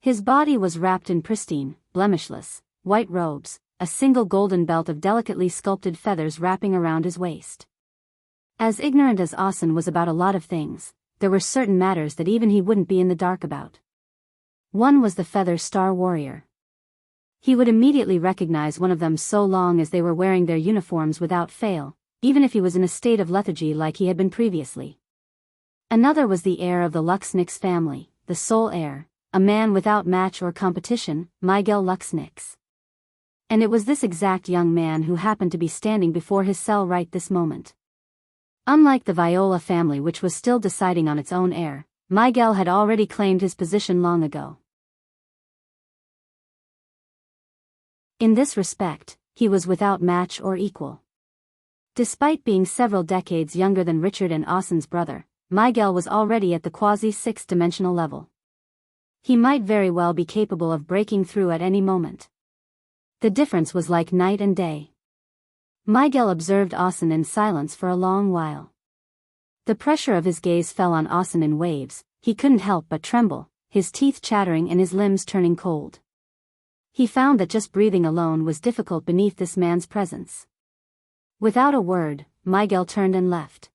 His body was wrapped in pristine, blemishless, white robes, a single golden belt of delicately sculpted feathers wrapping around his waist. As ignorant as Asen was about a lot of things, there were certain matters that even he wouldn't be in the dark about. One was the feather star warrior. He would immediately recognize one of them so long as they were wearing their uniforms without fail, even if he was in a state of lethargy like he had been previously. Another was the heir of the Luxnix family, the sole heir, a man without match or competition, Miguel Luxnix. And it was this exact young man who happened to be standing before his cell right this moment. Unlike the Viola family which was still deciding on its own heir, Miguel had already claimed his position long ago. In this respect, he was without match or equal. Despite being several decades younger than Richard and Asen's brother, Miguel was already at the quasi-sixth-dimensional level. He might very well be capable of breaking through at any moment. The difference was like night and day. Miguel observed Asen in silence for a long while. The pressure of his gaze fell on Asen in waves, he couldn't help but tremble, his teeth chattering and his limbs turning cold. He found that just breathing alone was difficult beneath this man's presence. Without a word, Miguel turned and left.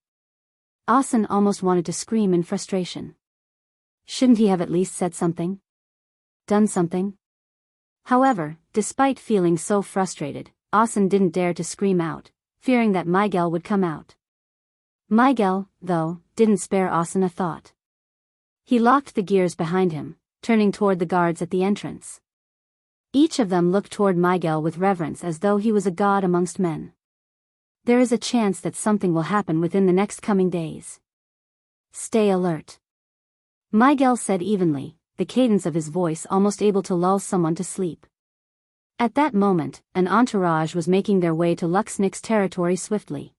Asen almost wanted to scream in frustration. Shouldn't he have at least said something? Done something? However, despite feeling so frustrated, Asen didn't dare to scream out, fearing that Miguel would come out. Miguel, though, didn't spare Asen a thought. He locked the gears behind him, turning toward the guards at the entrance. Each of them looked toward Miguel with reverence as though he was a god amongst men. There is a chance that something will happen within the next coming days. Stay alert. Miguel said evenly, the cadence of his voice almost able to lull someone to sleep. At that moment, an entourage was making their way to Luxnix territory swiftly.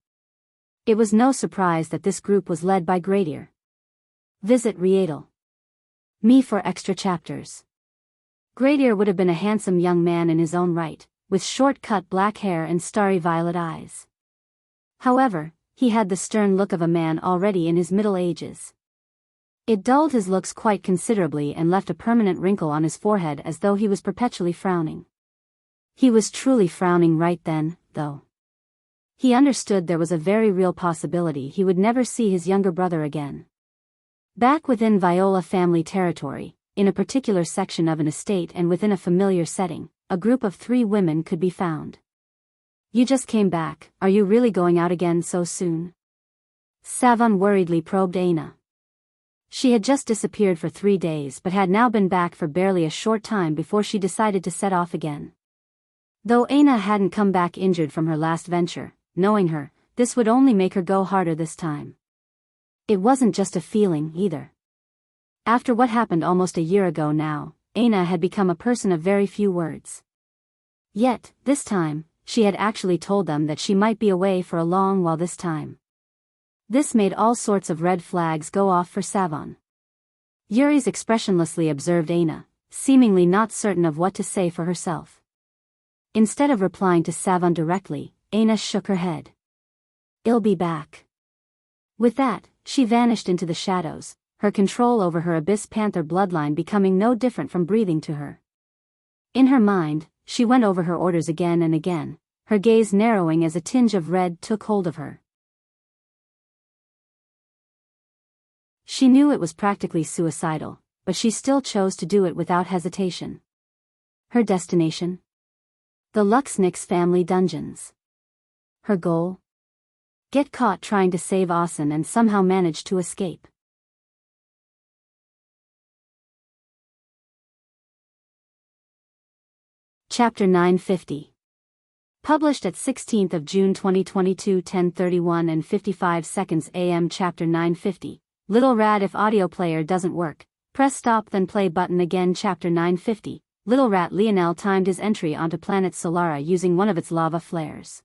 It was no surprise that this group was led by Gradier. Visit Rietal. Me for extra chapters. Gradier would have been a handsome young man in his own right, with short-cut black hair and starry violet eyes. However, he had the stern look of a man already in his middle ages. It dulled his looks quite considerably and left a permanent wrinkle on his forehead as though he was perpetually frowning. He was truly frowning right then, though. He understood there was a very real possibility he would never see his younger brother again. Back within Viola family territory, in a particular section of an estate and within a familiar setting, a group of 3 women could be found. "You just came back, are you really going out again so soon?" Savon worriedly probed Aina. She had just disappeared for 3 days but had now been back for barely a short time before she decided to set off again. Though Aina hadn't come back injured from her last venture, knowing her, this would only make her go harder this time. It wasn't just a feeling, either. After what happened almost a year ago now, Aina had become a person of very few words. Yet, this time, she had actually told them that she might be away for a long while this time. This made all sorts of red flags go off for Savon. Yuri's expressionlessly observed Aina, seemingly not certain of what to say for herself. Instead of replying to Savon directly, Aina shook her head. "I'll be back." With that, she vanished into the shadows, her control over her Abyss Panther bloodline becoming no different from breathing to her. In her mind, she went over her orders again and again, her gaze narrowing as a tinge of red took hold of her. She knew it was practically suicidal, but she still chose to do it without hesitation. Her destination? The Luxnix family dungeons. Her goal? Get caught trying to save Asen and somehow manage to escape. Chapter 950. Published at 16th of June 2022 10:31 and 55 seconds AM. Chapter 950. Little Rat, if audio player doesn't work, press stop then play button again. Chapter 950. Little Rat Lionel timed his entry onto planet Solara using one of its lava flares.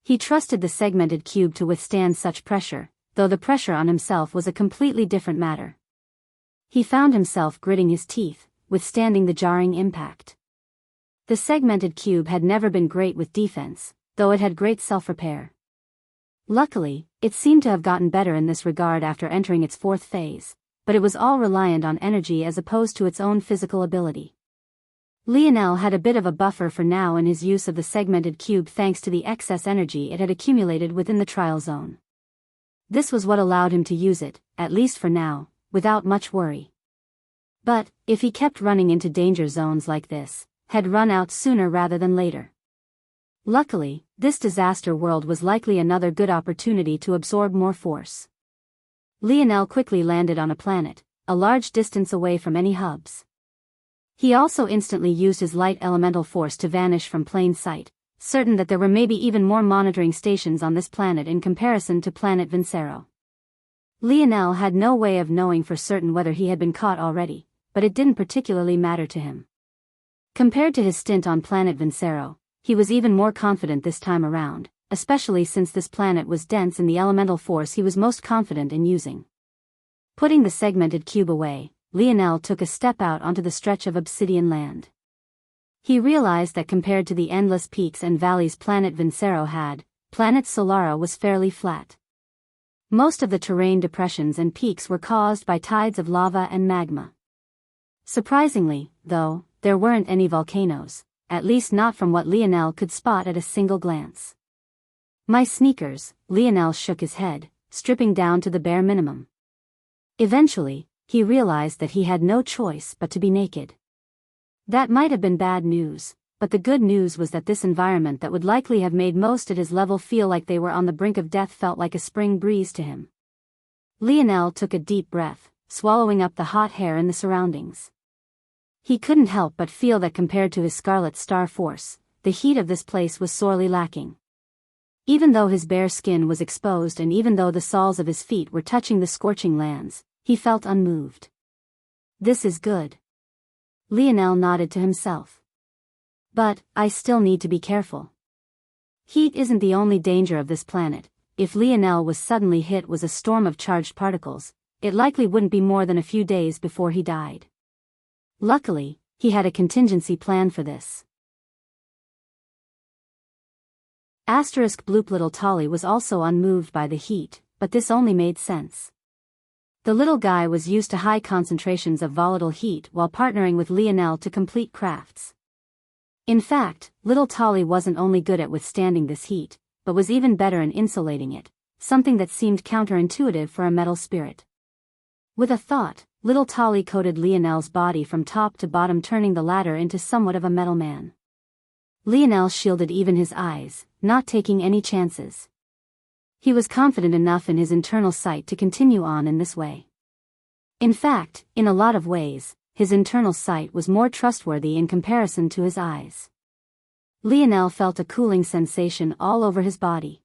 He trusted the segmented cube to withstand such pressure, though the pressure on himself was a completely different matter. He found himself gritting his teeth, withstanding the jarring impact. The segmented cube had never been great with defense, though it had great self-repair. Luckily, it seemed to have gotten better in this regard after entering its 4th phase, but it was all reliant on energy as opposed to its own physical ability. Lionel had a bit of a buffer for now in his use of the segmented cube thanks to the excess energy it had accumulated within the trial zone. This was what allowed him to use it, at least for now, without much worry. But, if he kept running into danger zones like this, had run out sooner rather than later. Luckily, this disaster world was likely another good opportunity to absorb more force. Lionel quickly landed on a planet, a large distance away from any hubs. He also instantly used his light elemental force to vanish from plain sight, certain that there were maybe even more monitoring stations on this planet in comparison to planet Vincero. Lionel had no way of knowing for certain whether he had been caught already, but it didn't particularly matter to him. Compared to his stint on planet Vincero, he was even more confident this time around, especially since this planet was dense in the elemental force he was most confident in using. Putting the segmented cube away, Lionel took a step out onto the stretch of obsidian land. He realized that compared to the endless peaks and valleys planet Vincero had, planet Solara was fairly flat. Most of the terrain depressions and peaks were caused by tides of lava and magma. Surprisingly, though, there weren't any volcanoes, at least not from what Lionel could spot at a single glance. My sneakers, Lionel shook his head, stripping down to the bare minimum. Eventually, he realized that he had no choice but to be naked. That might have been bad news, but the good news was that this environment that would likely have made most at his level feel like they were on the brink of death felt like a spring breeze to him. Lionel took a deep breath, swallowing up the hot air in the surroundings. He couldn't help but feel that compared to his Scarlet Star Force, the heat of this place was sorely lacking. Even though his bare skin was exposed and even though the soles of his feet were touching the scorching lands, he felt unmoved. This is good. Lionel nodded to himself. But, I still need to be careful. Heat isn't the only danger of this planet. If Lionel was suddenly hit with a storm of charged particles, it likely wouldn't be more than a few days before he died. Luckily, he had a contingency plan for this. Bloop Little Tolly was also unmoved by the heat, but this only made sense. The little guy was used to high concentrations of volatile heat while partnering with Lionel to complete crafts. In fact, Little Tolly wasn't only good at withstanding this heat, but was even better in insulating it, something that seemed counterintuitive for a metal spirit. With a thought, little Tolly coated Lionel's body from top to bottom, turning the latter into somewhat of a metal man. Lionel shielded even his eyes, not taking any chances. He was confident enough in his internal sight to continue on in this way. In fact, in a lot of ways, his internal sight was more trustworthy in comparison to his eyes. Lionel felt a cooling sensation all over his body.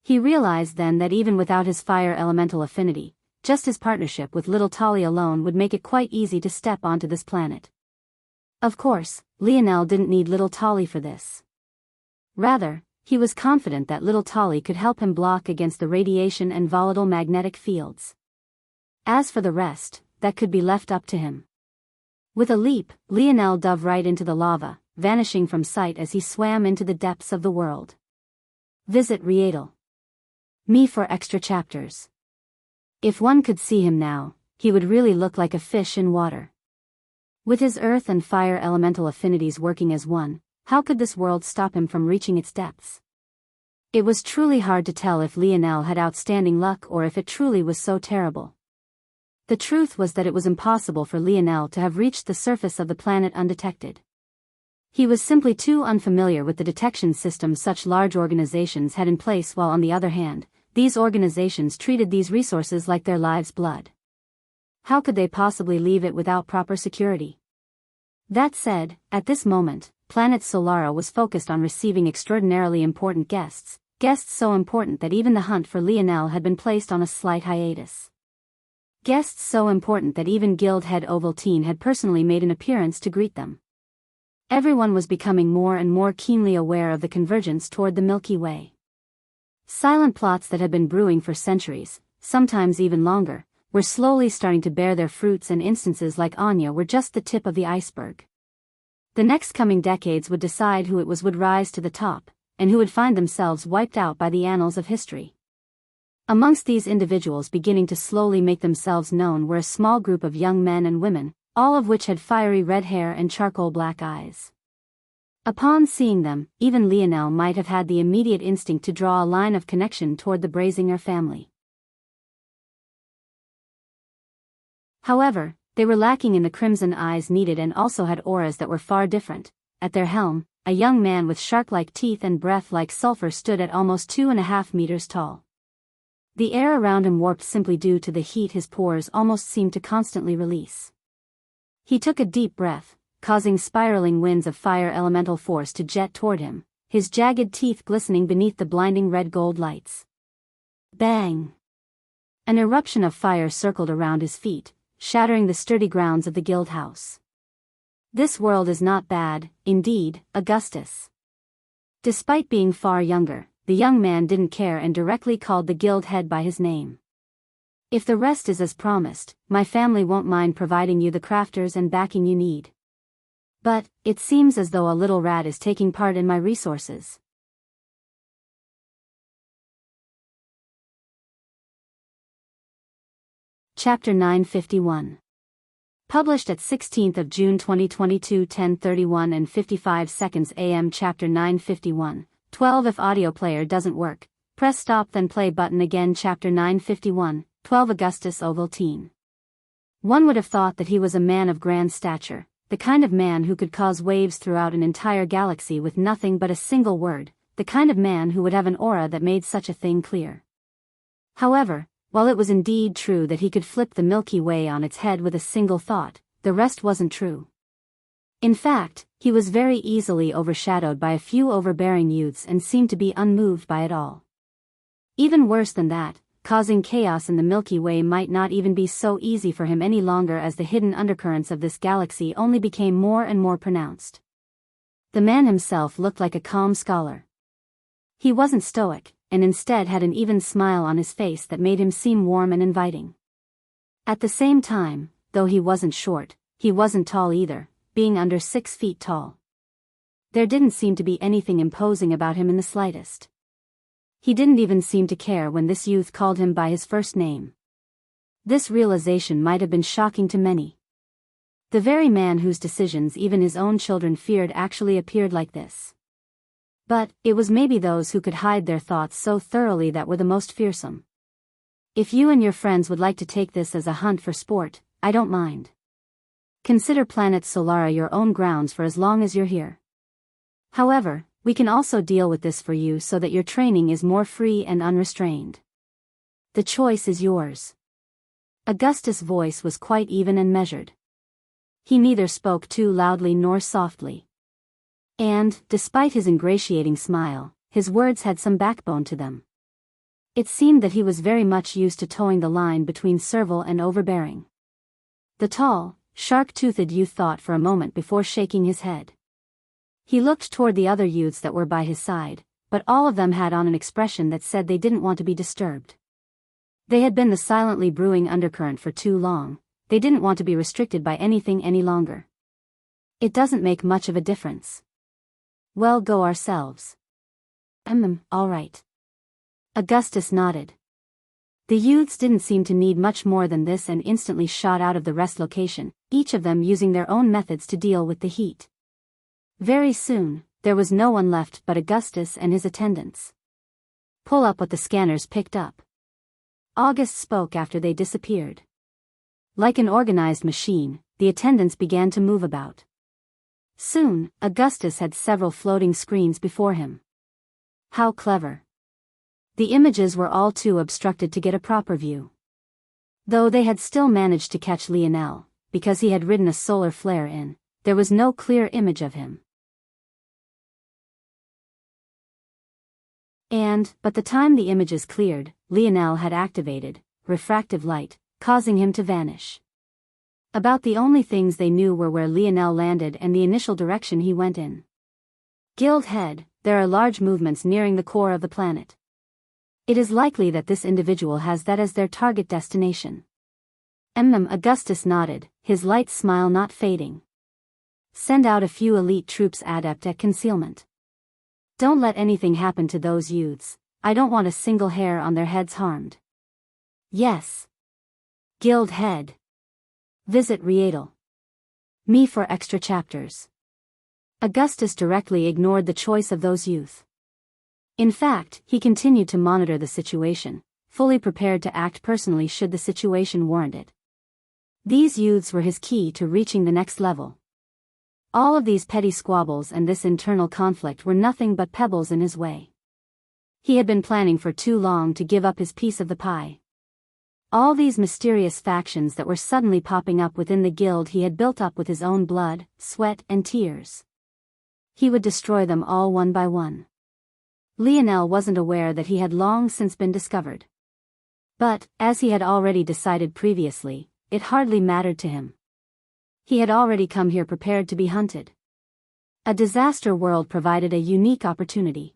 He realized then that even without his fire elemental affinity, just his partnership with little Tolly alone would make it quite easy to step onto this planet. Of course, Lionel didn't need little Tolly for this. Rather, he was confident that little Tolly could help him block against the radiation and volatile magnetic fields. As for the rest, that could be left up to him. With a leap, Lionel dove right into the lava, vanishing from sight as he swam into the depths of the world. Visit Readle.me for extra chapters. If one could see him now, he would really look like a fish in water. With his earth and fire elemental affinities working as one, how could this world stop him from reaching its depths? It was truly hard to tell if Lionel had outstanding luck or if it truly was so terrible. The truth was that it was impossible for Lionel to have reached the surface of the planet undetected. He was simply too unfamiliar with the detection system such large organizations had in place, while on the other hand, these organizations treated these resources like their lives' blood. How could they possibly leave it without proper security? That said, at this moment, Planet Solara was focused on receiving extraordinarily important guests so important that even the hunt for Lionel had been placed on a slight hiatus. Guests so important that even Guild head Ovaltine had personally made an appearance to greet them. Everyone was becoming more and more keenly aware of the convergence toward the Milky Way. Silent plots that had been brewing for centuries, sometimes even longer, were slowly starting to bear their fruits, and instances like Anya were just the tip of the iceberg. The next coming decades would decide who it was would rise to the top, and who would find themselves wiped out by the annals of history. Amongst these individuals beginning to slowly make themselves known were a small group of young men and women, all of which had fiery red hair and charcoal black eyes. Upon seeing them, even Lionel might have had the immediate instinct to draw a line of connection toward the Brazinger family. However, they were lacking in the crimson eyes needed and also had auras that were far different. At their helm, a young man with shark-like teeth and breath like sulfur stood at almost 2.5 meters tall. The air around him warped simply due to the heat his pores almost seemed to constantly release. He took a deep breath, causing spiraling winds of fire elemental force to jet toward him, his jagged teeth glistening beneath the blinding red-gold lights. Bang! An eruption of fire circled around his feet, shattering the sturdy grounds of the guild house. This world is not bad, indeed, Augustus. Despite being far younger, the young man didn't care and directly called the guild head by his name. If the rest is as promised, my family won't mind providing you the crafters and backing you need. But, it seems as though a little rat is taking part in my resources. Chapter 951. Published at 16th of June 2022 10:31 and 55 seconds AM. Chapter 951. 12 If audio player doesn't work, press stop then play button again. Chapter 951. 12 Augustus Ovaltine. One would have thought that he was a man of grand stature, the kind of man who could cause waves throughout an entire galaxy with nothing but a single word, the kind of man who would have an aura that made such a thing clear. However, while it was indeed true that he could flip the Milky Way on its head with a single thought, the rest wasn't true. In fact, he was very easily overshadowed by a few overbearing youths and seemed to be unmoved by it all. Even worse than that, causing chaos in the Milky Way might not even be so easy for him any longer, as the hidden undercurrents of this galaxy only became more and more pronounced. The man himself looked like a calm scholar. He wasn't stoic, and instead had an even smile on his face that made him seem warm and inviting. At the same time, though he wasn't short, he wasn't tall either, being under 6 feet tall. There didn't seem to be anything imposing about him in the slightest. He didn't even seem to care when this youth called him by his first name. This realization might have been shocking to many. The very man whose decisions even his own children feared actually appeared like this. But, it was maybe those who could hide their thoughts so thoroughly that were the most fearsome. If you and your friends would like to take this as a hunt for sport, I don't mind. Consider planet Solara your own grounds for as long as you're here. However, we can also deal with this for you so that your training is more free and unrestrained. The choice is yours. Augustus' voice was quite even and measured. He neither spoke too loudly nor softly. And, despite his ingratiating smile, his words had some backbone to them. It seemed that he was very much used to towing the line between servile and overbearing. The tall, shark-toothed youth thought for a moment before shaking his head. He looked toward the other youths that were by his side, but all of them had on an expression that said they didn't want to be disturbed. They had been the silently brewing undercurrent for too long. They didn't want to be restricted by anything any longer. It doesn't make much of a difference. Well, go ourselves. All right. Augustus nodded. The youths didn't seem to need much more than this and instantly shot out of the rest location, each of them using their own methods to deal with the heat. Very soon, there was no one left but Augustus and his attendants. Pull up what the scanners picked up. August spoke after they disappeared. Like an organized machine, the attendants began to move about. Soon, Augustus had several floating screens before him. How clever. The images were all too obstructed to get a proper view. Though they had still managed to catch Lionel, because he had ridden a solar flare in, there was no clear image of him. But the time the images cleared, Lionel had activated refractive light, causing him to vanish. About the only things they knew were where Lionel landed and the initial direction he went in. Guild Head, there are large movements nearing the core of the planet. It is likely that this individual has that as their target destination. Augustus nodded, his light smile not fading. Send out a few elite troops adept at concealment. Don't let anything happen to those youths. I don't want a single hair on their heads harmed. Yes. Guild Head. Visit Rietal. Me for extra chapters. Augustus directly ignored the choice of those youth. In fact, he continued to monitor the situation, fully prepared to act personally should the situation warrant it. These youths were his key to reaching the next level. All of these petty squabbles and this internal conflict were nothing but pebbles in his way. He had been planning for too long to give up his piece of the pie. All these mysterious factions that were suddenly popping up within the guild he had built up with his own blood, sweat and tears. He would destroy them all one by one. Lionel wasn't aware that he had long since been discovered. But, as he had already decided previously, it hardly mattered to him. He had already come here prepared to be hunted. A disaster world provided a unique opportunity.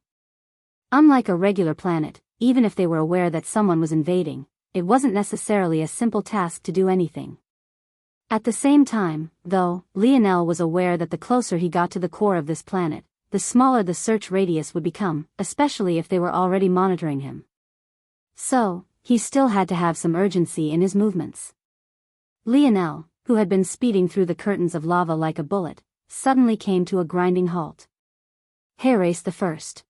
Unlike a regular planet, even if they were aware that someone was invading, it wasn't necessarily a simple task to do anything. At the same time, though, Lionel was aware that the closer he got to the core of this planet, the smaller the search radius would become, especially if they were already monitoring him. So, he still had to have some urgency in his movements. Lionel, who had been speeding through the curtains of lava like a bullet, suddenly came to a grinding halt. Herace the First.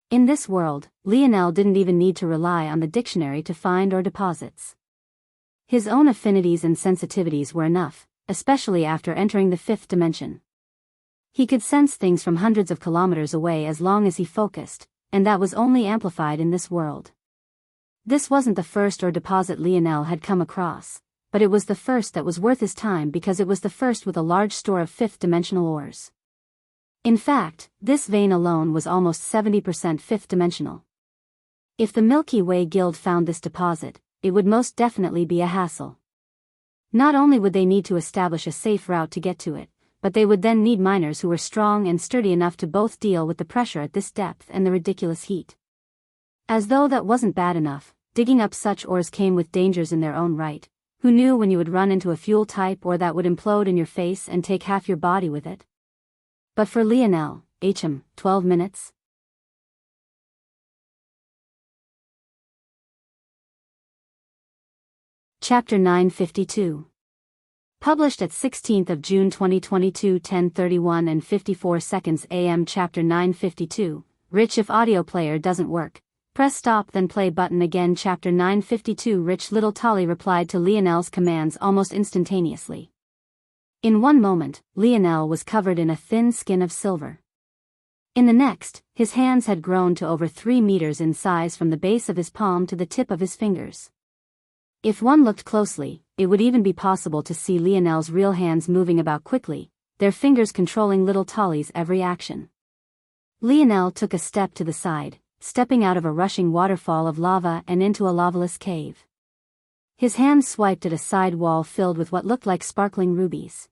In this world, Lionel didn't even need to rely on the dictionary to find or deposits. His own affinities and sensitivities were enough, especially after entering the fifth dimension. He could sense things from hundreds of kilometers away as long as he focused, and that was only amplified in this world. This wasn't the first or deposit Lionel had come across, but it was the first that was worth his time because it was the first with a large store of fifth-dimensional ores. In fact, this vein alone was almost 70% fifth-dimensional. If the Milky Way Guild found this deposit, it would most definitely be a hassle. Not only would they need to establish a safe route to get to it, but they would then need miners who were strong and sturdy enough to both deal with the pressure at this depth and the ridiculous heat. As though that wasn't bad enough, digging up such ores came with dangers in their own right. Who knew when you would run into a fuel type or that would implode in your face and take half your body with it? But for Lionel, 12 minutes? Chapter 952. Published at 16th of June 2022 10:31 and 54 seconds AM. Chapter 952. Rich if audio player doesn't work. Press stop then play button again. Chapter 952. Rich little Tolly replied to Lionel's commands almost instantaneously. In one moment, Lionel was covered in a thin skin of silver. In the next, his hands had grown to over 3 meters in size from the base of his palm to the tip of his fingers. If one looked closely, it would even be possible to see Lionel's real hands moving about quickly, their fingers controlling little Tolly's every action. Lionel took a step to the side, stepping out of a rushing waterfall of lava and into a lavaless cave. His hand swiped at a side wall filled with what looked like sparkling rubies.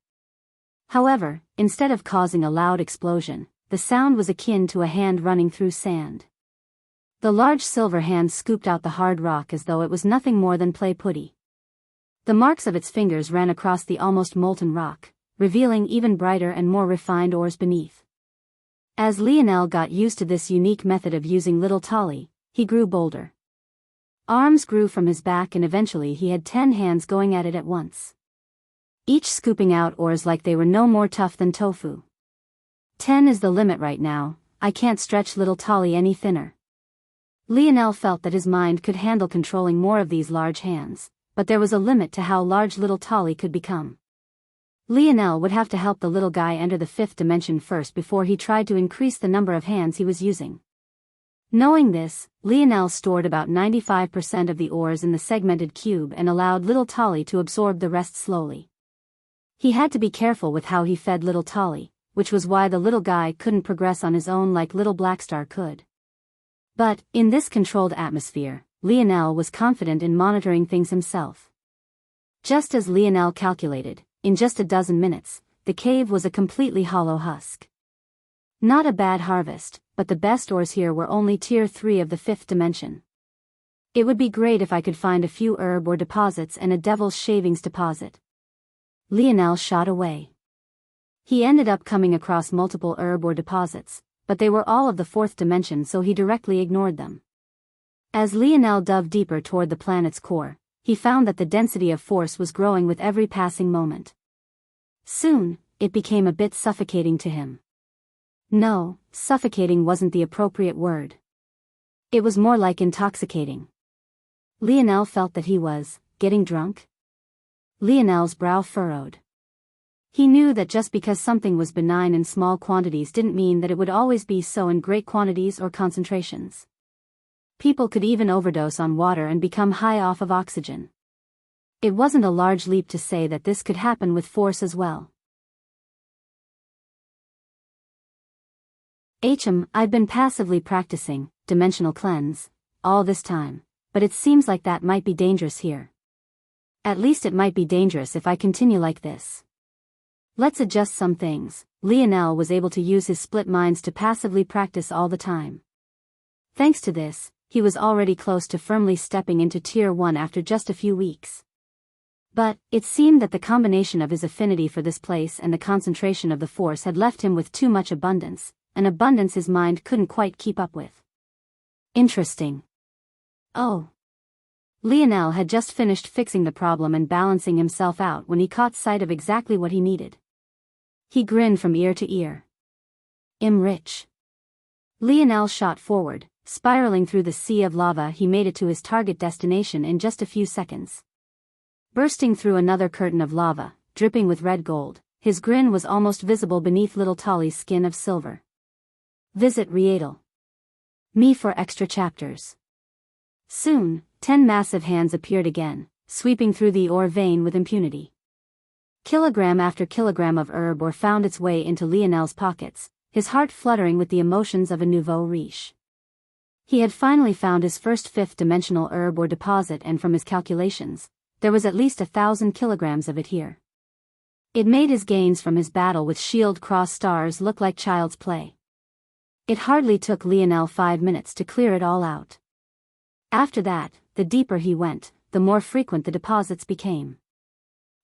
However, instead of causing a loud explosion, the sound was akin to a hand running through sand. The large silver hand scooped out the hard rock as though it was nothing more than play putty. The marks of its fingers ran across the almost molten rock, revealing even brighter and more refined ores beneath. As Lionel got used to this unique method of using little Tolly, he grew bolder. Arms grew from his back and eventually he had 10 hands going at it at once. Each scooping out ores like they were no more tough than tofu. 10 is the limit right now, I can't stretch little Tolly any thinner. Lionel felt that his mind could handle controlling more of these large hands, but there was a limit to how large little Tolly could become. Lionel would have to help the little guy enter the 5th dimension first before he tried to increase the number of hands he was using. Knowing this, Lionel stored about 95% of the ores in the segmented cube and allowed little Tolly to absorb the rest slowly. He had to be careful with how he fed little Tolly, which was why the little guy couldn't progress on his own like little Blackstar could. But, in this controlled atmosphere, Lionel was confident in monitoring things himself. Just as Lionel calculated, in just a dozen minutes, the cave was a completely hollow husk. Not a bad harvest, but the best ores here were only tier 3 of the 5th dimension. It would be great if I could find a few herb ore deposits and a devil's shavings deposit. Lionel shot away. He ended up coming across multiple herb ore deposits, but they were all of the 4th dimension so he directly ignored them. As Lionel dove deeper toward the planet's core, he found that the density of force was growing with every passing moment. Soon, it became a bit suffocating to him. No, suffocating wasn't the appropriate word. It was more like intoxicating. Lionel felt that he was getting drunk. Lionel's brow furrowed. He knew that just because something was benign in small quantities didn't mean that it would always be so in great quantities or concentrations. People could even overdose on water and become high off of oxygen. It wasn't a large leap to say that this could happen with force as well. I've been passively practicing dimensional cleanse all this time, but it seems like that might be dangerous here. At least it might be dangerous if I continue like this. Let's adjust some things. Lionel was able to use his split minds to passively practice all the time. Thanks to this, he was already close to firmly stepping into Tier 1 after just a few weeks. But, it seemed that the combination of his affinity for this place and the concentration of the force had left him with too much abundance, an abundance his mind couldn't quite keep up with. Interesting. Oh. Lionel had just finished fixing the problem and balancing himself out when he caught sight of exactly what he needed. He grinned from ear to ear. Rich. Lionel shot forward, spiraling through the sea of lava. He made it to his target destination in just a few seconds. Bursting through another curtain of lava, dripping with red gold, his grin was almost visible beneath little Tolly's skin of silver. Visit Rietal. Me for extra chapters. Soon, 10 massive hands appeared again, sweeping through the ore vein with impunity. Kilogram after kilogram of herb ore found its way into Lionel's pockets, his heart fluttering with the emotions of a nouveau riche. He had finally found his first 5th dimensional herb ore deposit, and from his calculations, there was at least 1,000 kilograms of it here. It made his gains from his battle with Shield Cross Stars look like child's play. It hardly took Lionel 5 minutes to clear it all out. After that, the deeper he went, the more frequent the deposits became.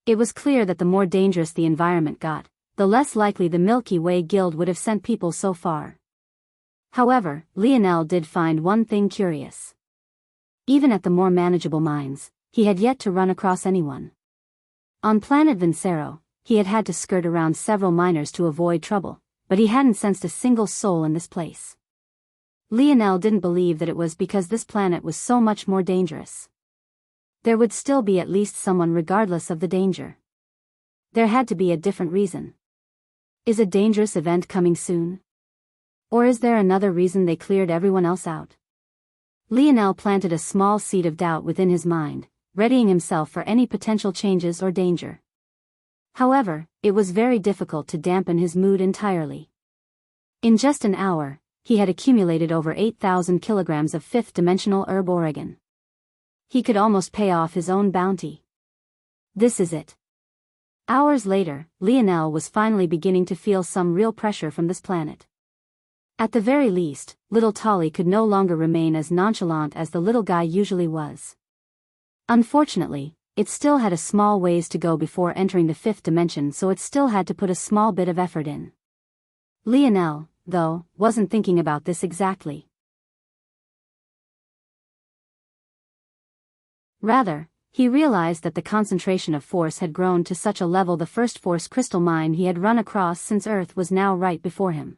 It was clear that the more dangerous the environment got, the less likely the Milky Way Guild would have sent people so far. However, Lionel did find one thing curious. Even at the more manageable mines, he had yet to run across anyone. On planet Vincero, he had had to skirt around several miners to avoid trouble, but he hadn't sensed a single soul in this place. Lionel didn't believe that it was because this planet was so much more dangerous. There would still be at least someone regardless of the danger. There had to be a different reason. Is a dangerous event coming soon? Or is there another reason they cleared everyone else out? Lionel planted a small seed of doubt within his mind, readying himself for any potential changes or danger. However, it was very difficult to dampen his mood entirely. In just an hour, he had accumulated over 8,000 kilograms of fifth-dimensional herb Oregon. He could almost pay off his own bounty. This is it. Hours later, Lionel was finally beginning to feel some real pressure from this planet. At the very least, little Tolly could no longer remain as nonchalant as the little guy usually was. Unfortunately, it still had a small ways to go before entering the fifth dimension, so it still had to put a small bit of effort in. Lionel, though, wasn't thinking about this exactly. Rather, he realized that the concentration of force had grown to such a level the first force crystal mine he had run across since Earth was now right before him.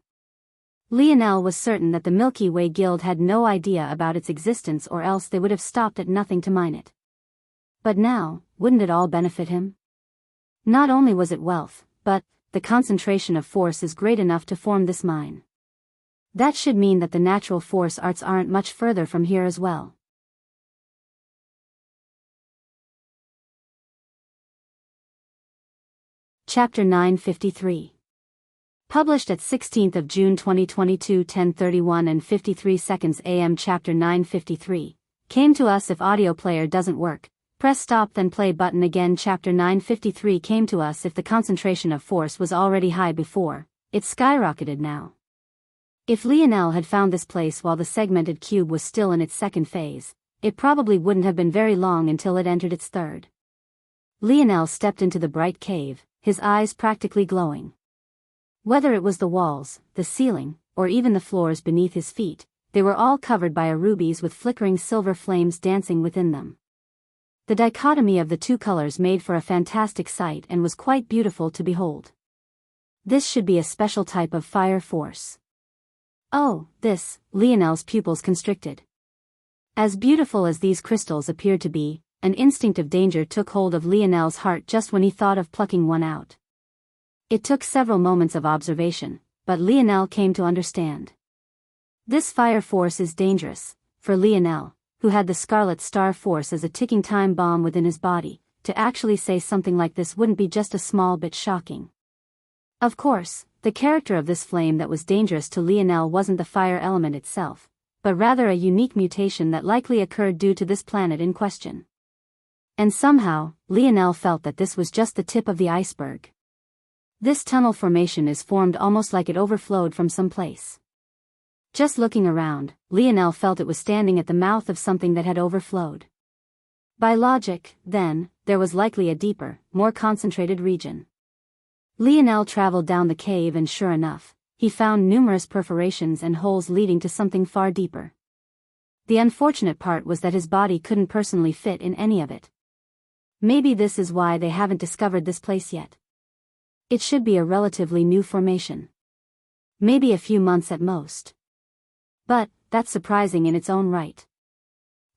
Lionel was certain that the Milky Way Guild had no idea about its existence, or else they would have stopped at nothing to mine it. But now, wouldn't it all benefit him? Not only was it wealth, but the concentration of force is great enough to form this mine. That should mean that the natural force arts aren't much further from here as well. Chapter 953. Published at 16th of June 2022, 10:31 and 53 seconds AM. Chapter 953. Came to us if audio player doesn't work. Press stop then play button again. Chapter 953 came to us if the concentration of force was already high before, it skyrocketed now. If Lionel had found this place while the segmented cube was still in its second phase, it probably wouldn't have been very long until it entered its third. Lionel stepped into the bright cave, his eyes practically glowing. Whether it was the walls, the ceiling, or even the floors beneath his feet, they were all covered by rubies with flickering silver flames dancing within them. The dichotomy of the two colors made for a fantastic sight and was quite beautiful to behold. This should be a special type of fire force. Oh, this, Lionel's pupils constricted. As beautiful as these crystals appeared to be, an instinct of danger took hold of Lionel's heart just when he thought of plucking one out. It took several moments of observation, but Lionel came to understand. This fire force is dangerous, for Lionel, who had the Scarlet Star Force as a ticking time bomb within his body. To actually say something like this wouldn't be just a small bit shocking. Of course, the character of this flame that was dangerous to Lionel wasn't the fire element itself, but rather a unique mutation that likely occurred due to this planet in question. And somehow, Lionel felt that this was just the tip of the iceberg. This tunnel formation is formed almost like it overflowed from some place. Just looking around, Lionel felt it was standing at the mouth of something that had overflowed. By logic, then, there was likely a deeper, more concentrated region. Lionel traveled down the cave and sure enough, he found numerous perforations and holes leading to something far deeper. The unfortunate part was that his body couldn't personally fit in any of it. Maybe this is why they haven't discovered this place yet. It should be a relatively new formation. Maybe a few months at most. But, that's surprising in its own right.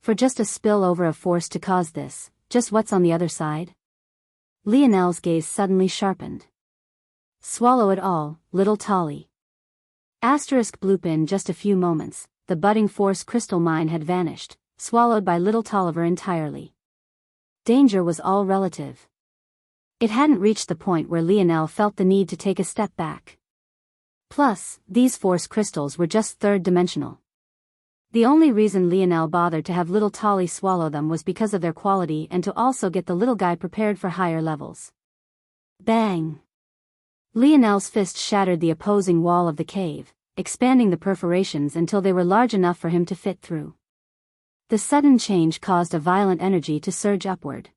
For just a spillover of force to cause this, just what's on the other side? Lionel's gaze suddenly sharpened. Swallow it all, little Tolly. Asterisk bloop. In just a few moments, the budding force crystal mine had vanished, swallowed by little Tolliver entirely. Danger was all relative. It hadn't reached the point where Lionel felt the need to take a step back. Plus, these force crystals were just third-dimensional. The only reason Lionel bothered to have little Tolly swallow them was because of their quality and to also get the little guy prepared for higher levels. Bang! Lionel's fist shattered the opposing wall of the cave, expanding the perforations until they were large enough for him to fit through. The sudden change caused a violent energy to surge upward.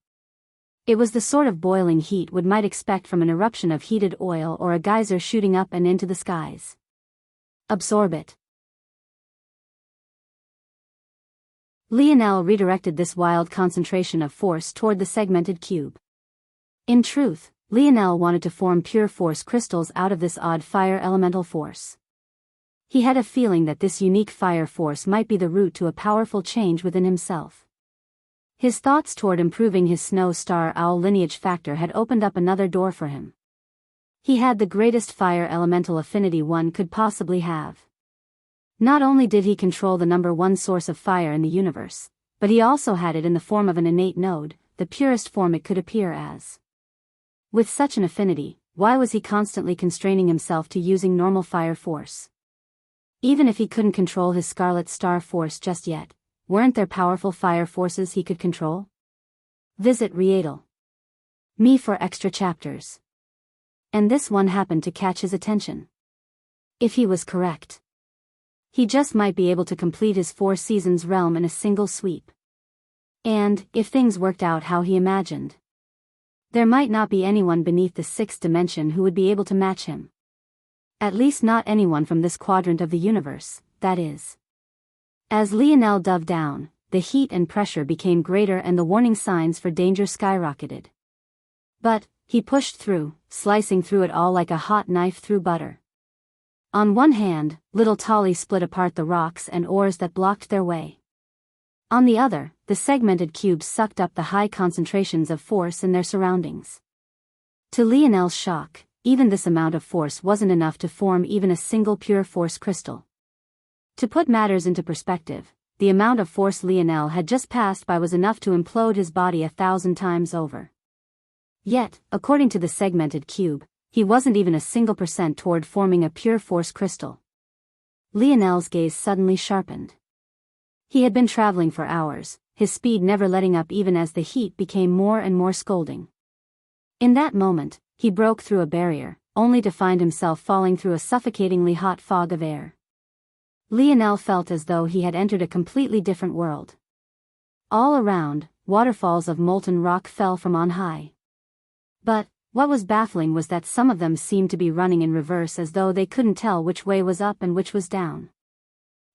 It was the sort of boiling heat one might expect from an eruption of heated oil or a geyser shooting up and into the skies. Absorb it. Lionel redirected this wild concentration of force toward the segmented cube. In truth, Lionel wanted to form pure force crystals out of this odd fire elemental force. He had a feeling that this unique fire force might be the root to a powerful change within himself. His thoughts toward improving his snow star owl lineage factor had opened up another door for him. He had the greatest fire elemental affinity one could possibly have. Not only did he control the number one source of fire in the universe, but he also had it in the form of an innate node, the purest form it could appear as. With such an affinity, why was he constantly constraining himself to using normal fire force? Even if he couldn't control his Scarlet Star force just yet, weren't there powerful fire forces he could control? Visit Rietal. Me for extra chapters. And this one happened to catch his attention. If he was correct, he just might be able to complete his 4 seasons realm in a single sweep. And, if things worked out how he imagined, there might not be anyone beneath the 6th dimension who would be able to match him. At least not anyone from this quadrant of the universe, that is. As Lionel dove down, the heat and pressure became greater and the warning signs for danger skyrocketed. But, he pushed through, slicing through it all like a hot knife through butter. On one hand, little Tolly split apart the rocks and ores that blocked their way. On the other, the segmented cubes sucked up the high concentrations of force in their surroundings. To Lionel's shock, even this amount of force wasn't enough to form even a single pure force crystal. To put matters into perspective, the amount of force Lionel had just passed by was enough to implode his body 1,000 times over. Yet, according to the segmented cube, he wasn't even a single % toward forming a pure force crystal. Lionel's gaze suddenly sharpened. He had been traveling for hours, his speed never letting up even as the heat became more and more scalding. In that moment, he broke through a barrier, only to find himself falling through a suffocatingly hot fog of air. Lionel felt as though he had entered a completely different world. All around, waterfalls of molten rock fell from on high. But, what was baffling was that some of them seemed to be running in reverse as though they couldn't tell which way was up and which was down.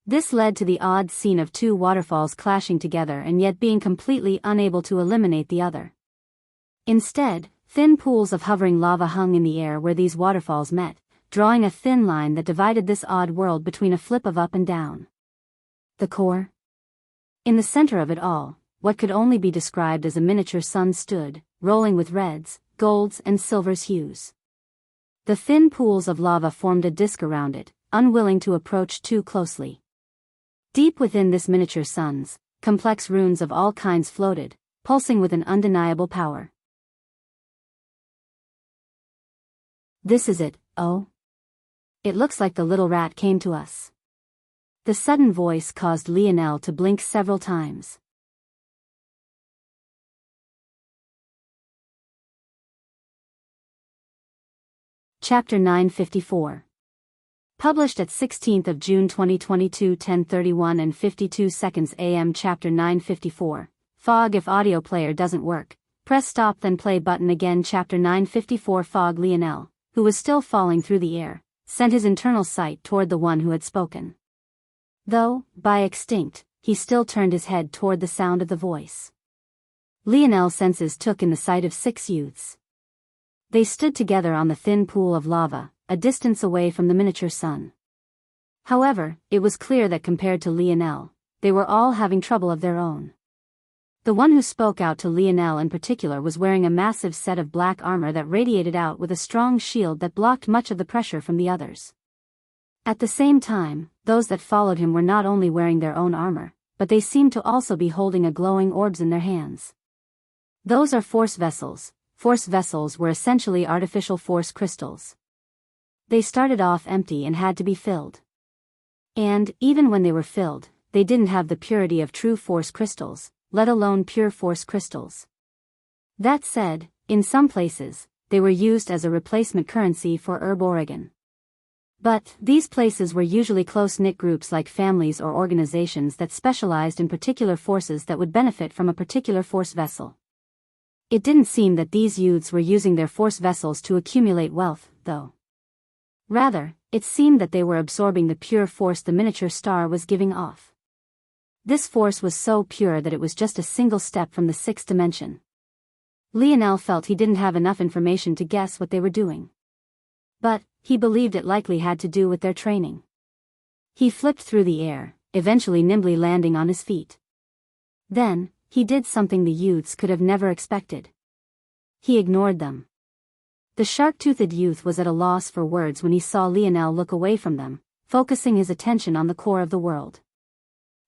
This led to the odd scene of 2 waterfalls clashing together and yet being completely unable to eliminate the other. Instead, thin pools of hovering lava hung in the air where these waterfalls met, drawing a thin line that divided this odd world between a flip of up and down. The core? In the center of it all, what could only be described as a miniature sun stood, rolling with reds, golds and silvers hues. The thin pools of lava formed a disk around it, unwilling to approach too closely. Deep within this miniature suns, complex runes of all kinds floated, pulsing with an undeniable power. This is it, oh? It looks like the little rat came to us. The sudden voice caused Lionel to blink several times. Chapter 954. Published at 16th of June 2022 10:31 and 52 seconds AM. Chapter 954. Fog. If audio player doesn't work, press stop then play button again. Chapter 954. Fog. Lionel, who was still falling through the air, sent his internal sight toward the one who had spoken. Though, by extinct, he still turned his head toward the sound of the voice. Lionel's senses took in the sight of 6 youths. They stood together on the thin pool of lava, a distance away from the miniature sun. However, it was clear that compared to Lionel, they were all having trouble of their own. The one who spoke out to Lionel in particular was wearing a massive set of black armor that radiated out with a strong shield that blocked much of the pressure from the others. At the same time, those that followed him were not only wearing their own armor, but they seemed to also be holding a glowing orbs in their hands. Those are force vessels. Force vessels were essentially artificial force crystals. They started off empty and had to be filled. And, even when they were filled, they didn't have the purity of true force crystals, let alone pure force crystals. That said, in some places, they were used as a replacement currency for herb Oregon. But, these places were usually close-knit groups like families or organizations that specialized in particular forces that would benefit from a particular force vessel. It didn't seem that these youths were using their force vessels to accumulate wealth, though. Rather, it seemed that they were absorbing the pure force the miniature star was giving off. This force was so pure that it was just a single step from the 6th dimension. Lionel felt he didn't have enough information to guess what they were doing. But, he believed it likely had to do with their training. He flipped through the air, eventually nimbly landing on his feet. Then, he did something the youths could have never expected. He ignored them. The shark-toothed youth was at a loss for words when he saw Lionel look away from them, focusing his attention on the core of the world.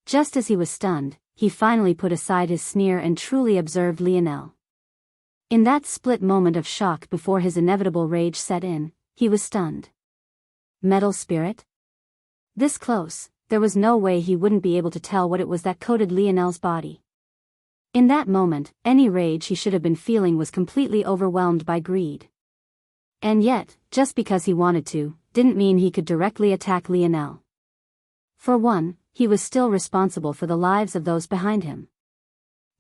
Just as he was stunned, he finally put aside his sneer and truly observed Lionel. In that split moment of shock before his inevitable rage set in, he was stunned. Metal spirit? This close, there was no way he wouldn't be able to tell what it was that coated Lionel's body. In that moment, any rage he should have been feeling was completely overwhelmed by greed. And yet, just because he wanted to, didn't mean he could directly attack Lionel. For one, he was still responsible for the lives of those behind him.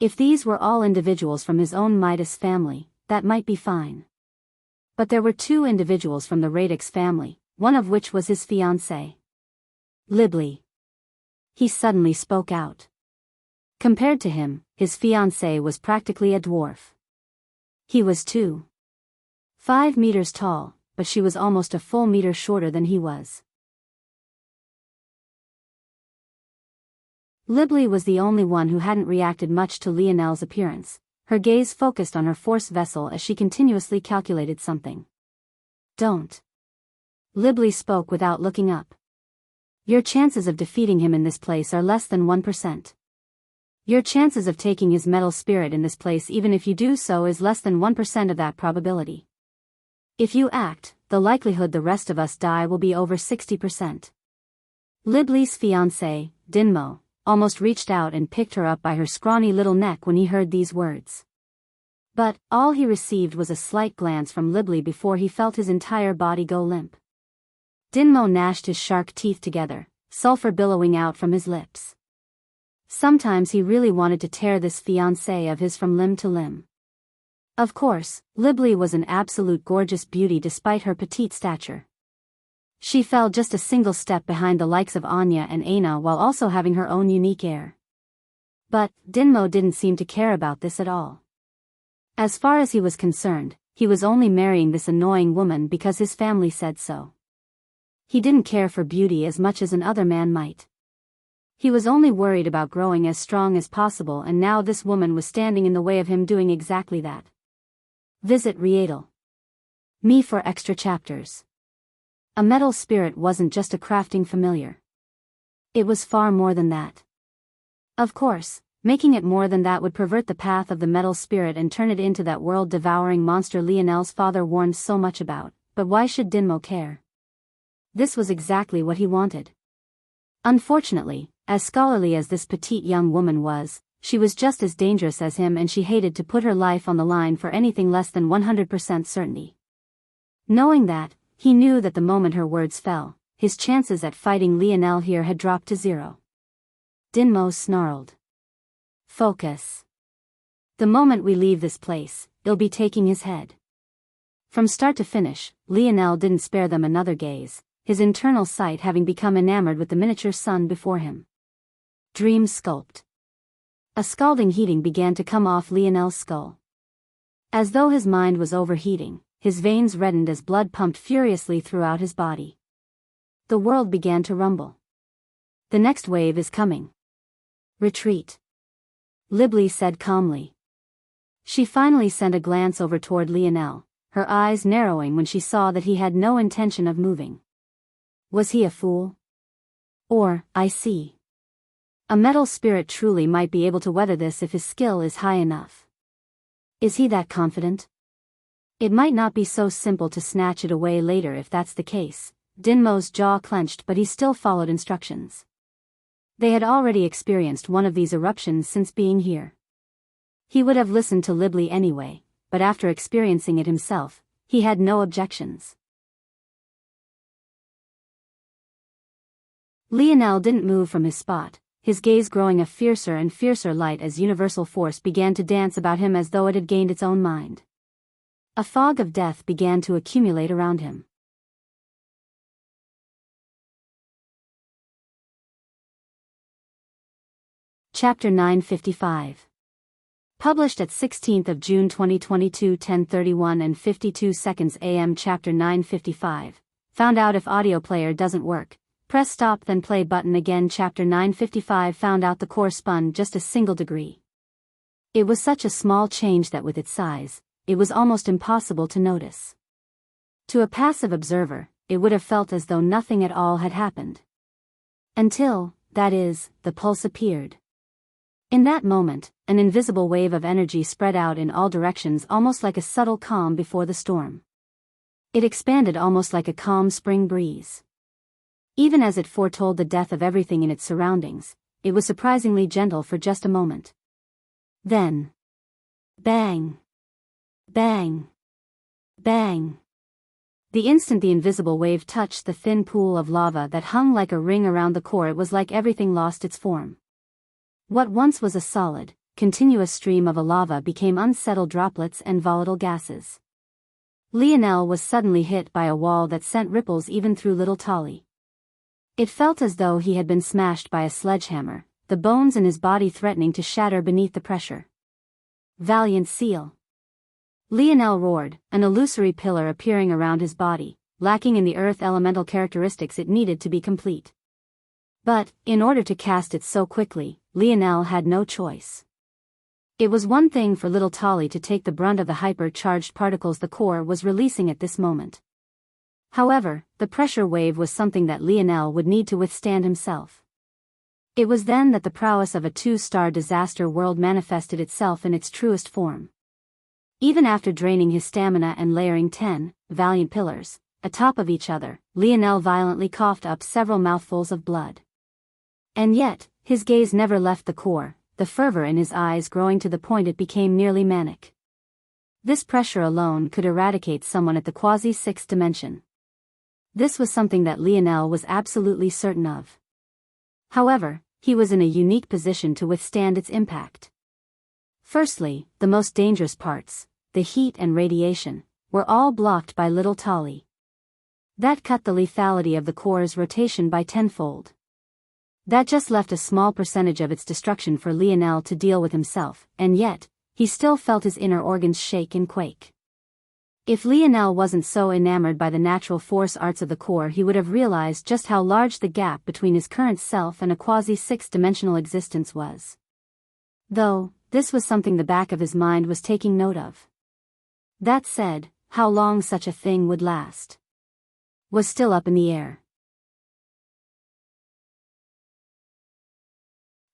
If these were all individuals from his own Midas family, that might be fine. But there were two individuals from the Radix family, one of which was his fiancée. Libli. He suddenly spoke out. Compared to him, his fiancée was practically a dwarf. He was 2.5 meters tall, but she was almost a full meter shorter than he was. Libli was the only one who hadn't reacted much to Lionel's appearance, her gaze focused on her force vessel as she continuously calculated something. Don't. Libli spoke without looking up. Your chances of defeating him in this place are less than 1%. Your chances of taking his metal spirit in this place, even if you do so, is less than 1% of that probability. If you act, the likelihood the rest of us die will be over 60%. Libli's fiancé, Dinmo, almost reached out and picked her up by her scrawny little neck when he heard these words. But, all he received was a slight glance from Libli before he felt his entire body go limp. Dinmo gnashed his shark teeth together, sulfur billowing out from his lips. Sometimes he really wanted to tear this fiancée of his from limb to limb. Of course, Libli was an absolute gorgeous beauty despite her petite stature. She fell just a single step behind the likes of Anya and Aina while also having her own unique air. But, Dinmo didn't seem to care about this at all. As far as he was concerned, he was only marrying this annoying woman because his family said so. He didn't care for beauty as much as another man might. He was only worried about growing as strong as possible, and now this woman was standing in the way of him doing exactly that. Visit Riedel. Me for extra chapters. A metal spirit wasn't just a crafting familiar. It was far more than that. Of course, making it more than that would pervert the path of the metal spirit and turn it into that world-devouring monster Lionel's father warned so much about, but why should Dinmo care? This was exactly what he wanted. Unfortunately, as scholarly as this petite young woman was, she was just as dangerous as him, and she hated to put her life on the line for anything less than 100% certainty. Knowing that, he knew that the moment her words fell, his chances at fighting Lionel here had dropped to zero. Dinmo snarled. Focus. The moment we leave this place, they'll be taking his head. From start to finish, Lionel didn't spare them another gaze, his internal sight having become enamored with the miniature sun before him. Dream sculpt. A scalding heating began to come off Lionel's skull. As though his mind was overheating, his veins reddened as blood pumped furiously throughout his body. The world began to rumble. The next wave is coming. Retreat. Libli said calmly. She finally sent a glance over toward Lionel, her eyes narrowing when she saw that he had no intention of moving. Was he a fool? Or, I see. A metal spirit truly might be able to weather this if his skill is high enough. Is he that confident? It might not be so simple to snatch it away later if that's the case. Dinmo's jaw clenched, but he still followed instructions. They had already experienced one of these eruptions since being here. He would have listened to Libli anyway, but after experiencing it himself, he had no objections. Lionel didn't move from his spot, his gaze growing a fiercer and fiercer light as universal force began to dance about him as though it had gained its own mind. A fog of death began to accumulate around him. Chapter 955. Published at 16th of June 2022, 10:31 and 52 seconds AM. Chapter 955. Found out if audio player doesn't work. Press stop then play button again. Chapter 955 found out the core spun just a single degree. It was such a small change that with its size, it was almost impossible to notice. To a passive observer, it would have felt as though nothing at all had happened. Until, that is, the pulse appeared. In that moment, an invisible wave of energy spread out in all directions almost like a subtle calm before the storm. It expanded almost like a calm spring breeze. Even as it foretold the death of everything in its surroundings, it was surprisingly gentle for just a moment. Then, bang! Bang! Bang! The instant the invisible wave touched the thin pool of lava that hung like a ring around the core, it was like everything lost its form. What once was a solid, continuous stream of lava became unsettled droplets and volatile gases. Lionel was suddenly hit by a wall that sent ripples even through little Tolly. It felt as though he had been smashed by a sledgehammer, the bones in his body threatening to shatter beneath the pressure. Valiant seal! Lionel roared, an illusory pillar appearing around his body, lacking in the earth elemental characteristics it needed to be complete. But, in order to cast it so quickly, Lionel had no choice. It was one thing for little Tolly to take the brunt of the hyper-charged particles the core was releasing at this moment. However, the pressure wave was something that Lionel would need to withstand himself. It was then that the prowess of a two-star disaster world manifested itself in its truest form. Even after draining his stamina and layering 10 valiant pillars atop of each other, Lionel violently coughed up several mouthfuls of blood. And yet, his gaze never left the core, the fervor in his eyes growing to the point it became nearly manic. This pressure alone could eradicate someone at the quasi-sixth dimension. This was something that Lionel was absolutely certain of. However, he was in a unique position to withstand its impact. Firstly, the most dangerous parts, the heat and radiation, were all blocked by little Tolly. That cut the lethality of the core's rotation by tenfold. That just left a small percentage of its destruction for Lionel to deal with himself, and yet, he still felt his inner organs shake and quake. If Lionel wasn't so enamored by the natural force arts of the core, he would have realized just how large the gap between his current self and a quasi-sixth-dimensional existence was. Though, this was something the back of his mind was taking note of. That said, how long such a thing would last was still up in the air.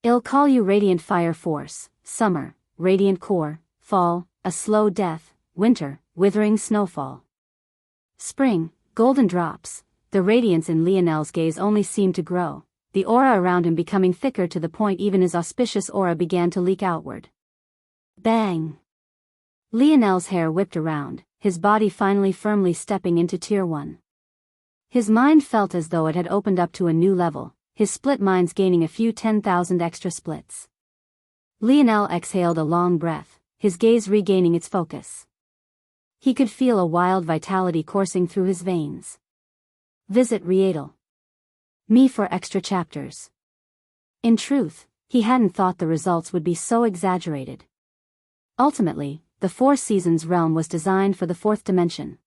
I'll call you Radiant Fire Force, Summer, Radiant Core, Fall, a slow death, Winter, withering snowfall. Spring, golden drops. The radiance in Lionel's gaze only seemed to grow, the aura around him becoming thicker to the point even his auspicious aura began to leak outward. Bang! Lionel's hair whipped around, his body finally firmly stepping into Tier 1. His mind felt as though it had opened up to a new level, his split minds gaining a few 10,000 extra splits. Lionel exhaled a long breath, his gaze regaining its focus. He could feel a wild vitality coursing through his veins. Visit Me for extra chapters. In truth, he hadn't thought the results would be so exaggerated. Ultimately, the Four Seasons realm was designed for the fourth dimension.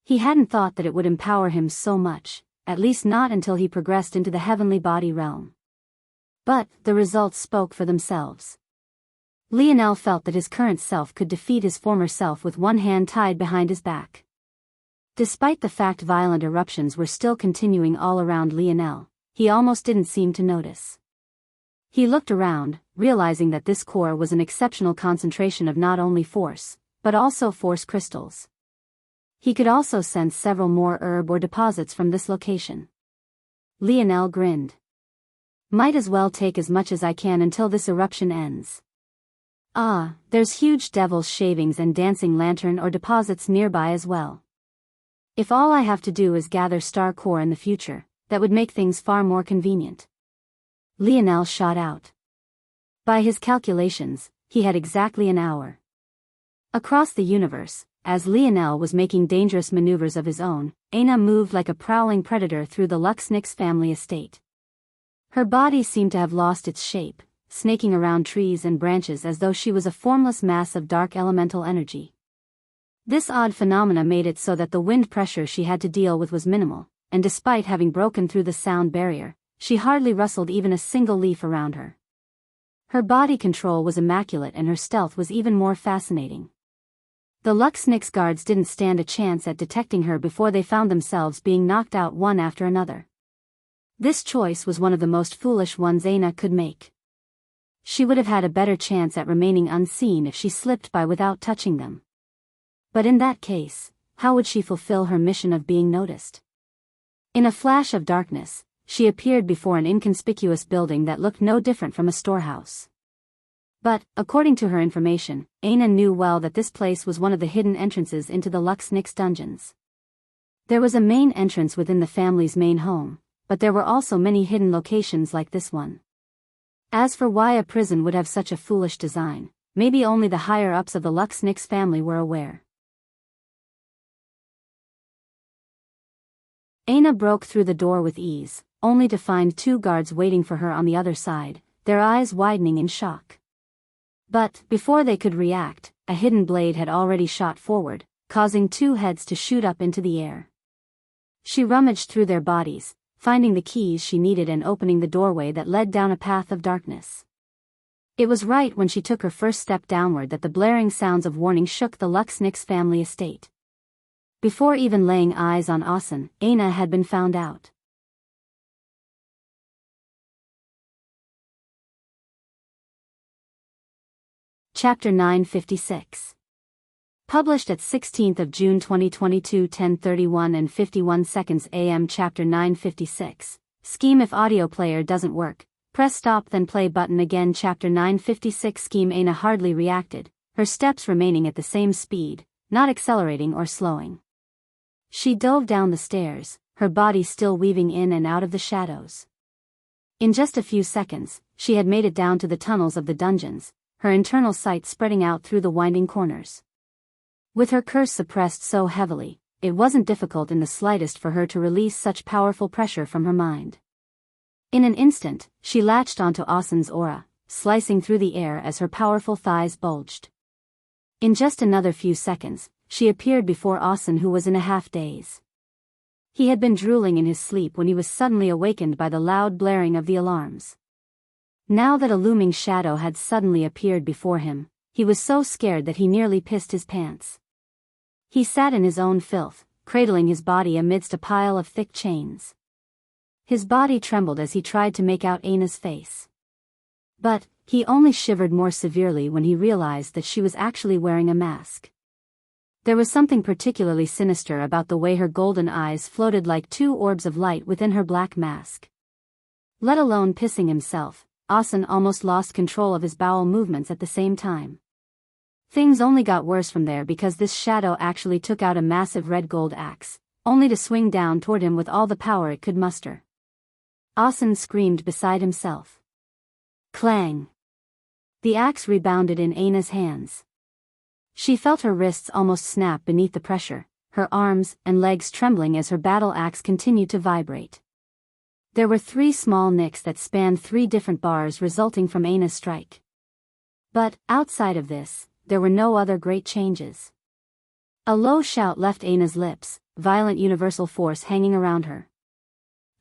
He hadn't thought that it would empower him so much, at least not until he progressed into the heavenly body realm. But, the results spoke for themselves. Lionel felt that his current self could defeat his former self with one hand tied behind his back. Despite the fact violent eruptions were still continuing all around Lionel, he almost didn't seem to notice. He looked around, realizing that this core was an exceptional concentration of not only force, but also force crystals. He could also sense several more herb or deposits from this location. Lionel grinned. Might as well take as much as I can until this eruption ends. Ah, there's huge devil's shavings and dancing lantern or deposits nearby as well. If all I have to do is gather star core in the future, that would make things far more convenient. Lionel shot out. By his calculations, he had exactly an hour. Across the universe, as Lionel was making dangerous maneuvers of his own, Aina moved like a prowling predator through the Luxnix family estate. Her body seemed to have lost its shape, snaking around trees and branches as though she was a formless mass of dark elemental energy. This odd phenomena made it so that the wind pressure she had to deal with was minimal, and despite having broken through the sound barrier, she hardly rustled even a single leaf around her. Her body control was immaculate and her stealth was even more fascinating. The Luxnix guards didn't stand a chance at detecting her before they found themselves being knocked out one after another. This choice was one of the most foolish ones Aina could make. She would have had a better chance at remaining unseen if she slipped by without touching them. But in that case, how would she fulfill her mission of being noticed? In a flash of darkness, she appeared before an inconspicuous building that looked no different from a storehouse. But, according to her information, Aina knew well that this place was one of the hidden entrances into the Luxnix dungeons. There was a main entrance within the family's main home, but there were also many hidden locations like this one. As for why a prison would have such a foolish design, maybe only the higher-ups of the Luxnix family were aware. Aina broke through the door with ease, only to find two guards waiting for her on the other side, their eyes widening in shock. But, before they could react, a hidden blade had already shot forward, causing two heads to shoot up into the air. She rummaged through their bodies, finding the keys she needed and opening the doorway that led down a path of darkness. It was right when she took her first step downward that the blaring sounds of warning shook the Luxnix family estate. Before even laying eyes on Asen, Aina had been found out. Chapter 956. Published at 16th of June 2022 10:31 and 51 seconds AM. Chapter 956. Scheme: if audio player doesn't work, press stop then play button again. Chapter 956. Scheme. Aina hardly reacted, her steps remaining at the same speed, not accelerating or slowing. She dove down the stairs, her body still weaving in and out of the shadows. In just a few seconds, she had made it down to the tunnels of the dungeons, her internal sight spreading out through the winding corners. With her curse suppressed so heavily, it wasn't difficult in the slightest for her to release such powerful pressure from her mind. In an instant, she latched onto Asen's aura, slicing through the air as her powerful thighs bulged. In just another few seconds, she appeared before Asen, who was in a half-daze. He had been drooling in his sleep when he was suddenly awakened by the loud blaring of the alarms. Now that a looming shadow had suddenly appeared before him, he was so scared that he nearly pissed his pants. He sat in his own filth, cradling his body amidst a pile of thick chains. His body trembled as he tried to make out Aina's face. But, he only shivered more severely when he realized that she was actually wearing a mask. There was something particularly sinister about the way her golden eyes floated like two orbs of light within her black mask. Let alone pissing himself, Asen almost lost control of his bowel movements at the same time. Things only got worse from there because this shadow actually took out a massive red gold axe, only to swing down toward him with all the power it could muster. Asen screamed beside himself. Clang! The axe rebounded in Aina's hands. She felt her wrists almost snap beneath the pressure, her arms and legs trembling as her battle axe continued to vibrate. There were 3 small nicks that spanned 3 different bars resulting from Aina's strike. But, outside of this, there were no other great changes. A low shout left Aina's lips, violent universal force hanging around her.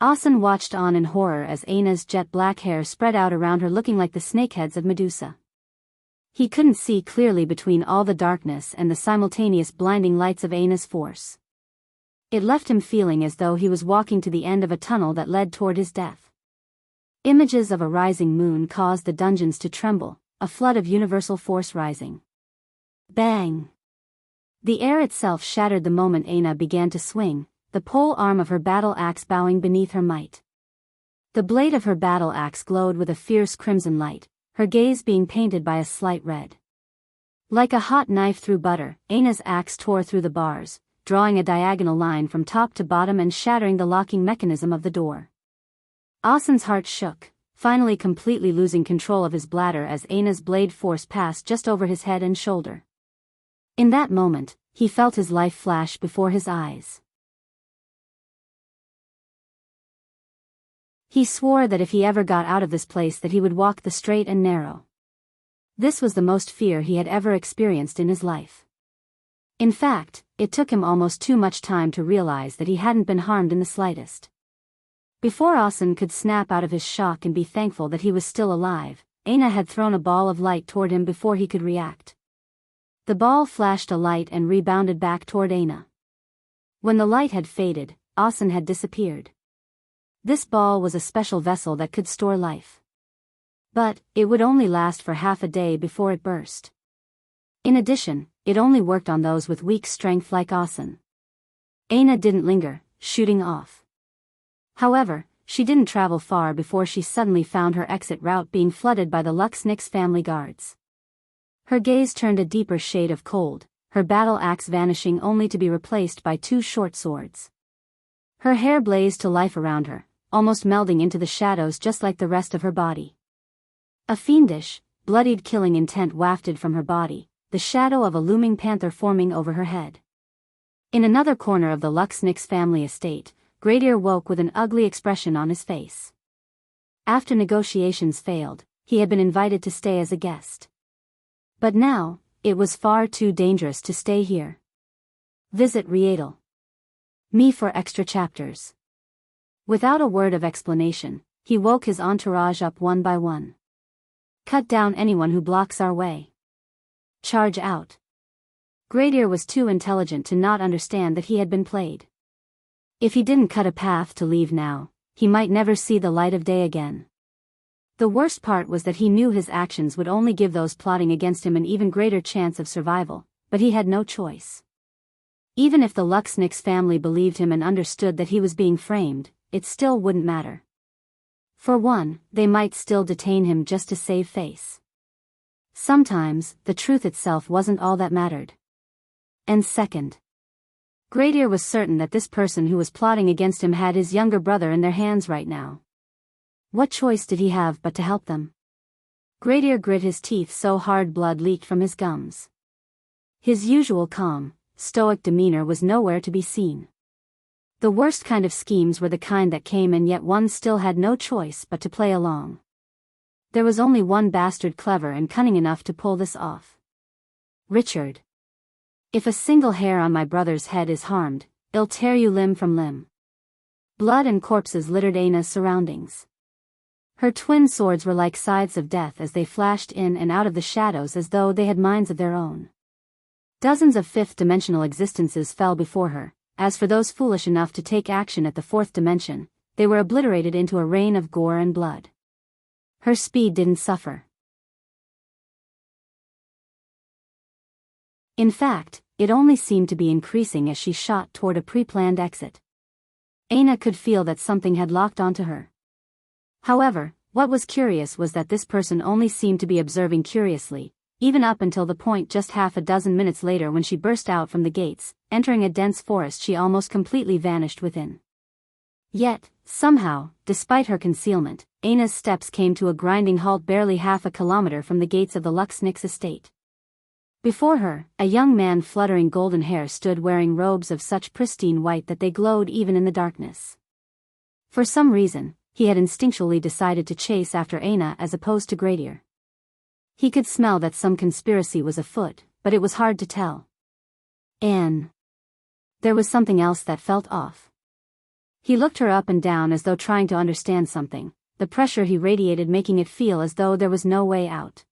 Asen watched on in horror as Aina's jet black hair spread out around her looking like the snakeheads of Medusa. He couldn't see clearly between all the darkness and the simultaneous blinding lights of Aina's force. It left him feeling as though he was walking to the end of a tunnel that led toward his death. Images of a rising moon caused the dungeons to tremble, a flood of universal force rising. Bang! The air itself shattered the moment Aina began to swing, the pole arm of her battle axe bowing beneath her might. The blade of her battle axe glowed with a fierce crimson light, her gaze being painted by a slight red. Like a hot knife through butter, Aina's axe tore through the bars, drawing a diagonal line from top to bottom and shattering the locking mechanism of the door. Asen's heart shook, finally completely losing control of his bladder as Aina's blade force passed just over his head and shoulder. In that moment, he felt his life flash before his eyes. He swore that if he ever got out of this place that he would walk the straight and narrow. This was the most fear he had ever experienced in his life. In fact, it took him almost too much time to realize that he hadn't been harmed in the slightest. Before Asen could snap out of his shock and be thankful that he was still alive, Aina had thrown a ball of light toward him before he could react. The ball flashed a light and rebounded back toward Aina. When the light had faded, Asen had disappeared. This ball was a special vessel that could store life. But it would only last for half a day before it burst. In addition, it only worked on those with weak strength like Asen. Aina didn't linger, shooting off. However, she didn't travel far before she suddenly found her exit route being flooded by the Luxnix family guards. Her gaze turned a deeper shade of cold, her battle axe vanishing only to be replaced by 2 short swords. Her hair blazed to life around her, almost melding into the shadows just like the rest of her body. A fiendish, bloodied killing intent wafted from her body, the shadow of a looming panther forming over her head. In another corner of the Luxnix family estate, Gradier woke with an ugly expression on his face. After negotiations failed, he had been invited to stay as a guest. But now, it was far too dangerous to stay here. Visit Riedel. Me for extra chapters. Without a word of explanation, he woke his entourage up one by one. Cut down anyone who blocks our way. Charge out. Gradier was too intelligent to not understand that he had been played. If he didn't cut a path to leave now, he might never see the light of day again. The worst part was that he knew his actions would only give those plotting against him an even greater chance of survival, but he had no choice. Even if the Luxnix family believed him and understood that he was being framed, it still wouldn't matter. For one, they might still detain him just to save face. Sometimes, the truth itself wasn't all that mattered. And second, Gradier was certain that this person who was plotting against him had his younger brother in their hands right now. What choice did he have but to help them? Gradier grit his teeth so hard blood leaked from his gums. His usual calm, stoic demeanor was nowhere to be seen. The worst kind of schemes were the kind that came and yet one still had no choice but to play along. There was only one bastard clever and cunning enough to pull this off. Richard. If a single hair on my brother's head is harmed, I'll tear you limb from limb. Blood and corpses littered Aina's surroundings. Her twin swords were like scythes of death as they flashed in and out of the shadows as though they had minds of their own. Dozens of fifth-dimensional existences fell before her. As for those foolish enough to take action at the fourth dimension, they were obliterated into a rain of gore and blood. Her speed didn't suffer. In fact, it only seemed to be increasing as she shot toward a pre-planned exit. Aina could feel that something had locked onto her. However, what was curious was that this person only seemed to be observing curiously, even up until the point just half a dozen minutes later when she burst out from the gates, entering a dense forest she almost completely vanished within. Yet, somehow, despite her concealment, Aina's steps came to a grinding halt barely half a kilometer from the gates of the Luxnix estate. Before her, a young man fluttering golden hair stood wearing robes of such pristine white that they glowed even in the darkness. For some reason, he had instinctually decided to chase after Aina as opposed to Gradier. He could smell that some conspiracy was afoot, but it was hard to tell. And there was something else that felt off. He looked her up and down as though trying to understand something, the pressure he radiated making it feel as though there was no way out.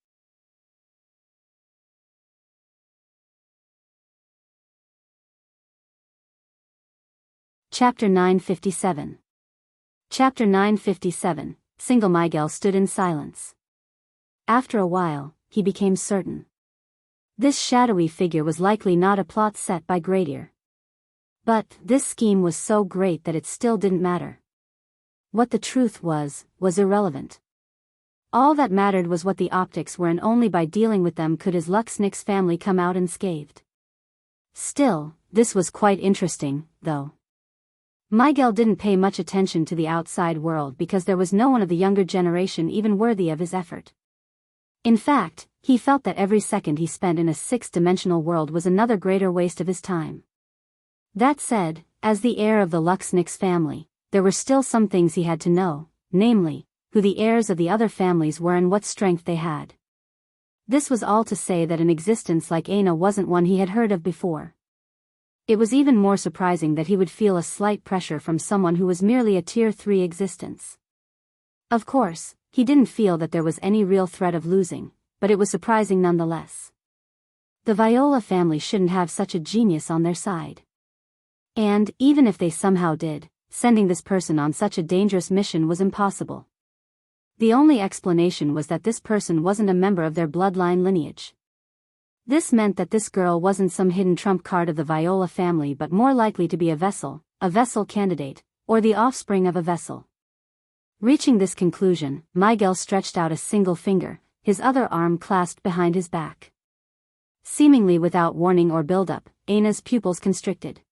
Chapter 957. Chapter 957, Single Miguel stood in silence. After a while, he became certain. This shadowy figure was likely not a plot set by Gradier. But this scheme was so great that it still didn't matter. What the truth was irrelevant. All that mattered was what the optics were, and only by dealing with them could his Luxnix family come out unscathed. Still, this was quite interesting, though. Miguel didn't pay much attention to the outside world because there was no one of the younger generation even worthy of his effort. In fact, he felt that every second he spent in a sixth-dimensional world was another greater waste of his time. That said, as the heir of the Luxnix family, there were still some things he had to know, namely, who the heirs of the other families were and what strength they had. This was all to say that an existence like Aina wasn't one he had heard of before. It was even more surprising that he would feel a slight pressure from someone who was merely a Tier 3 existence. Of course, he didn't feel that there was any real threat of losing, but it was surprising nonetheless. The Viola family shouldn't have such a genius on their side. And, even if they somehow did, sending this person on such a dangerous mission was impossible. The only explanation was that this person wasn't a member of their bloodline lineage. This meant that this girl wasn't some hidden trump card of the Viola family but more likely to be a vessel candidate, or the offspring of a vessel. Reaching this conclusion, Miguel stretched out a single finger, his other arm clasped behind his back. Seemingly without warning or build-up, Aina's pupils constricted.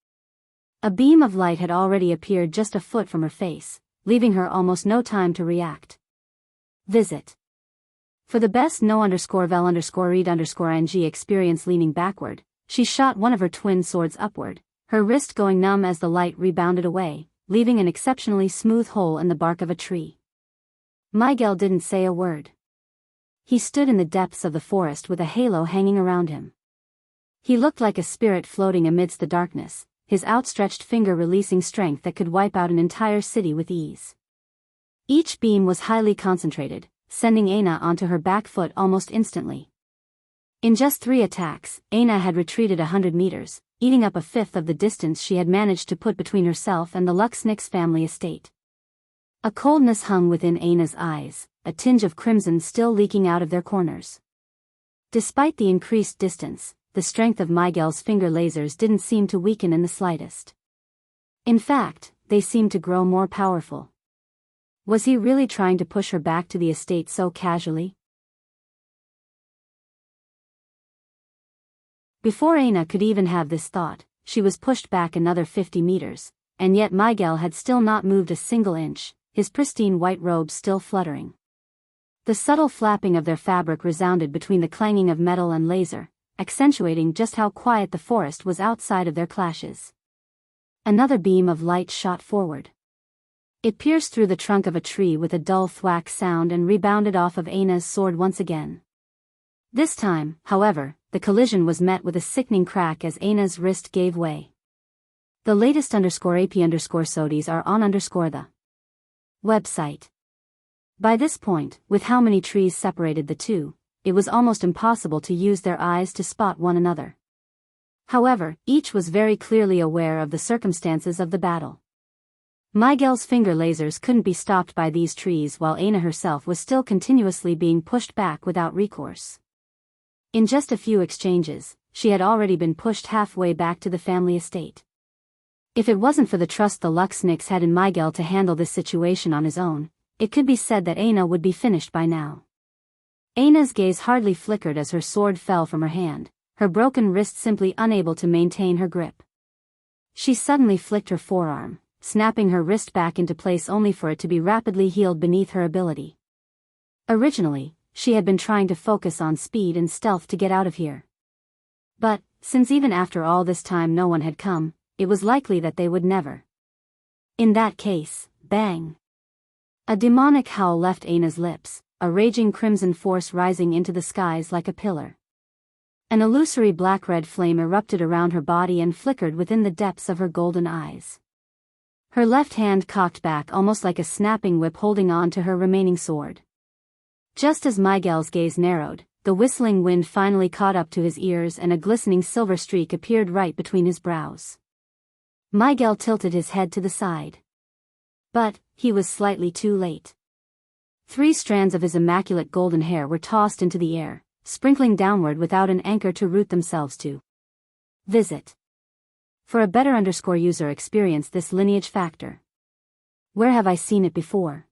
A beam of light had already appeared just a foot from her face, leaving her almost no time to react. Visit. For the best no_vel_read_ing experience leaning backward, she shot one of her twin swords upward, her wrist going numb as the light rebounded away, leaving an exceptionally smooth hole in the bark of a tree. Miguel didn't say a word. He stood in the depths of the forest with a halo hanging around him. He looked like a spirit floating amidst the darkness, his outstretched finger releasing strength that could wipe out an entire city with ease. Each beam was highly concentrated, sending Aina onto her back foot almost instantly. In just 3 attacks, Aina had retreated 100 meters, eating up a fifth of the distance she had managed to put between herself and the Luxnix family estate. A coldness hung within Aina's eyes, a tinge of crimson still leaking out of their corners. Despite the increased distance, the strength of Miguel's finger lasers didn't seem to weaken in the slightest. In fact, they seemed to grow more powerful. Was he really trying to push her back to the estate so casually? Before Aina could even have this thought, she was pushed back another 50 meters, and yet Miguel had still not moved a single inch, his pristine white robes still fluttering. The subtle flapping of their fabric resounded between the clanging of metal and laser, accentuating just how quiet the forest was outside of their clashes. Another beam of light shot forward. It pierced through the trunk of a tree with a dull thwack sound and rebounded off of Aina's sword once again. This time, however, the collision was met with a sickening crack as Aina's wrist gave way. The latest _AP_SODIs are on _the website. By this point, with how many trees separated the two, it was almost impossible to use their eyes to spot one another. However, each was very clearly aware of the circumstances of the battle. Miguel's finger lasers couldn't be stopped by these trees while Aina herself was still continuously being pushed back without recourse. In just a few exchanges, she had already been pushed halfway back to the family estate. If it wasn't for the trust the Luxnix had in Miguel to handle this situation on his own, it could be said that Aina would be finished by now. Aina's gaze hardly flickered as her sword fell from her hand, her broken wrist simply unable to maintain her grip. She suddenly flicked her forearm, snapping her wrist back into place only for it to be rapidly healed beneath her ability. Originally, she had been trying to focus on speed and stealth to get out of here. But, since even after all this time no one had come, it was likely that they would never. In that case, bang! A demonic howl left Aina's lips, a raging crimson force rising into the skies like a pillar. An illusory black-red flame erupted around her body and flickered within the depths of her golden eyes. Her left hand cocked back almost like a snapping whip holding on to her remaining sword. Just as Miguel's gaze narrowed, the whistling wind finally caught up to his ears and a glistening silver streak appeared right between his brows. Miguel tilted his head to the side. But, he was slightly too late. 3 strands of his immaculate golden hair were tossed into the air, sprinkling downward without an anchor to root themselves to. Visit. For a better user experience this lineage factor. Where have I seen it before?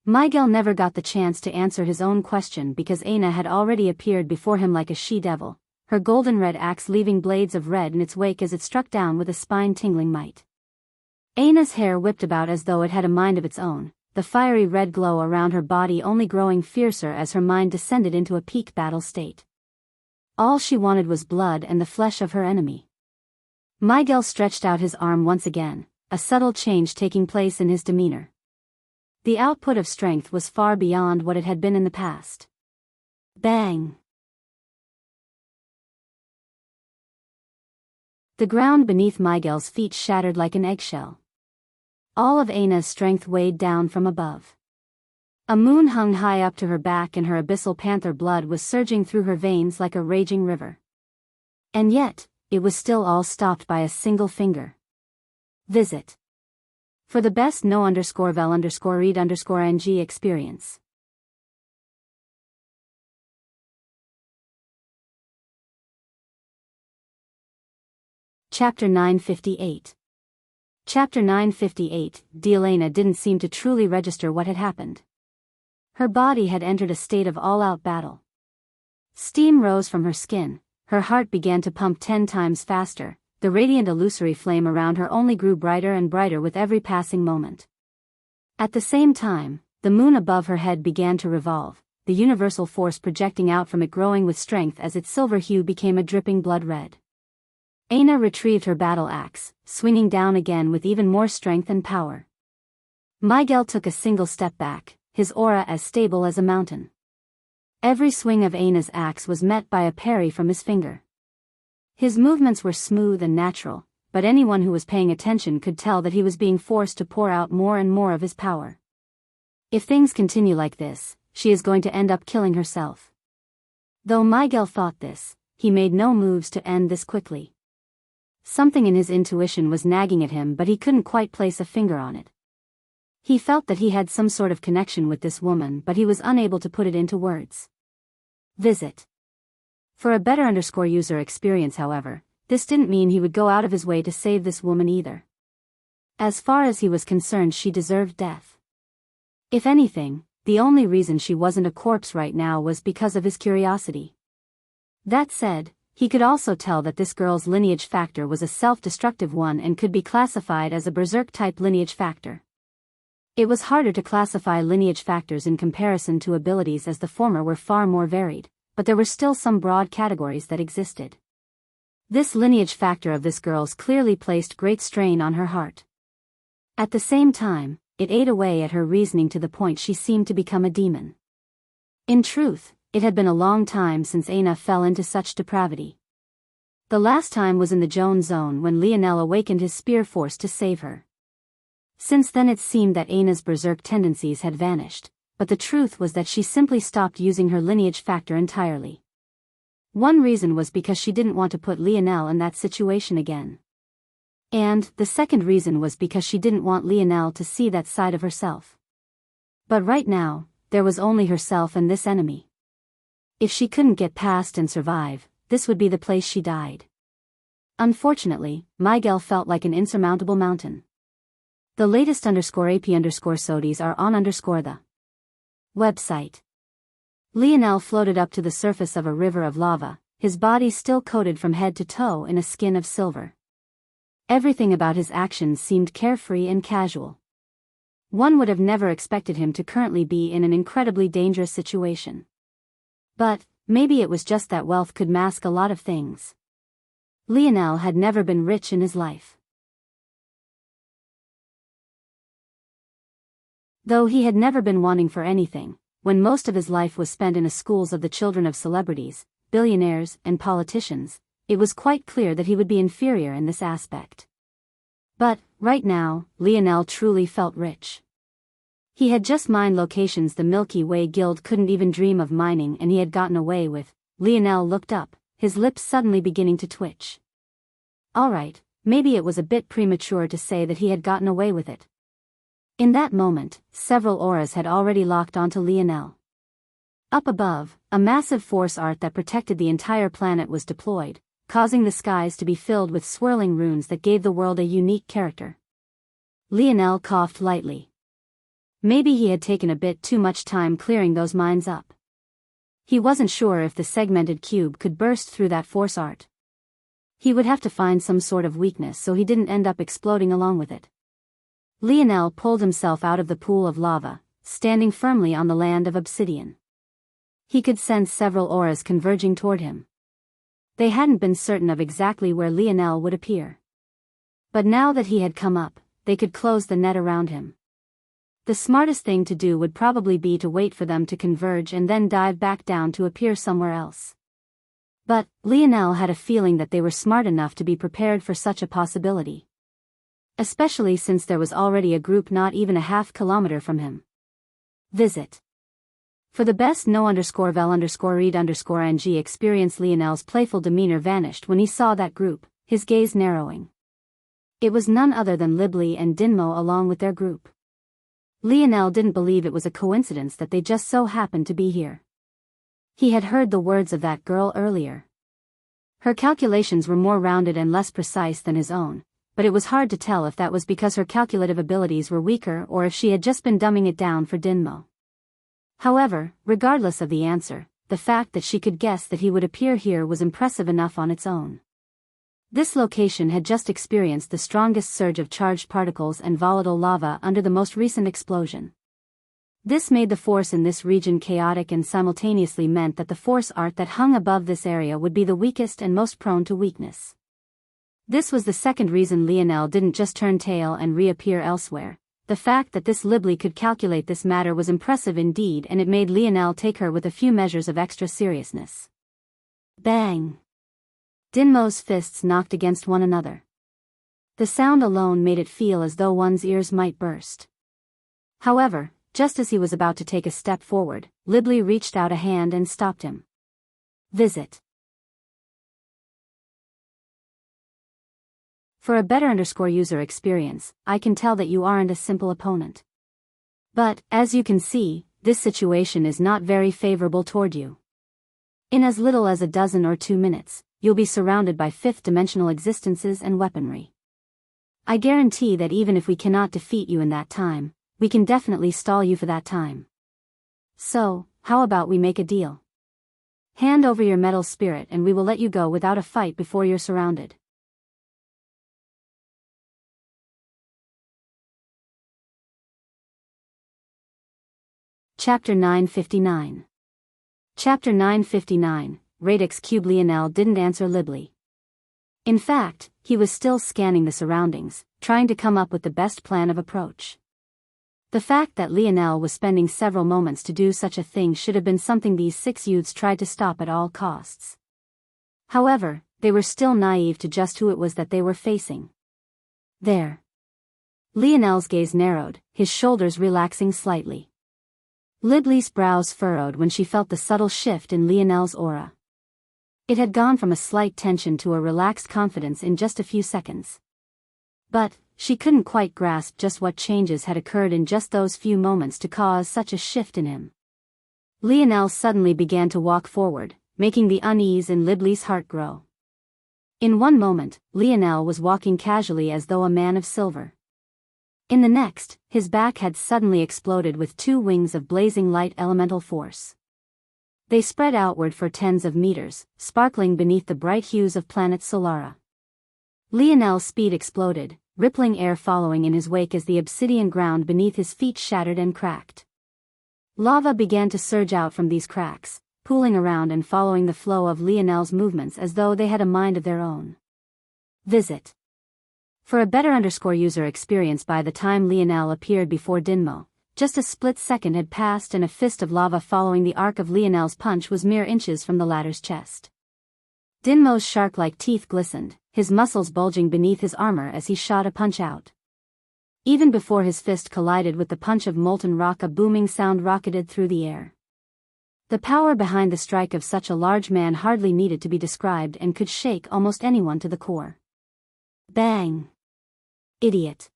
Miguel never got the chance to answer his own question because Aina had already appeared before him like a she-devil, her golden red axe leaving blades of red in its wake as it struck down with a spine-tingling might. Aina's hair whipped about as though it had a mind of its own, the fiery red glow around her body only growing fiercer as her mind descended into a peak battle state. All she wanted was blood and the flesh of her enemy. Miguel stretched out his arm once again, a subtle change taking place in his demeanor. The output of strength was far beyond what it had been in the past. Bang! The ground beneath Miguel's feet shattered like an eggshell. All of Aina's strength weighed down from above. A moon hung high up to her back and her abyssal panther blood was surging through her veins like a raging river. And yet, it was still all stopped by a single finger. Visit. For the best no_vel_read_ng experience. Chapter 958. Chapter 958. Aina didn't seem to truly register what had happened. Her body had entered a state of all-out battle. Steam rose from her skin, her heart began to pump 10 times faster, the radiant illusory flame around her only grew brighter and brighter with every passing moment. At the same time, the moon above her head began to revolve, the universal force projecting out from it growing with strength as its silver hue became a dripping blood red. Aina retrieved her battle axe, swinging down again with even more strength and power. Miguel took a single step back, his aura as stable as a mountain. Every swing of Aina's axe was met by a parry from his finger. His movements were smooth and natural, but anyone who was paying attention could tell that he was being forced to pour out more and more of his power. If things continue like this, she is going to end up killing herself. Though Miguel thought this, he made no moves to end this quickly. Something in his intuition was nagging at him, but he couldn't quite place a finger on it. He felt that he had some sort of connection with this woman, but he was unable to put it into words. Visit. For a better user experience, however, this didn't mean he would go out of his way to save this woman either. As far as he was concerned, she deserved death. If anything, the only reason she wasn't a corpse right now was because of his curiosity. That said, he could also tell that this girl's lineage factor was a self-destructive one and could be classified as a berserk-type lineage factor. It was harder to classify lineage factors in comparison to abilities as the former were far more varied, but there were still some broad categories that existed. This lineage factor of this girl's clearly placed great strain on her heart. At the same time, it ate away at her reasoning to the point she seemed to become a demon. In truth, it had been a long time since Aina fell into such depravity. The last time was in the Joan Zone when Lionel awakened his spear force to save her. Since then it seemed that Aina's berserk tendencies had vanished, but the truth was that she simply stopped using her lineage factor entirely. One reason was because she didn't want to put Lionel in that situation again. And the second reason was because she didn't want Lionel to see that side of herself. But right now, there was only herself and this enemy. If she couldn't get past and survive, this would be the place she died. Unfortunately, Miguel felt like an insurmountable mountain. The latest _AP_SODIs are on the website. Lionel floated up to the surface of a river of lava, his body still coated from head to toe in a skin of silver. Everything about his actions seemed carefree and casual. One would have never expected him to currently be in an incredibly dangerous situation. But, maybe it was just that wealth could mask a lot of things. Lionel had never been rich in his life. Though he had never been wanting for anything, when most of his life was spent in the schools of the children of celebrities, billionaires, and politicians, it was quite clear that he would be inferior in this aspect. But, right now, Lionel truly felt rich. He had just mined locations the Milky Way Guild couldn't even dream of mining, and he had gotten away with. Lionel looked up, his lips suddenly beginning to twitch. Alright, maybe it was a bit premature to say that he had gotten away with it. In that moment, several auras had already locked onto Lionel. Up above, a massive force art that protected the entire planet was deployed, causing the skies to be filled with swirling runes that gave the world a unique character. Lionel coughed lightly. Maybe he had taken a bit too much time clearing those mines up. He wasn't sure if the segmented cube could burst through that force art. He would have to find some sort of weakness so he didn't end up exploding along with it. Lionel pulled himself out of the pool of lava, standing firmly on the land of obsidian. He could sense several auras converging toward him. They hadn't been certain of exactly where Lionel would appear. But now that he had come up, they could close the net around him. The smartest thing to do would probably be to wait for them to converge and then dive back down to appear somewhere else. But Lionel had a feeling that they were smart enough to be prepared for such a possibility. Especially since there was already a group not even a half-kilometer from him. Visit. For the best no_vel_read_ng experience. Lionel's playful demeanor vanished when he saw that group, his gaze narrowing. It was none other than Libli and Dinmo along with their group. Lionel didn't believe it was a coincidence that they just so happened to be here. He had heard the words of that girl earlier. Her calculations were more rounded and less precise than his own, but it was hard to tell if that was because her calculative abilities were weaker or if she had just been dumbing it down for Dinmo. However, regardless of the answer, the fact that she could guess that he would appear here was impressive enough on its own. This location had just experienced the strongest surge of charged particles and volatile lava under the most recent explosion. This made the force in this region chaotic and simultaneously meant that the force art that hung above this area would be the weakest and most prone to weakness. This was the second reason Lionel didn't just turn tail and reappear elsewhere. The fact that this Libli could calculate this matter was impressive indeed, and it made Lionel take her with a few measures of extra seriousness. Bang! Dinmo's fists knocked against one another. The sound alone made it feel as though one's ears might burst. However, just as he was about to take a step forward, Libli reached out a hand and stopped him. Visit. For a better user experience, I can tell that you aren't a simple opponent. But, as you can see, this situation is not very favorable toward you. In as little as a dozen or 2 minutes, you'll be surrounded by fifth-dimensional existences and weaponry. I guarantee that even if we cannot defeat you in that time, we can definitely stall you for that time. So, how about we make a deal? Hand over your metal spirit and we will let you go without a fight before you're surrounded. Chapter 959. Chapter 959, Radix Cube. Lionel didn't answer Libli. In fact, he was still scanning the surroundings, trying to come up with the best plan of approach. The fact that Lionel was spending several moments to do such a thing should have been something these 6 youths tried to stop at all costs. However, they were still naive to just who it was that they were facing. There. Lionel's gaze narrowed, his shoulders relaxing slightly. Libli's brows furrowed when she felt the subtle shift in Lionel's aura. It had gone from a slight tension to a relaxed confidence in just a few seconds. But she couldn't quite grasp just what changes had occurred in just those few moments to cause such a shift in him. Lionel suddenly began to walk forward, making the unease in Libli's heart grow. In one moment, Lionel was walking casually as though a man of silver. In the next, his back had suddenly exploded with 2 wings of blazing light elemental force. They spread outward for tens of meters, sparkling beneath the bright hues of planet Solara. Lionel's speed exploded, rippling air following in his wake as the obsidian ground beneath his feet shattered and cracked. Lava began to surge out from these cracks, pooling around and following the flow of Lionel's movements as though they had a mind of their own. Visit. For a better user experience. By the time Lionel appeared before Dinmo, just a split second had passed and a fist of lava following the arc of Lionel's punch was mere inches from the latter's chest. Dinmo's shark-like teeth glistened, his muscles bulging beneath his armor as he shot a punch out. Even before his fist collided with the punch of molten rock, a booming sound rocketed through the air. The power behind the strike of such a large man hardly needed to be described and could shake almost anyone to the core. Bang! Idiot.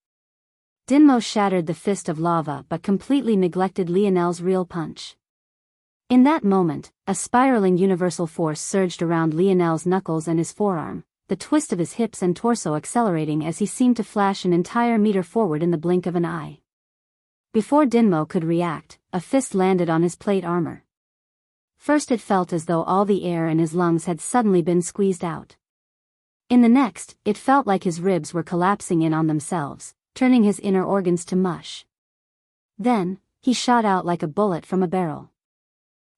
Dinmo shattered the fist of lava but completely neglected Lionel's real punch. In that moment, a spiraling universal force surged around Lionel's knuckles and his forearm, the twist of his hips and torso accelerating as he seemed to flash an entire meter forward in the blink of an eye. Before Dinmo could react, a fist landed on his plate armor. First it felt as though all the air in his lungs had suddenly been squeezed out. In the next, it felt like his ribs were collapsing in on themselves, turning his inner organs to mush. Then, he shot out like a bullet from a barrel.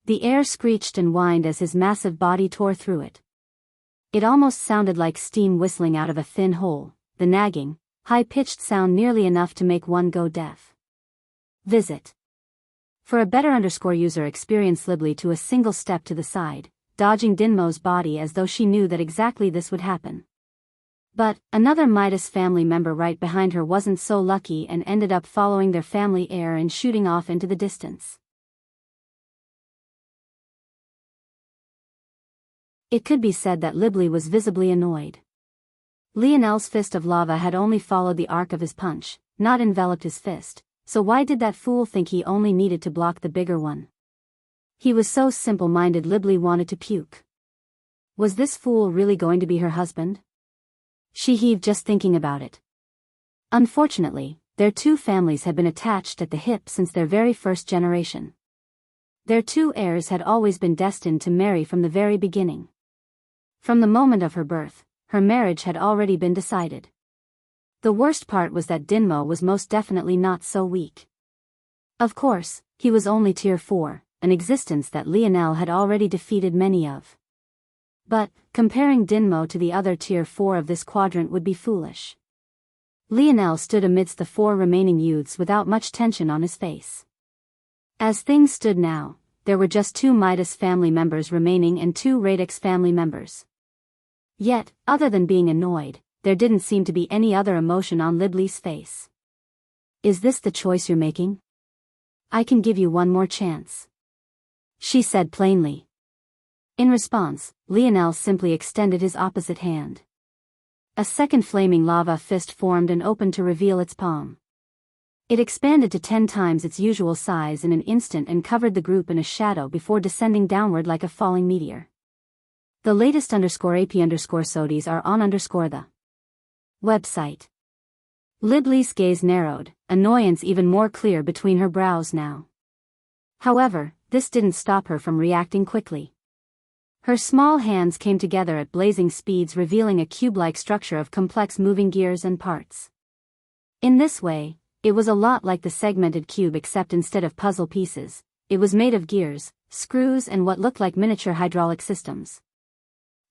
The air screeched and whined as his massive body tore through it. It almost sounded like steam whistling out of a thin hole, the nagging, high-pitched sound nearly enough to make one go deaf. Visit. For a better user experience. Libli to a single step to the side, dodging Dinmo's body as though she knew that exactly this would happen. But another Midas family member right behind her wasn't so lucky and ended up following their family heir and shooting off into the distance. It could be said that Libli was visibly annoyed. Lionel's fist of lava had only followed the arc of his punch, not enveloped his fist, so why did that fool think he only needed to block the bigger one? He was so simple-minded Libli wanted to puke. Was this fool really going to be her husband? She heaved just thinking about it. Unfortunately, their two families had been attached at the hip since their very first generation. Their two heirs had always been destined to marry from the very beginning. From the moment of her birth, her marriage had already been decided. The worst part was that Dinmo was most definitely not so weak. Of course, he was only tier 4, an existence that Lionel had already defeated many of. But, comparing Dinmo to the other tier 4 of this quadrant would be foolish. Lionel stood amidst the 4 remaining youths without much tension on his face. As things stood now, there were just 2 Midas family members remaining and 2 Radix family members. Yet, other than being annoyed, there didn't seem to be any other emotion on Libli's face. Is this the choice you're making? I can give you one more chance, she said plainly. In response, Lionel simply extended his opposite hand. A second flaming lava fist formed and opened to reveal its palm. It expanded to 10 times its usual size in an instant and covered the group in a shadow before descending downward like a falling meteor. The latest _AP_SODIES are on _the website. Libli's gaze narrowed, annoyance even more clear between her brows now. However, this didn't stop her from reacting quickly. Her small hands came together at blazing speeds, revealing a cube-like structure of complex moving gears and parts. In this way, it was a lot like the segmented cube, except instead of puzzle pieces, it was made of gears, screws and what looked like miniature hydraulic systems.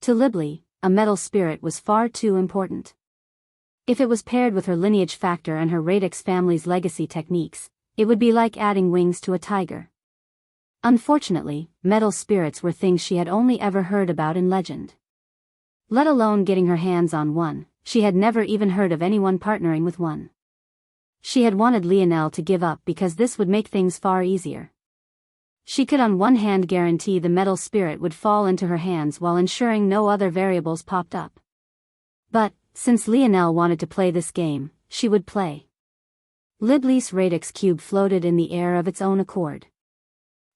To Libli, a metal spirit was far too important. If it was paired with her lineage factor and her Radix family's legacy techniques, it would be like adding wings to a tiger. Unfortunately, metal spirits were things she had only ever heard about in legend. Let alone getting her hands on one, she had never even heard of anyone partnering with one. She had wanted Lionel to give up because this would make things far easier. She could on one hand guarantee the metal spirit would fall into her hands while ensuring no other variables popped up. But, since Lionel wanted to play this game, she would play. Libli's Radix cube floated in the air of its own accord.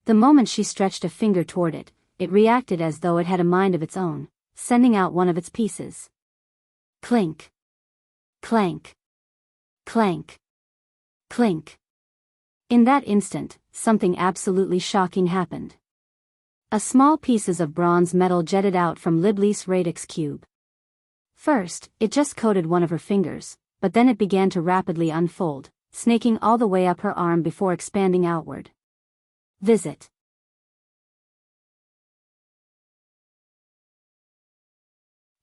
The moment she stretched a finger toward it, it reacted as though it had a mind of its own, sending out one of its pieces. Clink. Clank. Clank. Clink. In that instant, something absolutely shocking happened. A small pieces of bronze metal jetted out from Libli's Radix cube. First, it just coated one of her fingers, but then it began to rapidly unfold, snaking all the way up her arm before expanding outward. Visit.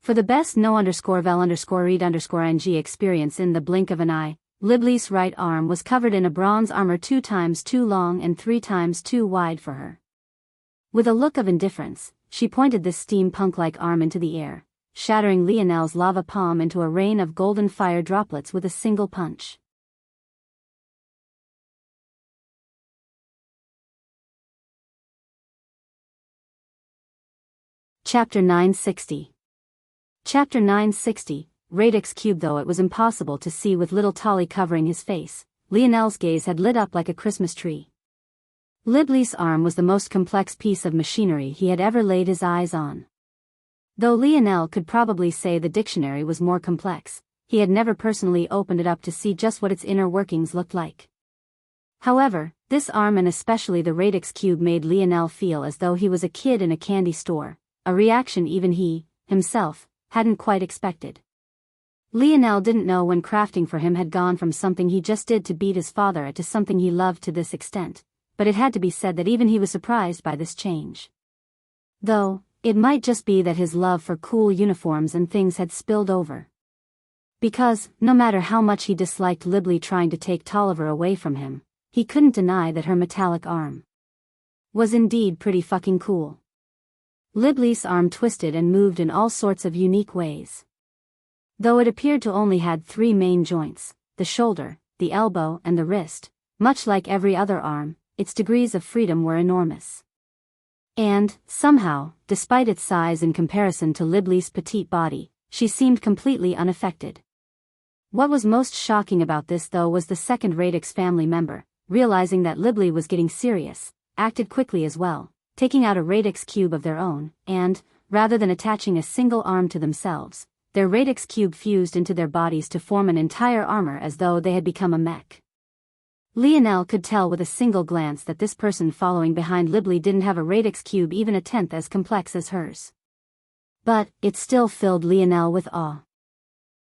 For the best no_vel_read_ing experience in the blink of an eye, Libli's right arm was covered in a bronze armor 2 times too long and 3 times too wide for her. With a look of indifference, she pointed this steampunk-like arm into the air, shattering Lionel's lava palm into a rain of golden fire droplets with a single punch. Chapter 960. Chapter 960, Radix cube. Though it was impossible to see with little Tolly covering his face, Lionel's gaze had lit up like a Christmas tree. Libli's arm was the most complex piece of machinery he had ever laid his eyes on. Though Lionel could probably say the dictionary was more complex, he had never personally opened it up to see just what its inner workings looked like. However, this arm and especially the Radix cube made Lionel feel as though he was a kid in a candy store, a reaction even he, himself, hadn't quite expected. Lionel didn't know when crafting for him had gone from something he just did to beat his father at to something he loved to this extent, but it had to be said that even he was surprised by this change. Though, it might just be that his love for cool uniforms and things had spilled over. Because, no matter how much he disliked Libli trying to take Tolliver away from him, he couldn't deny that her metallic arm was indeed pretty fucking cool. Libly's arm twisted and moved in all sorts of unique ways. Though it appeared to only had 3 main joints, the shoulder, the elbow and the wrist, much like every other arm, its degrees of freedom were enormous. And, somehow, despite its size in comparison to Libly's petite body, she seemed completely unaffected. What was most shocking about this though was the second Radix family member, realizing that Libly was getting serious, acted quickly as well, taking out a Radix cube of their own, and, rather than attaching a single arm to themselves, their Radix cube fused into their bodies to form an entire armor as though they had become a mech. Lionel could tell with a single glance that this person following behind Libly didn't have a Radix cube even a tenth as complex as hers. But, it still filled Lionel with awe.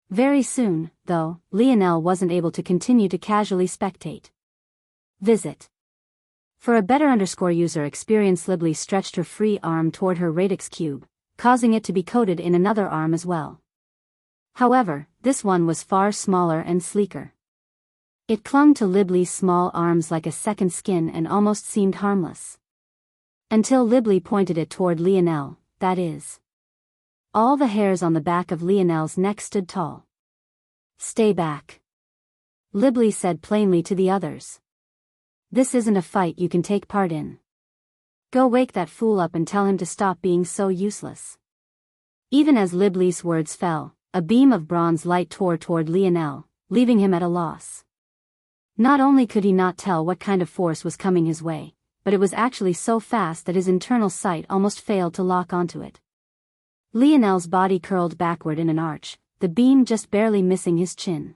Very soon, though, Lionel wasn't able to continue to casually spectate. Visit. For a better user experience, Libly stretched her free arm toward her Radix cube, causing it to be coated in another arm as well. However, this one was far smaller and sleeker. It clung to Libly's small arms like a second skin and almost seemed harmless. Until Libly pointed it toward Lionel, that is. All the hairs on the back of Lionel's neck stood tall. Stay back. Libly said plainly to the others. This isn't a fight you can take part in. Go wake that fool up and tell him to stop being so useless. Even as Libly's words fell, a beam of bronze light tore toward Lionel, leaving him at a loss. Not only could he not tell what kind of force was coming his way, but it was actually so fast that his internal sight almost failed to lock onto it. Lionel's body curled backward in an arch, the beam just barely missing his chin.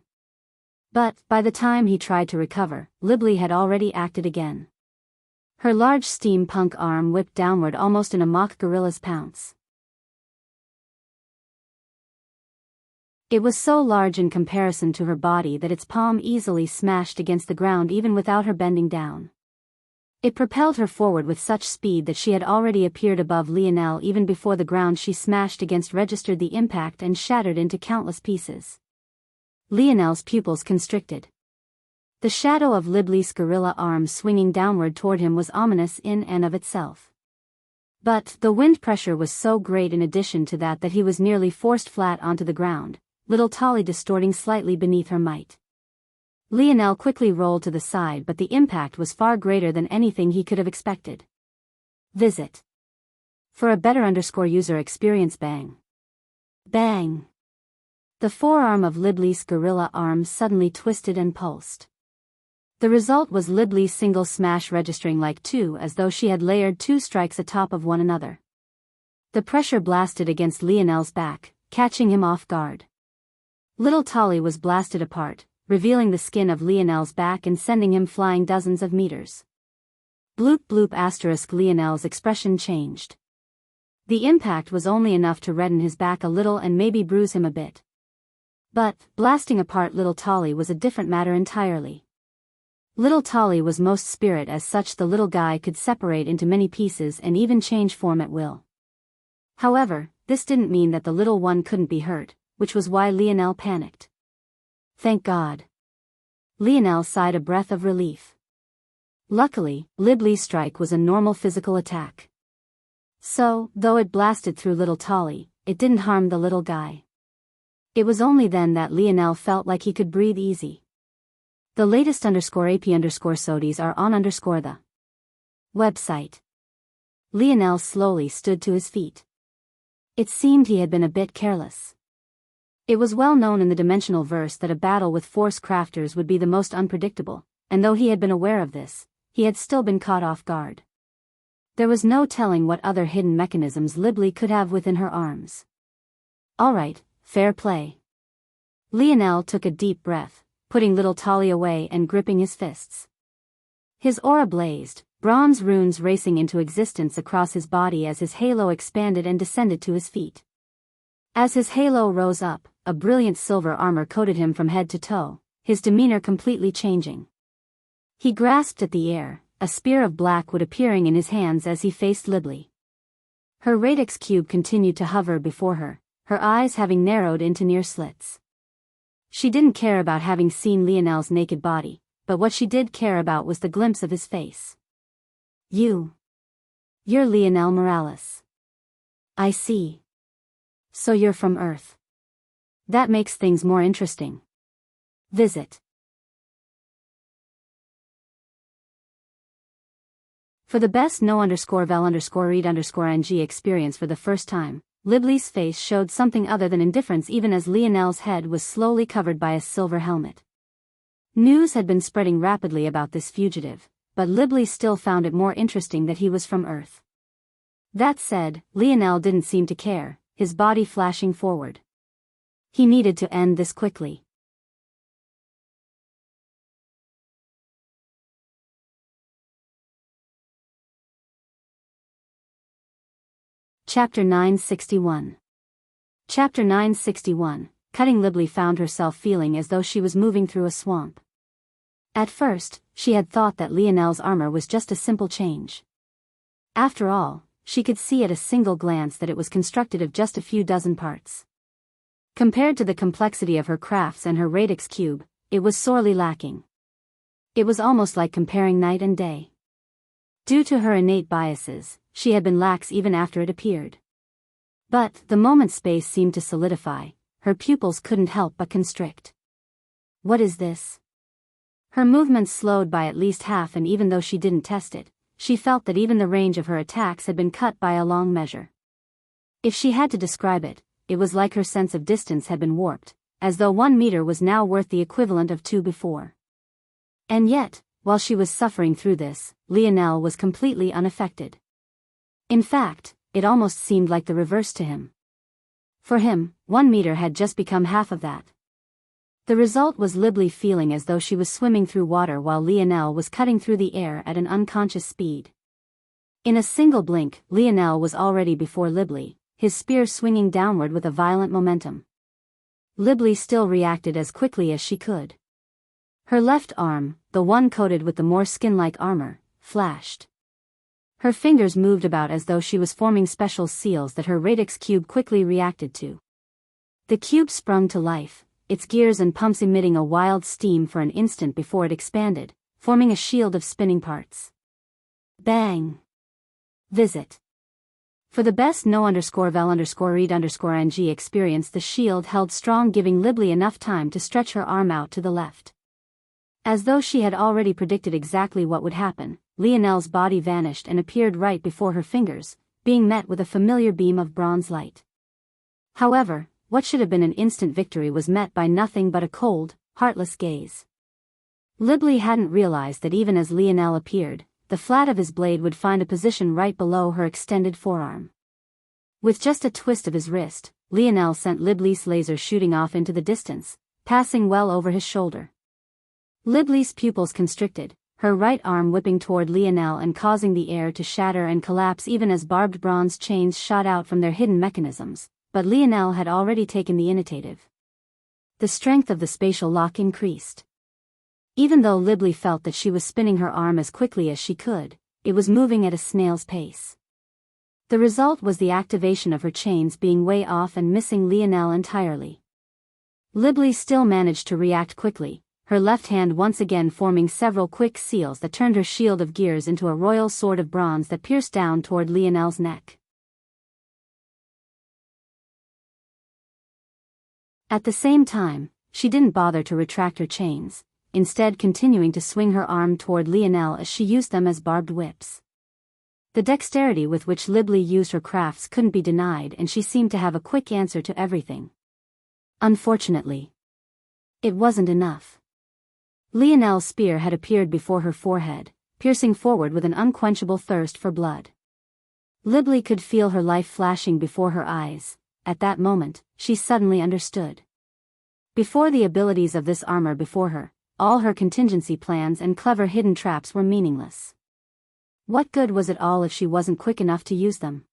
But, by the time he tried to recover, Libly had already acted again. Her large steampunk arm whipped downward almost in a mock gorilla's pounce. It was so large in comparison to her body that its palm easily smashed against the ground even without her bending down. It propelled her forward with such speed that she had already appeared above Lionel even before the ground she smashed against registered the impact and shattered into countless pieces. Lionel's pupils constricted. The shadow of Libly's gorilla arm swinging downward toward him was ominous in and of itself. But the wind pressure was so great in addition to that he was nearly forced flat onto the ground, little Tolly distorting slightly beneath her might. Lionel quickly rolled to the side, but the impact was far greater than anything he could have expected. Visit. For a better user experience, bang. Bang. The forearm of Libly's gorilla arm suddenly twisted and pulsed. The result was Libly's single smash registering like 2 as though she had layered 2 strikes atop of one another. The pressure blasted against Lionel's back, catching him off guard. Little Tolly was blasted apart, revealing the skin of Lionel's back and sending him flying dozens of meters. Bloop bloop asterisk. Lionel's expression changed. The impact was only enough to redden his back a little and maybe bruise him a bit. But, blasting apart little Tolly was a different matter entirely. Little Tolly was most spirit, as such the little guy could separate into many pieces and even change form at will. However, this didn't mean that the little one couldn't be hurt, which was why Lionel panicked. Thank God. Lionel sighed a breath of relief. Luckily, Libly's strike was a normal physical attack. So, though it blasted through little Tolly, it didn't harm the little guy. It was only then that Lionel felt like he could breathe easy. The latest _AP _SODIes are on the website. Lionel slowly stood to his feet. It seemed he had been a bit careless. It was well known in the dimensional verse that a battle with force crafters would be the most unpredictable, and though he had been aware of this, he had still been caught off guard. There was no telling what other hidden mechanisms Libly could have within her arms. Alright, fair play. Lionel took a deep breath, putting little Tolly away and gripping his fists. His aura blazed, bronze runes racing into existence across his body as his halo expanded and descended to his feet. As his halo rose up, a brilliant silver armor coated him from head to toe, his demeanor completely changing. He grasped at the air, a spear of black wood appearing in his hands as he faced Libly. Her Radix cube continued to hover before her, her eyes having narrowed into near slits. She didn't care about having seen Lionel's naked body, but what she did care about was the glimpse of his face. You're Lionel Morales. I see. So you're from Earth. That makes things more interesting. Visit. For the best no_vel_read_ng experience for the first time, Libley's face showed something other than indifference even as Lionel's head was slowly covered by a silver helmet. News had been spreading rapidly about this fugitive, but Libley still found it more interesting that he was from Earth. That said, Lionel didn't seem to care, his body flashing forward. He needed to end this quickly. Chapter 961. Chapter 961. Cutting. Libley found herself feeling as though she was moving through a swamp. At first, she had thought that Lionel's armor was just a simple change. After all, she could see at a single glance that it was constructed of just a few dozen parts. Compared to the complexity of her crafts and her radix cube, it was sorely lacking. It was almost like comparing night and day. Due to her innate biases, she had been lax even after it appeared. But, the moment space seemed to solidify, her pupils couldn't help but constrict. What is this? Her movements slowed by at least half, and even though she didn't test it, she felt that even the range of her attacks had been cut by a long measure. If she had to describe it, it was like her sense of distance had been warped, as though 1 meter was now worth the equivalent of 2 before. And yet, while she was suffering through this, Lionel was completely unaffected. In fact, it almost seemed like the reverse to him. For him, 1 meter had just become half of that. The result was Libley feeling as though she was swimming through water while Lionel was cutting through the air at an unconscious speed. In a single blink, Lionel was already before Libley, his spear swinging downward with a violent momentum. Libley still reacted as quickly as she could. Her left arm, the one coated with the more skin-like armor, flashed. Her fingers moved about as though she was forming special seals that her radix cube quickly reacted to. The cube sprung to life, its gears and pumps emitting a wild steam for an instant before it expanded, forming a shield of spinning parts. Bang! Visit. For the best no_vel_read_ng experience, the shield held strong, giving Libley enough time to stretch her arm out to the left. As though she had already predicted exactly what would happen, Lionel's body vanished and appeared right before her fingers, being met with a familiar beam of bronze light. However, what should have been an instant victory was met by nothing but a cold, heartless gaze. Libley hadn't realized that even as Lionel appeared, the flat of his blade would find a position right below her extended forearm. With just a twist of his wrist, Lionel sent Libley's laser shooting off into the distance, passing well over his shoulder. Libley's pupils constricted, her right arm whipping toward Lionel and causing the air to shatter and collapse even as barbed bronze chains shot out from their hidden mechanisms, but Lionel had already taken the initiative. The strength of the spatial lock increased. Even though Libley felt that she was spinning her arm as quickly as she could, it was moving at a snail's pace. The result was the activation of her chains being way off and missing Lionel entirely. Libley still managed to react quickly, her left hand once again forming several quick seals that turned her shield of gears into a royal sword of bronze that pierced down toward Lionel's neck. At the same time, she didn't bother to retract her chains, instead continuing to swing her arm toward Lionel as she used them as barbed whips. The dexterity with which Libley used her crafts couldn't be denied, and she seemed to have a quick answer to everything. Unfortunately, it wasn't enough. Lionel's spear had appeared before her forehead, piercing forward with an unquenchable thirst for blood. Libley could feel her life flashing before her eyes. At that moment, she suddenly understood. Before the abilities of this armor before her, all her contingency plans and clever hidden traps were meaningless. What good was it all if she wasn't quick enough to use them?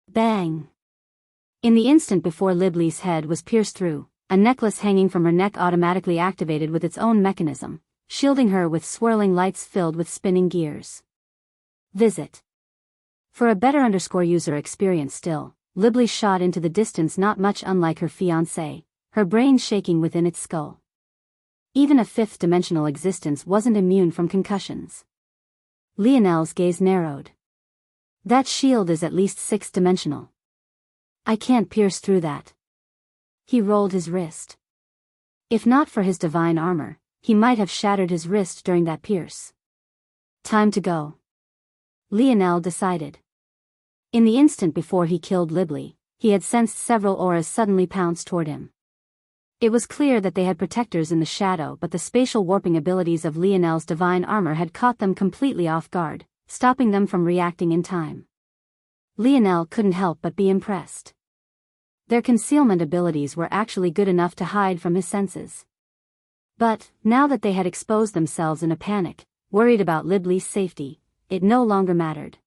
Bang! In the instant before Libley's head was pierced through, a necklace hanging from her neck automatically activated with its own mechanism, shielding her with swirling lights filled with spinning gears. Visit. For a better user experience still, Libley shot into the distance, not much unlike her fiancé, her brain shaking within its skull. Even a fifth-dimensional existence wasn't immune from concussions. Lionel's gaze narrowed. That shield is at least sixth-dimensional. I can't pierce through that. He rolled his wrist. If not for his divine armor, he might have shattered his wrist during that pierce. Time to go. Lionel decided. In the instant before he killed Libly, he had sensed several auras suddenly pounce toward him. It was clear that they had protectors in the shadow, but the spatial warping abilities of Lionel's divine armor had caught them completely off guard, stopping them from reacting in time. Lionel couldn't help but be impressed. Their concealment abilities were actually good enough to hide from his senses. But, now that they had exposed themselves in a panic, worried about Libly's safety, it no longer mattered.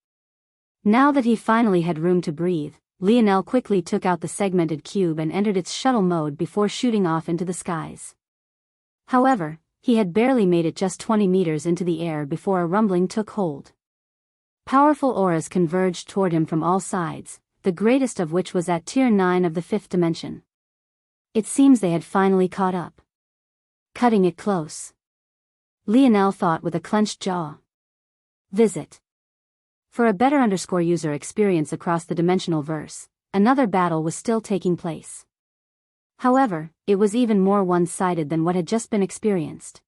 Now that he finally had room to breathe, Lionel quickly took out the segmented cube and entered its shuttle mode before shooting off into the skies. However, he had barely made it just 20 meters into the air before a rumbling took hold. Powerful auras converged toward him from all sides, the greatest of which was at Tier 9 of the 5th dimension. It seems they had finally caught up. Cutting it close. Lionel thought with a clenched jaw. Visit. For a better user experience across the dimensional verse, another battle was still taking place. However, it was even more one-sided than what had just been experienced.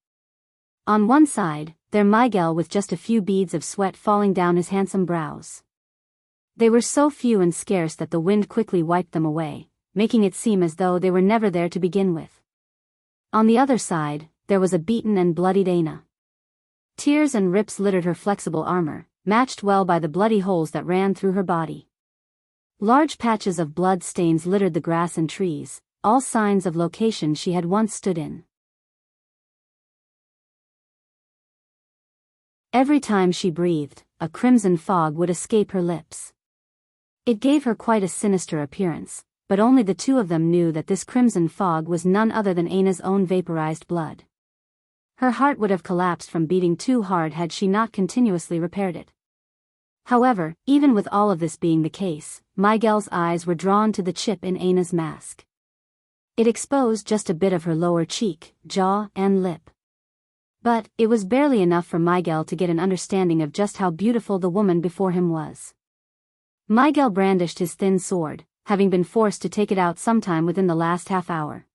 On one side, there Miguel with just a few beads of sweat falling down his handsome brows. They were so few and scarce that the wind quickly wiped them away, making it seem as though they were never there to begin with. On the other side, there was a beaten and bloodied Aina. Tears and rips littered her flexible armor, matched well by the bloody holes that ran through her body. Large patches of blood stains littered the grass and trees, all signs of location she had once stood in. Every time she breathed, a crimson fog would escape her lips. It gave her quite a sinister appearance, but only the two of them knew that this crimson fog was none other than Aina's own vaporized blood. Her heart would have collapsed from beating too hard had she not continuously repaired it. However, even with all of this being the case, Miguel's eyes were drawn to the chip in Aina's mask. It exposed just a bit of her lower cheek, jaw, and lip. But, it was barely enough for Miguel to get an understanding of just how beautiful the woman before him was. Miguel brandished his thin sword, having been forced to take it out sometime within the last half hour.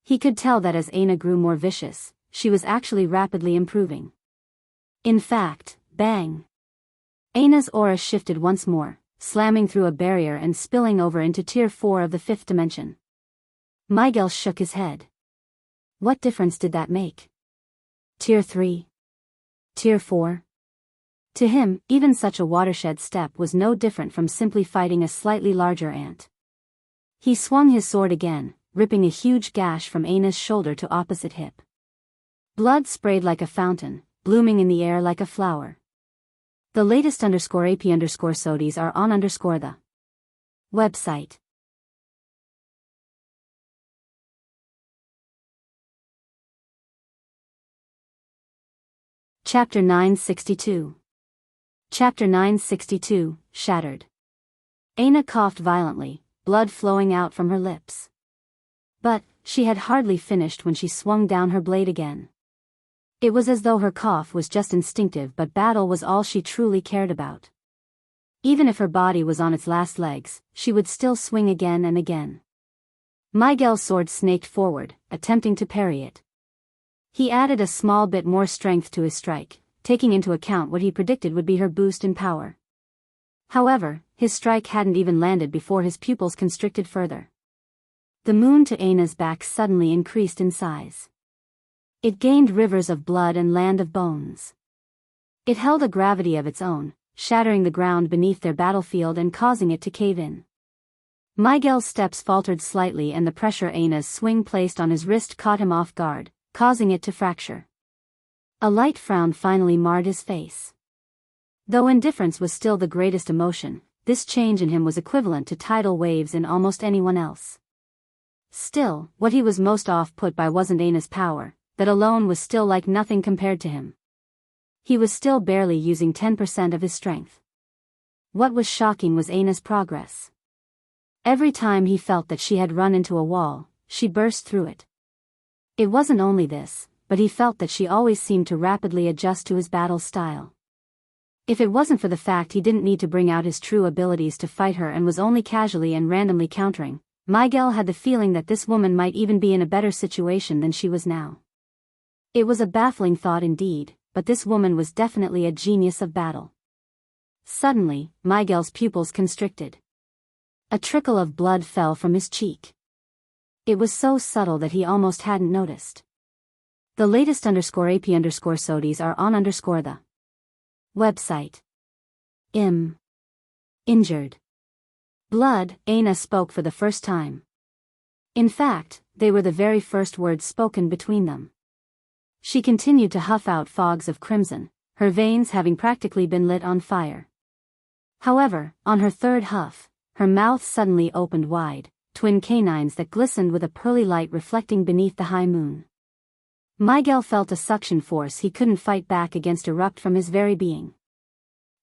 He could tell that as Aina grew more vicious, she was actually rapidly improving. In fact, bang! Aina's aura shifted once more, slamming through a barrier and spilling over into Tier 4 of the 5th dimension. Miguel shook his head. What difference did that make? Tier 3? Tier 4? To him, even such a watershed step was no different from simply fighting a slightly larger ant. He swung his sword again, ripping a huge gash from Aina's shoulder to opposite hip. Blood sprayed like a fountain, blooming in the air like a flower. The latest _AP _SODIes are on _the website. Chapter 962. Chapter 962, Shattered. Aina coughed violently, blood flowing out from her lips. But, she had hardly finished when she swung down her blade again. It was as though her cough was just instinctive, but battle was all she truly cared about. Even if her body was on its last legs, she would still swing again and again. Miguel's sword snaked forward, attempting to parry it. He added a small bit more strength to his strike, taking into account what he predicted would be her boost in power. However, his strike hadn't even landed before his pupils constricted further. The moon to Aina's back suddenly increased in size. It gained rivers of blood and land of bones. It held a gravity of its own, shattering the ground beneath their battlefield and causing it to cave in. Miguel's steps faltered slightly and the pressure Aina's swing placed on his wrist caught him off guard, causing it to fracture. A light frown finally marred his face. Though indifference was still the greatest emotion, this change in him was equivalent to tidal waves in almost anyone else. Still, what he was most off-put by wasn't Aina's power. That alone was still like nothing compared to him. He was still barely using 10% of his strength. What was shocking was Aina's progress. Every time he felt that she had run into a wall, she burst through it. It wasn't only this, but he felt that she always seemed to rapidly adjust to his battle style. If it wasn't for the fact he didn't need to bring out his true abilities to fight her and was only casually and randomly countering, Miguel had the feeling that this woman might even be in a better situation than she was now. It was a baffling thought indeed, but this woman was definitely a genius of battle. Suddenly, Miguel's pupils constricted. A trickle of blood fell from his cheek. It was so subtle that he almost hadn't noticed. The latest _AP_SODIES are on the website. Injured. Blood, Aina spoke for the first time. In fact, they were the very first words spoken between them. She continued to huff out fogs of crimson, her veins having practically been lit on fire. However, on her third huff, her mouth suddenly opened wide, twin canines that glistened with a pearly light reflecting beneath the high moon. Miguel felt a suction force he couldn't fight back against erupt from his very being.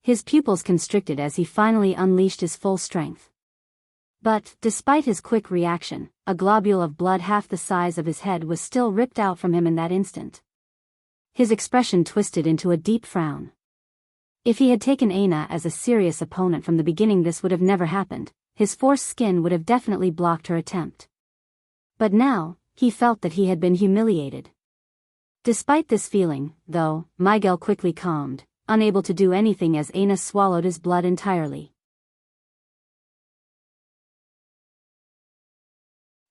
His pupils constricted as he finally unleashed his full strength. But, despite his quick reaction, a globule of blood half the size of his head was still ripped out from him in that instant. His expression twisted into a deep frown. If he had taken Aina as a serious opponent from the beginning, this would have never happened. His forced skin would have definitely blocked her attempt. But now, he felt that he had been humiliated. Despite this feeling, though, Miguel quickly calmed, unable to do anything as Aina swallowed his blood entirely.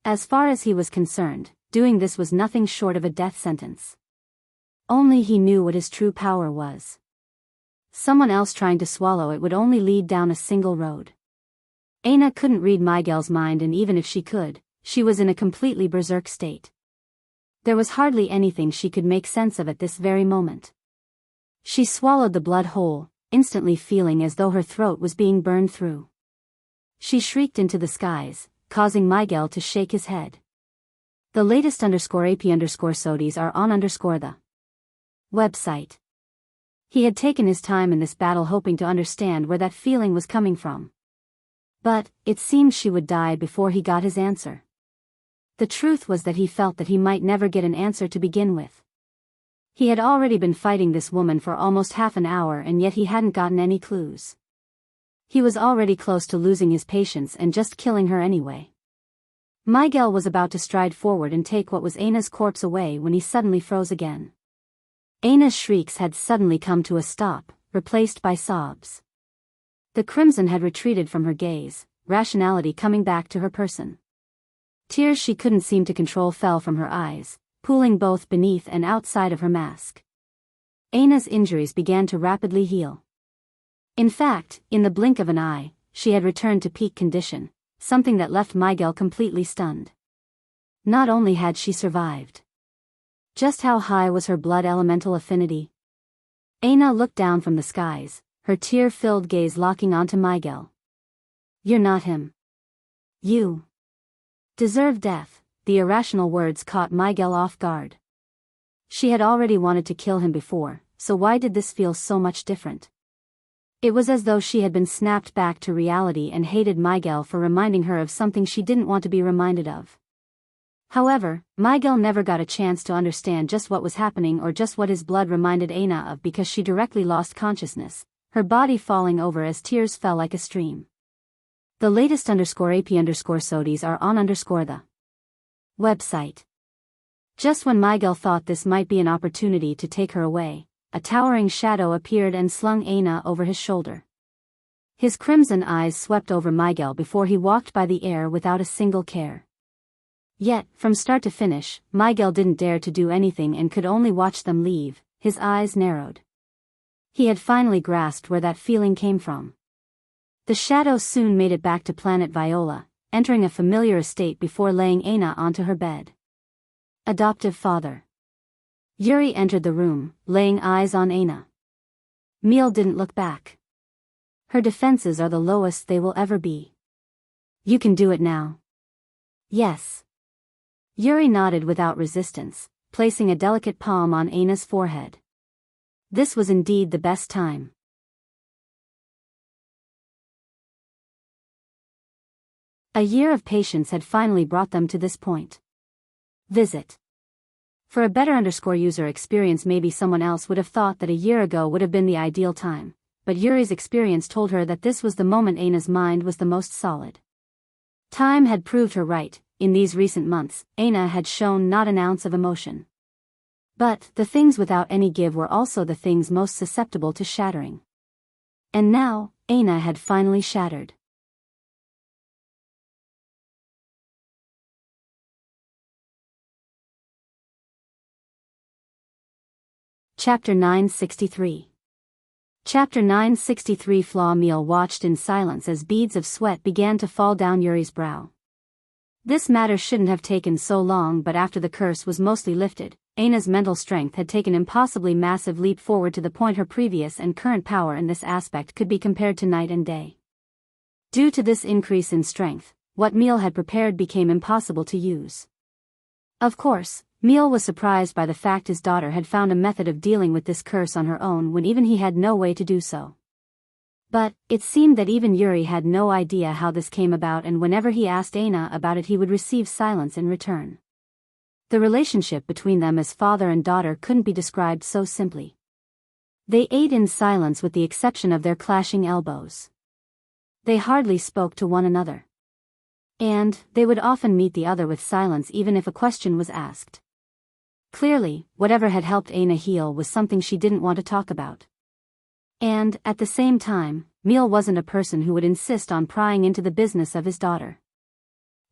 As far as he was concerned, doing this was nothing short of a death sentence. Only he knew what his true power was. Someone else trying to swallow it would only lead down a single road. Aina couldn't read Miguel's mind, and even if she could, she was in a completely berserk state. There was hardly anything she could make sense of at this very moment. She swallowed the blood whole, instantly feeling as though her throat was being burned through. She shrieked into the skies, causing Miguel to shake his head. The latest _AP_SODIES are on the website. He had taken his time in this battle, hoping to understand where that feeling was coming from. But, it seemed she would die before he got his answer. The truth was that he felt that he might never get an answer to begin with. He had already been fighting this woman for almost half an hour, and yet he hadn't gotten any clues. He was already close to losing his patience and just killing her anyway. Miguel was about to stride forward and take what was Aina's corpse away when he suddenly froze again. Aina's shrieks had suddenly come to a stop, replaced by sobs. The crimson had retreated from her gaze, rationality coming back to her person. Tears she couldn't seem to control fell from her eyes, pooling both beneath and outside of her mask. Aina's injuries began to rapidly heal. In fact, in the blink of an eye, she had returned to peak condition, something that left Miguel completely stunned. Not only had she survived. Just how high was her blood elemental affinity? Aina looked down from the skies, her tear-filled gaze locking onto Miguel. "You're not him. You deserve death." The irrational words caught Miguel off guard. She had already wanted to kill him before, so why did this feel so much different? It was as though she had been snapped back to reality and hated Miguel for reminding her of something she didn't want to be reminded of. However, Miguel never got a chance to understand just what was happening or just what his blood reminded Aina of, because she directly lost consciousness, her body falling over as tears fell like a stream. The latest _AP_SODIES are on the website. Just when Miguel thought this might be an opportunity to take her away, a towering shadow appeared and slung Aina over his shoulder. His crimson eyes swept over Miguel before he walked by the air without a single care. Yet, from start to finish, Miguel didn't dare to do anything and could only watch them leave, his eyes narrowed. He had finally grasped where that feeling came from. The shadow soon made it back to planet Viola, entering a familiar estate before laying Aina onto her bed. Adoptive father. Yuri entered the room, laying eyes on Aina. Miel didn't look back. Her defenses are the lowest they will ever be. "You can do it now." "Yes." Yuri nodded without resistance, placing a delicate palm on Aina's forehead. This was indeed the best time. A year of patience had finally brought them to this point. Visit. For a better user experience, maybe someone else would have thought that a year ago would have been the ideal time, but Yuri's experience told her that this was the moment Aina's mind was the most solid. Time had proved her right. In these recent months, Aina had shown not an ounce of emotion. But the things without any give were also the things most susceptible to shattering. And now, Aina had finally shattered. Chapter 963. Chapter 963. Flaw Meal watched in silence as beads of sweat began to fall down Yuri's brow. This matter shouldn't have taken so long, but after the curse was mostly lifted, Aina's mental strength had taken an impossibly massive leap forward to the point her previous and current power in this aspect could be compared to night and day. Due to this increase in strength, what Meal had prepared became impossible to use. Of course, Meal was surprised by the fact his daughter had found a method of dealing with this curse on her own when even he had no way to do so. But it seemed that even Yuri had no idea how this came about, and whenever he asked Aina about it he would receive silence in return. The relationship between them as father and daughter couldn't be described so simply. They ate in silence with the exception of their clashing elbows. They hardly spoke to one another. And they would often meet the other with silence even if a question was asked. Clearly, whatever had helped Aina heal was something she didn't want to talk about. And, at the same time, Meal wasn't a person who would insist on prying into the business of his daughter.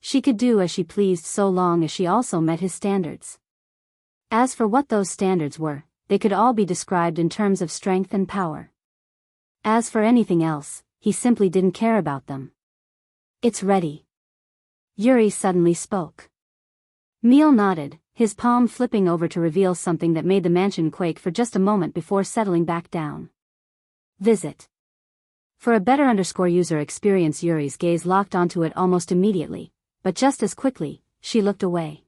She could do as she pleased so long as she also met his standards. As for what those standards were, they could all be described in terms of strength and power. As for anything else, he simply didn't care about them. "It's ready." Yuri suddenly spoke. Meal nodded, his palm flipping over to reveal something that made the mansion quake for just a moment before settling back down. Visit. For a better user experience, Yuri's gaze locked onto it almost immediately, but just as quickly, she looked away.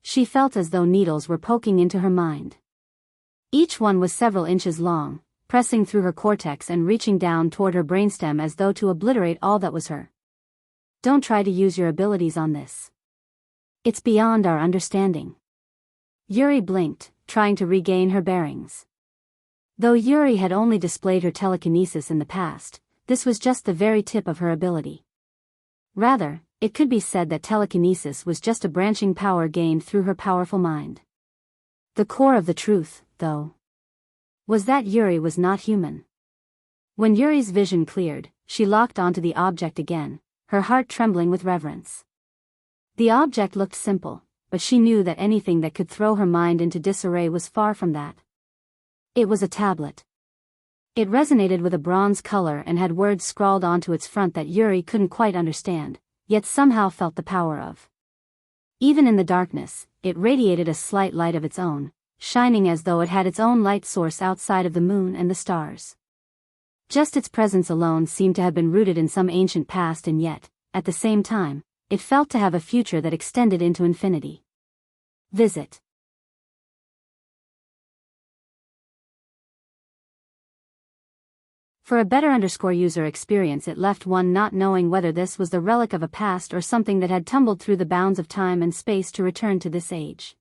She felt as though needles were poking into her mind. Each one was several inches long, pressing through her cortex and reaching down toward her brainstem as though to obliterate all that was her. "Don't try to use your abilities on this. It's beyond our understanding." Yuri blinked, trying to regain her bearings. Though Yuri had only displayed her telekinesis in the past, this was just the very tip of her ability. Rather, it could be said that telekinesis was just a branching power gained through her powerful mind. The core of the truth, though, was that Yuri was not human. When Yuri's vision cleared, she locked onto the object again, her heart trembling with reverence. The object looked simple, but she knew that anything that could throw her mind into disarray was far from that. It was a tablet. It resonated with a bronze color and had words scrawled onto its front that Yuri couldn't quite understand, yet somehow felt the power of. Even in the darkness, it radiated a slight light of its own, shining as though it had its own light source outside of the moon and the stars. Just its presence alone seemed to have been rooted in some ancient past, and yet, at the same time, it felt to have a future that extended into infinity. Visit. For a better user experience, it left one not knowing whether this was the relic of a past or something that had tumbled through the bounds of time and space to return to this age.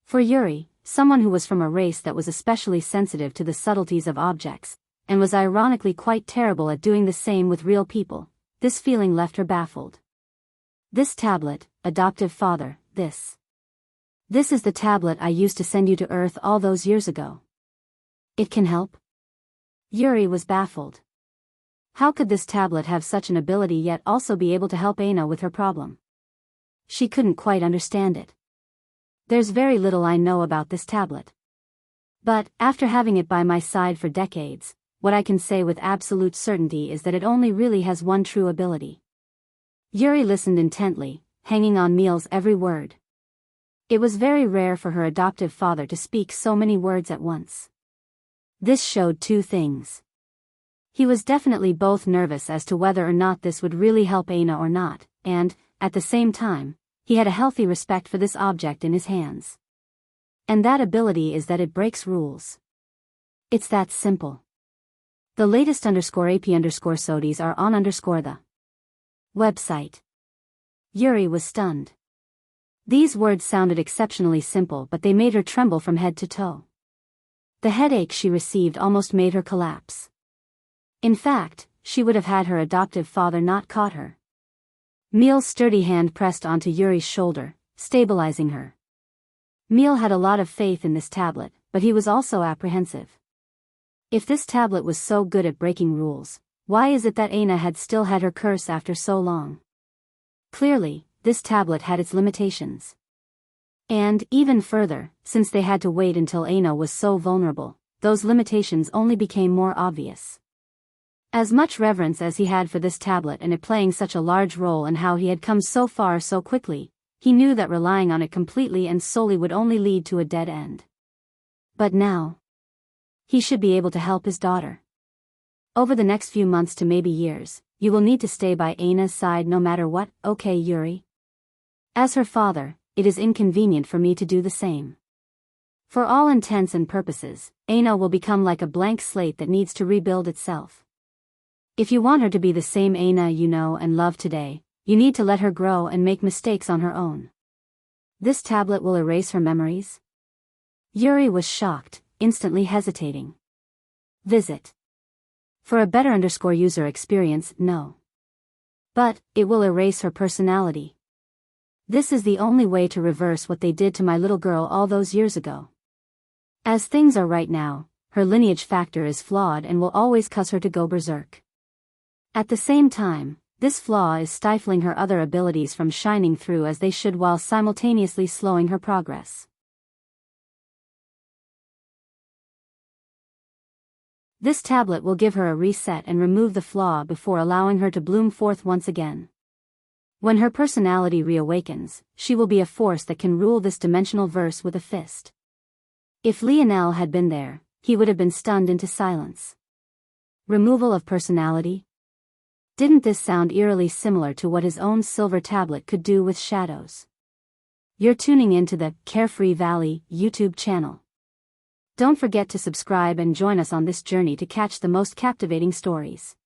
For Yuri, someone who was from a race that was especially sensitive to the subtleties of objects, and was ironically quite terrible at doing the same with real people, this feeling left her baffled. "This tablet, adoptive father, this is the tablet I used to send you to Earth all those years ago. It can help?" Yuri was baffled. How could this tablet have such an ability yet also be able to help Aina with her problem? She couldn't quite understand it. "There's very little I know about this tablet. But, after having it by my side for decades, what I can say with absolute certainty is that it only really has one true ability." Yuri listened intently, hanging on Meal's every word. It was very rare for her adoptive father to speak so many words at once. This showed two things. He was definitely both nervous as to whether or not this would really help Aina or not, and, at the same time, he had a healthy respect for this object in his hands. And that ability is that it breaks rules. It's that simple. The latest _AP_SODIs are on the website. Yuri was stunned. These words sounded exceptionally simple, but they made her tremble from head to toe. The headache she received almost made her collapse. In fact, she would have had her adoptive father not caught her. Miel's sturdy hand pressed onto Yuri's shoulder, stabilizing her. Miel had a lot of faith in this tablet, but he was also apprehensive. If this tablet was so good at breaking rules, why is it that Aina had still had her curse after so long? Clearly, this tablet had its limitations. And, even further, since they had to wait until Aina was so vulnerable, those limitations only became more obvious. As much reverence as he had for this tablet and it playing such a large role in how he had come so far so quickly, he knew that relying on it completely and solely would only lead to a dead end. But now, he should be able to help his daughter. Over the next few months to maybe years, you will need to stay by Aina's side no matter what, okay, Yuri? As her father, it is inconvenient for me to do the same. For all intents and purposes, Aina will become like a blank slate that needs to rebuild itself. If you want her to be the same Aina you know and love today, you need to let her grow and make mistakes on her own. This tablet will erase her memories? Yuri was shocked, instantly hesitating. Visit. For a better user experience, no. But, it will erase her personality. This is the only way to reverse what they did to my little girl all those years ago. As things are right now, her lineage factor is flawed and will always cause her to go berserk. At the same time, this flaw is stifling her other abilities from shining through as they should while simultaneously slowing her progress. This tablet will give her a reset and remove the flaw before allowing her to bloom forth once again. When her personality reawakens, she will be a force that can rule this dimensional verse with a fist. If Lionel had been there, he would have been stunned into silence. Removal of personality? Didn't this sound eerily similar to what his own silver tablet could do with shadows? You're tuning into the Carefree Valley YouTube channel. Don't forget to subscribe and join us on this journey to catch the most captivating stories.